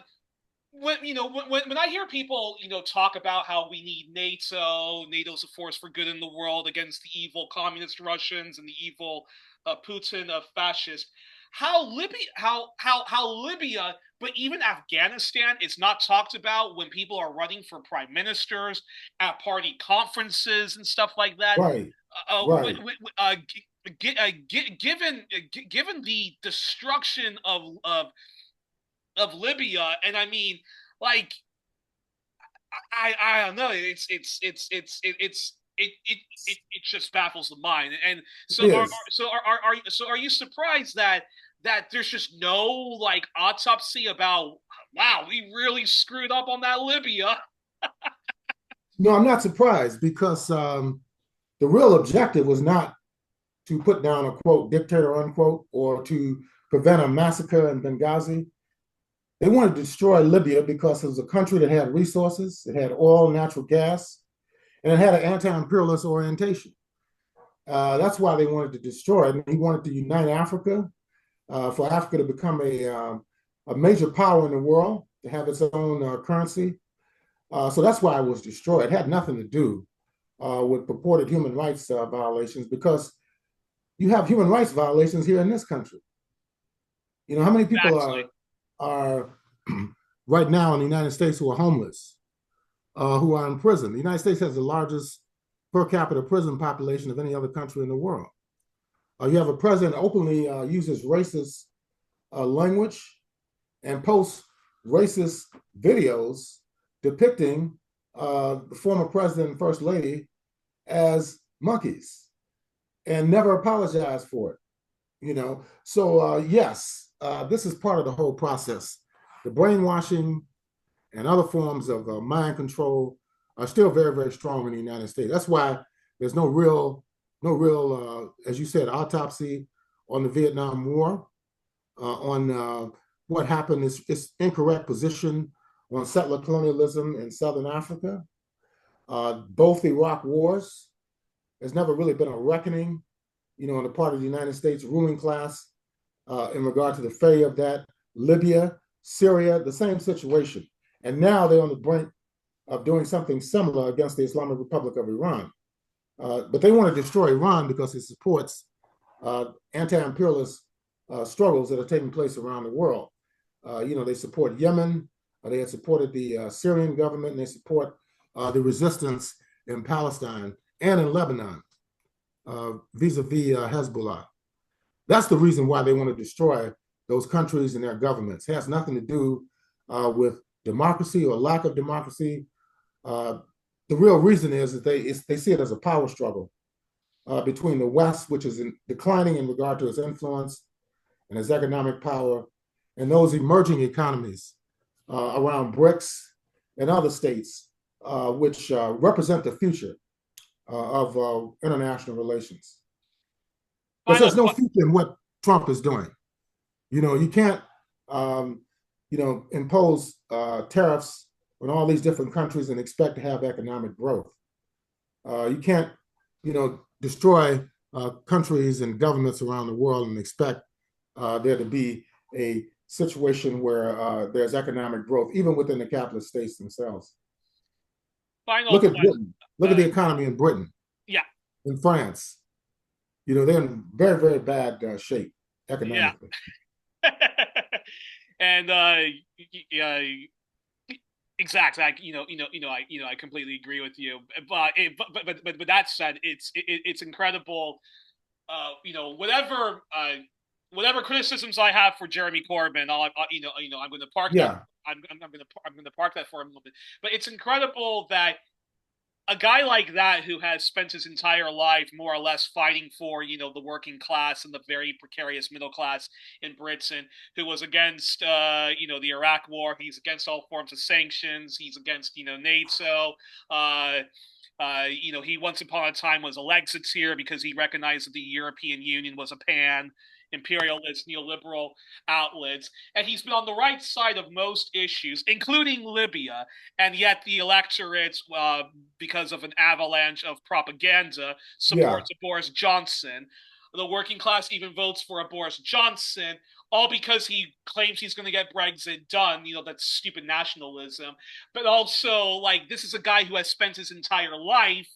when I hear people talk about how we need NATO's a force for good in the world against the evil communist Russians and the evil Putin of fascist. How Libya, but even Afghanistan is not talked about when people are running for prime ministers at party conferences and stuff like that. Right, right. Given the destruction of Libya, and I mean, like, I don't know. It just baffles the mind. And It so is. are you surprised that there's just no like autopsy about, wow, we really screwed up on that Libya? No, I'm not surprised because the real objective was not to put down a quote dictator unquote or to prevent a massacre in Benghazi. They wanted to destroy Libya because it was a country that had resources, it had oil, natural gas, and it had an anti-imperialist orientation. That's why they wanted to destroy it. And he wanted to unite Africa, for Africa to become a major power in the world, to have its own currency. So that's why it was destroyed. It had nothing to do with purported human rights violations because you have human rights violations here in this country. You know, how many people Exactly. are right now in the United States who are homeless, who are in prison? The United States has the largest per capita prison population of any other country in the world. You have a president openly uses racist language and posts racist videos depicting the former president and first lady as monkeys and never apologized for it. You know, so yes, this is part of the whole process. The brainwashing and other forms of mind control are still very, very strong in the United States. That's why there's no real, as you said, autopsy on the Vietnam War, on what happened is incorrect position on settler colonialism in Southern Africa. Both Iraq wars, there's never really been a reckoning, on the part of the United States ruling class in regard to the failure of that. Libya, Syria, the same situation. And now they're on the brink of doing something similar against the Islamic Republic of Iran. But they want to destroy Iran because it supports anti-imperialist struggles that are taking place around the world. They support Yemen, they have supported the Syrian government, and they support the resistance in Palestine and in Lebanon vis-a-vis Hezbollah. That's the reason why they want to destroy those countries and their governments. It has nothing to do with democracy or lack of democracy. The real reason is that they see it as a power struggle between the West, which is declining in regard to its influence and its economic power, and those emerging economies around BRICS and other states, which represent the future of international relations. Because Final there's no future in what Trump is doing. You can't, impose tariffs on all these different countries and expect to have economic growth. You can't, destroy countries and governments around the world and expect there to be a situation where there's economic growth, even within the capitalist states themselves. final Look at question. Britain. Look at the economy in Britain, Yeah, in France. They're in very, very bad shape yeah. economically. And yeah, exactly. I completely agree with you. But that said, it's incredible. Whatever criticisms I have for Jeremy Corbyn, I'm going to park that. Yeah, I'm going to park that for a moment. But it's incredible that a guy like that, who has spent his entire life more or less fighting for the working class and the very precarious middle class in Britain, who was against the Iraq war, he's against all forms of sanctions, he's against NATO. He once upon a time was a Lexiteer because he recognized that the European Union was a pan imperialist neoliberal outlets, and he's been on the right side of most issues, including Libya, and yet the electorate, because of an avalanche of propaganda, yeah. supports Boris Johnson. The working class even votes for a Boris Johnson, all because he claims he's going to get Brexit done. That's stupid nationalism. But also, like, this is a guy who has spent his entire life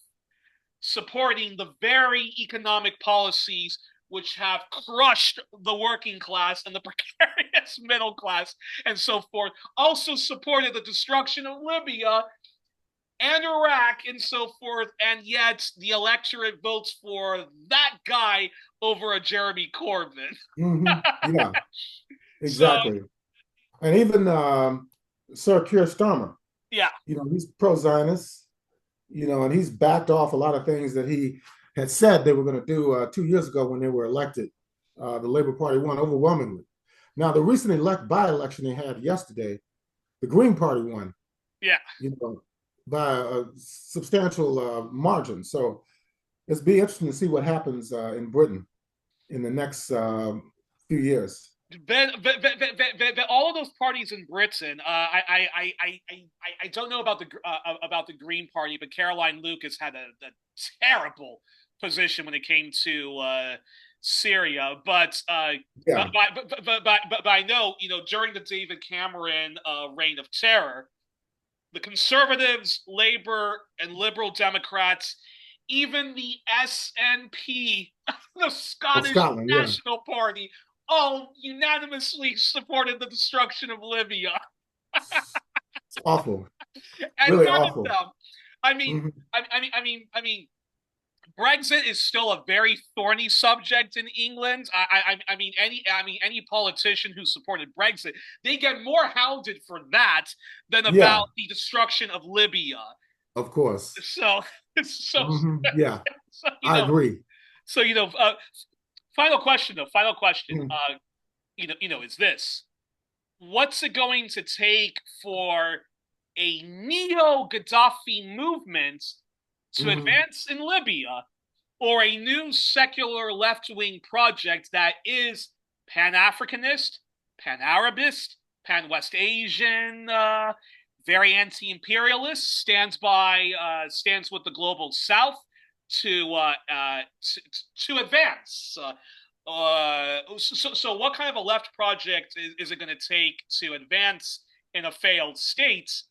supporting the very economic policies which have crushed the working class and the precarious middle class and so forth. Also supported the destruction of Libya and Iraq and so forth, and yet the electorate votes for that guy over a Jeremy Corbyn. Yeah, So, exactly. And even Sir Keir Starmer, yeah. he's pro-Zionist, and he's backed off a lot of things that he had said they were going to do 2 years ago when they were elected. The Labour Party won overwhelmingly. Now, the recent by-election they had yesterday, the Green Party won, Yeah. By a substantial margin. So it's be interesting to see what happens in Britain in the next few years. But all of those parties in Britain, I don't know about the Green Party, but Caroline Lucas had a terrible position when it came to Syria. Yeah, But I know, during the David Cameron reign of terror, the Conservatives, Labour, and Liberal Democrats, even the SNP, the of Scottish Scotland, yeah. National Party, all unanimously supported the destruction of Libya. It's awful, And really none of awful. them. I mean, Hmm. Brexit is still a very thorny subject in England. Any politician who supported Brexit, they get more hounded for that than Yeah, about the destruction of Libya. of course. So, so, Yeah, so I agree. so final question though. Final question. Mhm. Is this: what's it going to take for a neo-Gaddafi movement to Mhm. advance in Libya, or a new secular left-wing project that is Pan-Africanist, Pan-Arabist, Pan-West Asian, very anti-imperialist, stands with the global South to to advance. So what kind of a left project is it going to take to advance in a failed state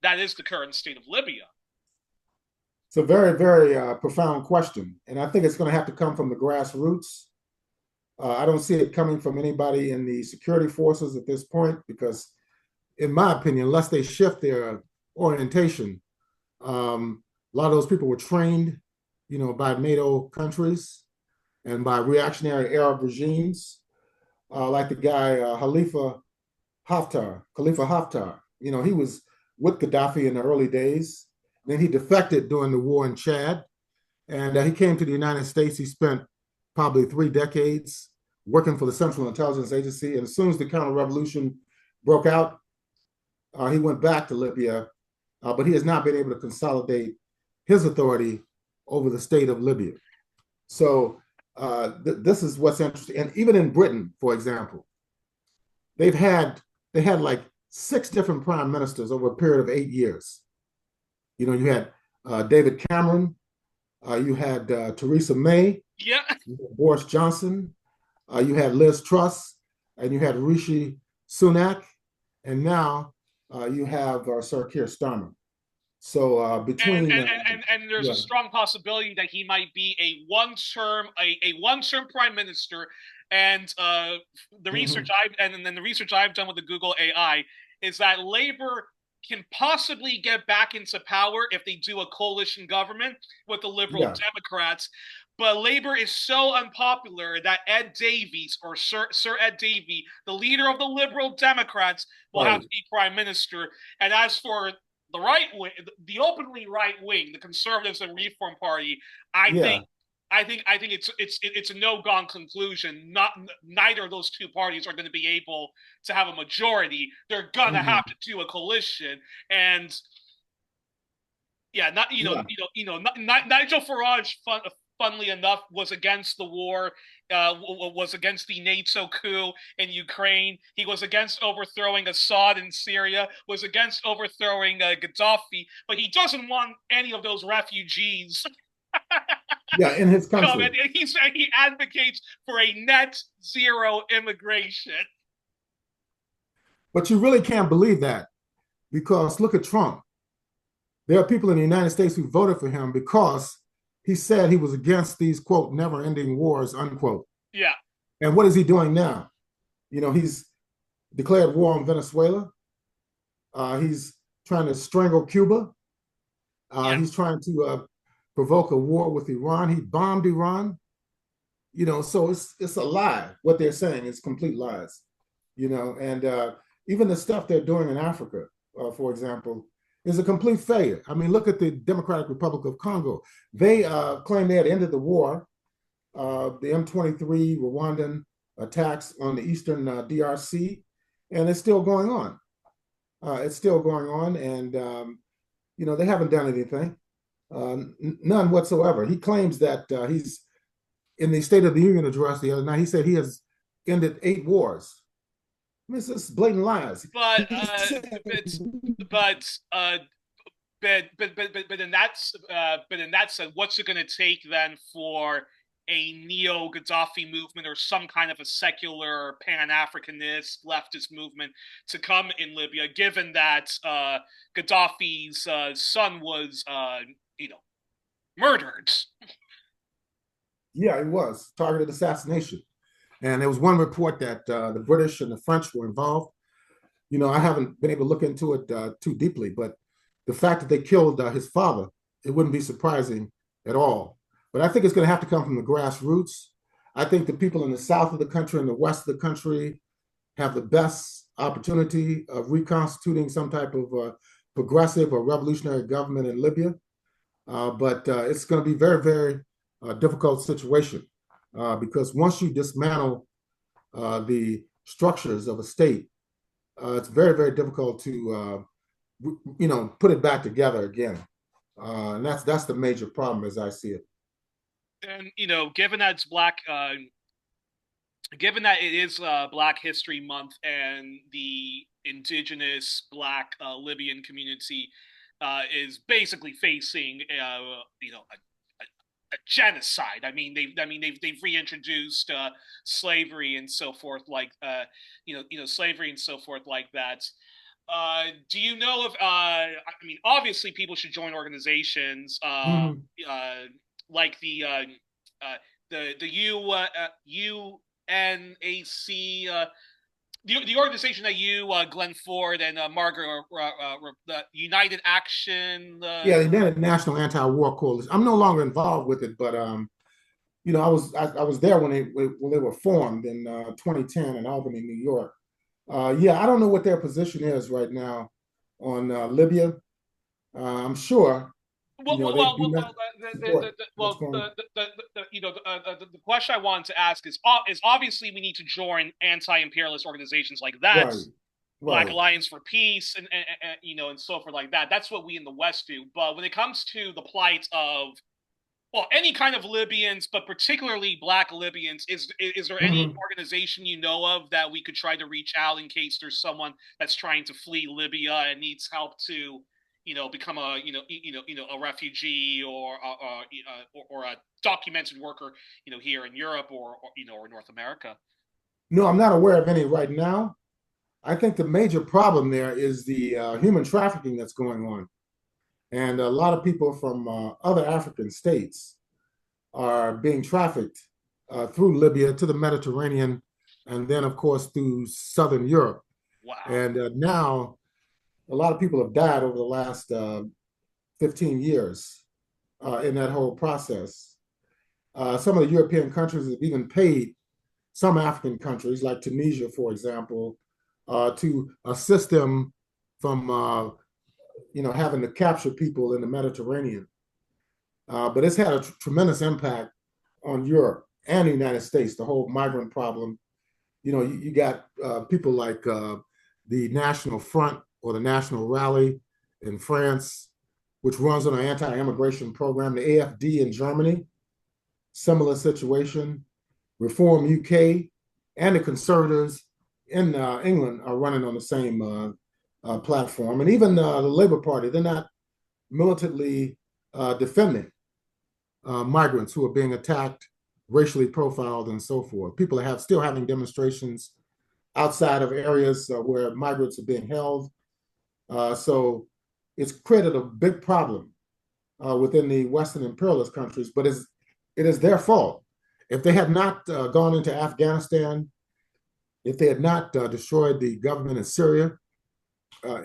that is the current state of Libya? It's a very, very profound question, and I think it's going to have to come from the grassroots. I don't see it coming from anybody in the security forces at this point because, in my opinion, unless they shift their orientation, a lot of those people were trained, by NATO countries and by reactionary Arab regimes, like the guy Khalifa Haftar. He was with Gaddafi in the early days. Then he defected during the war in Chad, and he came to the United States. He spent probably 3 decades working for the Central Intelligence Agency. And as soon as the counter-revolution broke out, he went back to Libya, but he has not been able to consolidate his authority over the state of Libya. So this is what's interesting. And even in Britain, for example, they've had they had like 6 different prime ministers over a period of 8 years. You had David Cameron, you had Theresa May, Yeah. you had Boris Johnson, you had Liz Truss, and you had Rishi Sunak, and now you have Sir Keir Starmer. So and between and, and there's a yeah, strong possibility that he might be a one term prime minister. And the research mhm, I've and then the research I've done with the Google AI is that Labor can possibly get back into power if they do a coalition government with the Liberal yeah, Democrats. But Labor is so unpopular that Ed Davies, or Sir Ed Davey, the leader of the Liberal Democrats, will have right, to be prime minister. And as for the right wing, the openly right wing, the Conservatives and Reform Party, I think yeah, it's a no gone conclusion. Neither of those two parties are going to be able to have a majority. They're gonna have mhm, to do a coalition, and yeah, not yeah, Nigel Farage, funnily enough, was against the war, was against the NATO coup in Ukraine. He was against overthrowing Assad in Syria, was against overthrowing Gaddafi, but he doesn't want any of those refugees Yeah, in his country. And he advocates for a net zero immigration. But you really can't believe that because look at Trump. There are people in the United States who voted for him because he said he was against these, quote, never ending wars, unquote. Yeah. And what is he doing now? He's declared war on Venezuela. He's trying to strangle Cuba. Yeah. He's trying to provoke a war with Iran. He bombed Iran. So it's a lie. What they're saying is complete lies. And even the stuff they're doing in Africa, for example, is a complete failure. I mean, look at the Democratic Republic of Congo. They claim they had ended the war. The M23 Rwandan attacks on the eastern DRC, and it's still going on. And they haven't done anything, none whatsoever. He claims that he's in the State of the Union address the other night. He said he has ended 8 wars. I mean, it's just blatant lies. But in that sense, what's it going to take then for a neo Gaddafi movement or some kind of a secular Pan-Africanist leftist movement to come in Libya, given that Gaddafi's son was, murdered? Yeah, it was targeted assassination. And there was one report that the British and the French were involved. I haven't been able to look into it too deeply, but the fact that they killed his father, it wouldn't be surprising at all. But I think it's going to have to come from the grassroots. I think the people in the south of the country and the west of the country have the best opportunity of reconstituting some type of progressive or revolutionary government in Libya. But it's going to be very, very difficult situation because once you dismantle the structures of a state, it's very, very difficult to, put it back together again. And that's the major problem as I see it. And given that it's given that it is Black History Month and the indigenous Black Libyan community is basically facing a genocide. I mean they've reintroduced slavery and so forth slavery and so forth like that. Do you know if obviously people should join organizations like the UNAC, the organization that you, Glenn Ford and Margaret, the United Action. Yeah, the United National Anti-War Coalition. I'm no longer involved with it, but I was there when they were formed in 2010 in Albany, New York. Yeah, I don't know what their position is right now on Libya. I'm sure. The question I wanted to ask is obviously we need to join anti-imperialist organizations like that, right. Black Alliance for Peace, and and so forth like that. That's what we in the West do. But when it comes to the plight of any kind of Libyans, but particularly Black Libyans, is there any organization you know of that we could try to reach out in case there's someone that's trying to flee Libya and needs help to become a a refugee or a documented worker here in Europe or North America? No, I'm not aware of any right now. I think the major problem there is the human trafficking that's going on. And a lot of people from other African states are being trafficked through Libya to the Mediterranean, and then, of course, through Southern Europe. Wow. And now a lot of people have died over the last 15 years in that whole process. Some of the European countries have even paid some African countries, like Tunisia, for example, to assist them from having to capture people in the Mediterranean. But it's had a tremendous impact on Europe and the United States, the whole migrant problem. You got people like the National Front or the National Rally in France, which runs on an anti-immigration program. The AFD in Germany, similar situation. Reform UK and the Conservatives in England are running on the same platform. And even the Labour Party, they're not militantly defending migrants who are being attacked, racially profiled, and so forth. People are still having demonstrations outside of areas where migrants are being held. So it's created a big problem within the Western imperialist countries, but it is their fault. If they had not gone into Afghanistan, if they had not destroyed the government in Syria,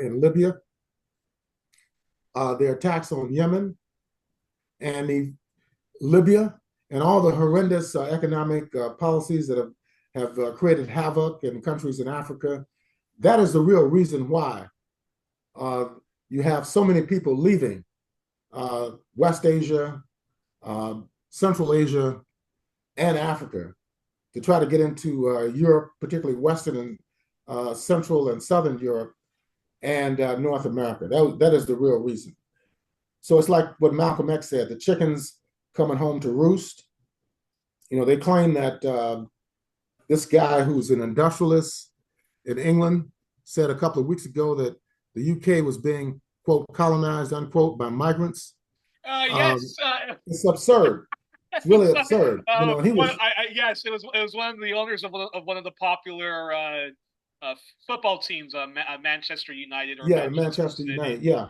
in Libya, their attacks on Yemen and Libya, and all the horrendous economic policies that have created havoc in countries in Africa, that is the real reason why you have so many people leaving West Asia, Central Asia, and Africa to try to get into Europe, particularly Western and Central and Southern Europe and North America. That is the real reason. So it's like what Malcolm X said, the chickens coming home to roost. You know, they claim that this guy who's an industrialist in England said a couple of weeks ago that the UK was being, quote, colonized, unquote, by migrants. Yes. It's absurd. It's really absurd. You know, and he was. Yes, it was one of the owners of one of the popular football teams, Manchester United or Manchester United. Yeah,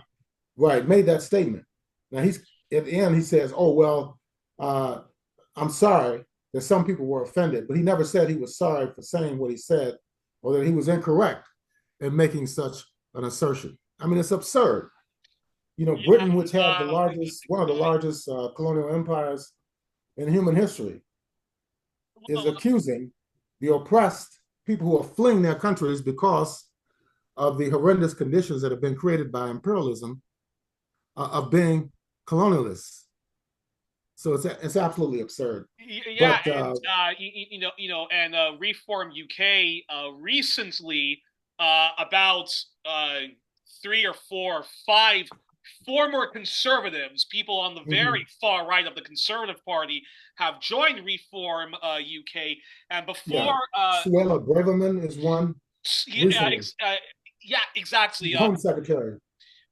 right. Made that statement. Now he's at the end. He says, "Oh well, I'm sorry that some people were offended," but he never said he was sorry for saying what he said or that he was incorrect in making such an assertion. I mean, it's absurd. You know, Britain, which had one of the largest colonial empires in human history, is accusing the oppressed people who are fleeing their countries because of the horrendous conditions that have been created by imperialism of being colonialists. So it's absolutely absurd. Yeah, But and and Reform UK recently about 3 or 4 or 5 former conservatives, people on the very far right of the Conservative Party, have joined Reform UK. And before, Suella Braverman is one recently. Yeah, exactly. Home Secretary.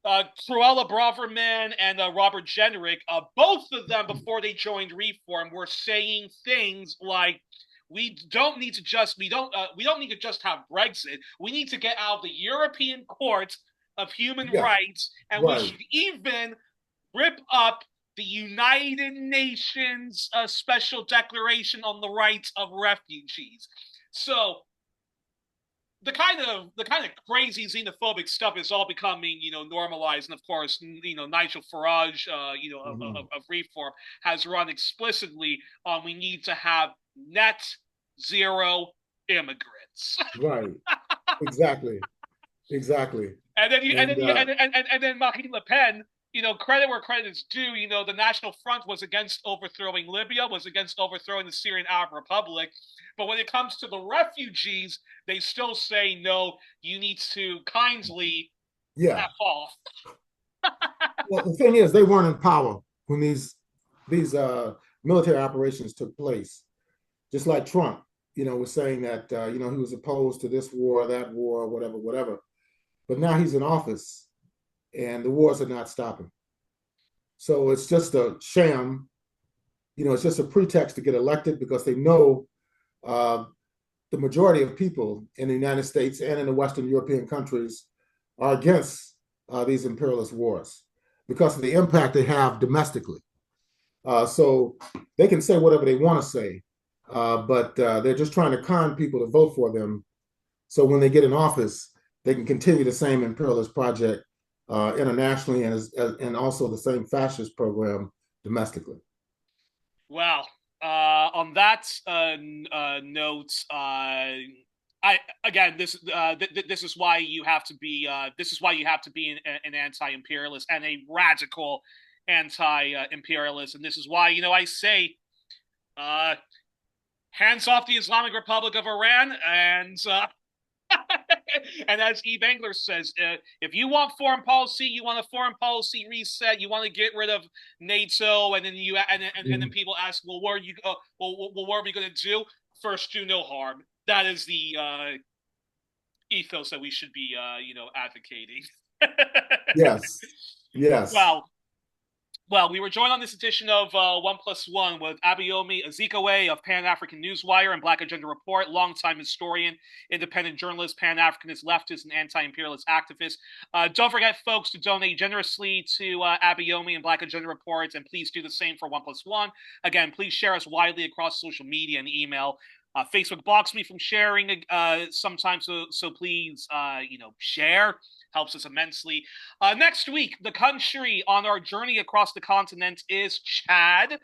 Cruella Braverman and Robert Jenrick, both of them before they joined Reform were saying things like, we don't need to just have Brexit. We need to get out of the European Court of Human Rights, and we should even rip up the United Nations Special Declaration on the Rights of Refugees. So the kind of crazy xenophobic stuff is all becoming, normalized. And of course, Nigel Farage, of Reform, has run explicitly on we need to have net zero immigrants. Right. Exactly. And then Marine Le Pen, credit where credit is due. The National Front was against overthrowing Libya, was against overthrowing the Syrian Arab Republic. But when it comes to the refugees, they still say, no, you need to kindly F off. Well, the thing is, they weren't in power when these military operations took place. Just like Trump, was saying that, he was opposed to this war, that war, whatever. But now he's in office and the wars are not stopping. So it's just a sham. It's just a pretext to get elected because they know the majority of people in the United States and in the Western European countries are against these imperialist wars because of the impact they have domestically. So they can say whatever they want to say, but they're just trying to con people to vote for them. So when they get in office, they can continue the same imperialist project internationally and also the same fascist program domestically. Well, on that note, this is why you have to be an anti-imperialist and a radical anti-imperialist, and this is why I say, hands off the Islamic Republic of Iran, and and as Eve Engler says, if you want foreign policy, you want a foreign policy reset, you want to get rid of NATO, and then then people ask, well, what are we going to do? First, do no harm. That is the ethos that we should be, advocating. Yes. Well, Well, we were joined on this edition of One Plus One with Abayomi Azikiwe of Pan-African Newswire and Black Agenda Report, longtime historian, independent journalist, Pan-Africanist leftist, and anti-imperialist activist. Don't forget, folks, to donate generously to Abayomi and Black Agenda Report, and please do the same for One Plus One. Again, please share us widely across social media and email. Facebook blocks me from sharing sometimes, so please, share. Helps us immensely. Next week, the country on our journey across the continent is Chad.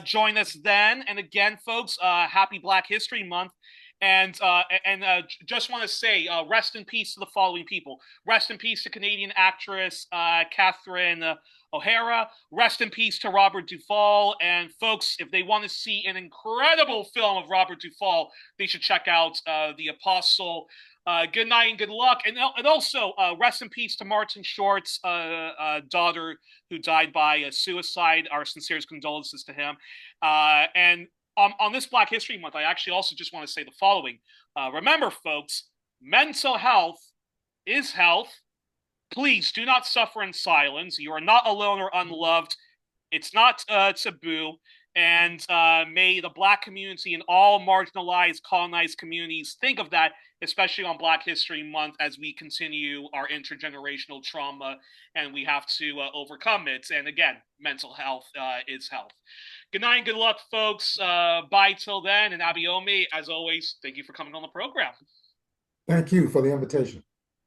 Join us then. And again, folks, happy Black History Month. And just want to say, rest in peace to the following people. Rest in peace to Canadian actress Catherine O Hara. Rest in peace to Robert Duvall. And folks, if they want to see an incredible film of Robert Duvall, they should check out The Apostle. Good night and good luck. And also, rest in peace to Martin Short's daughter who died by suicide. Our sincerest condolences to him. And on this Black History Month, I actually also just want to say the following. Remember, folks, mental health is health. Please do not suffer in silence. You are not alone or unloved. It's not taboo. And may the Black community and all marginalized, colonized communities think of that, especially on Black History Month, as we continue our intergenerational trauma and we have to overcome it. And again, mental health is health. Good night and good luck, folks. Bye till then. And Abayomi, as always, thank you for coming on the program. Thank you for the invitation.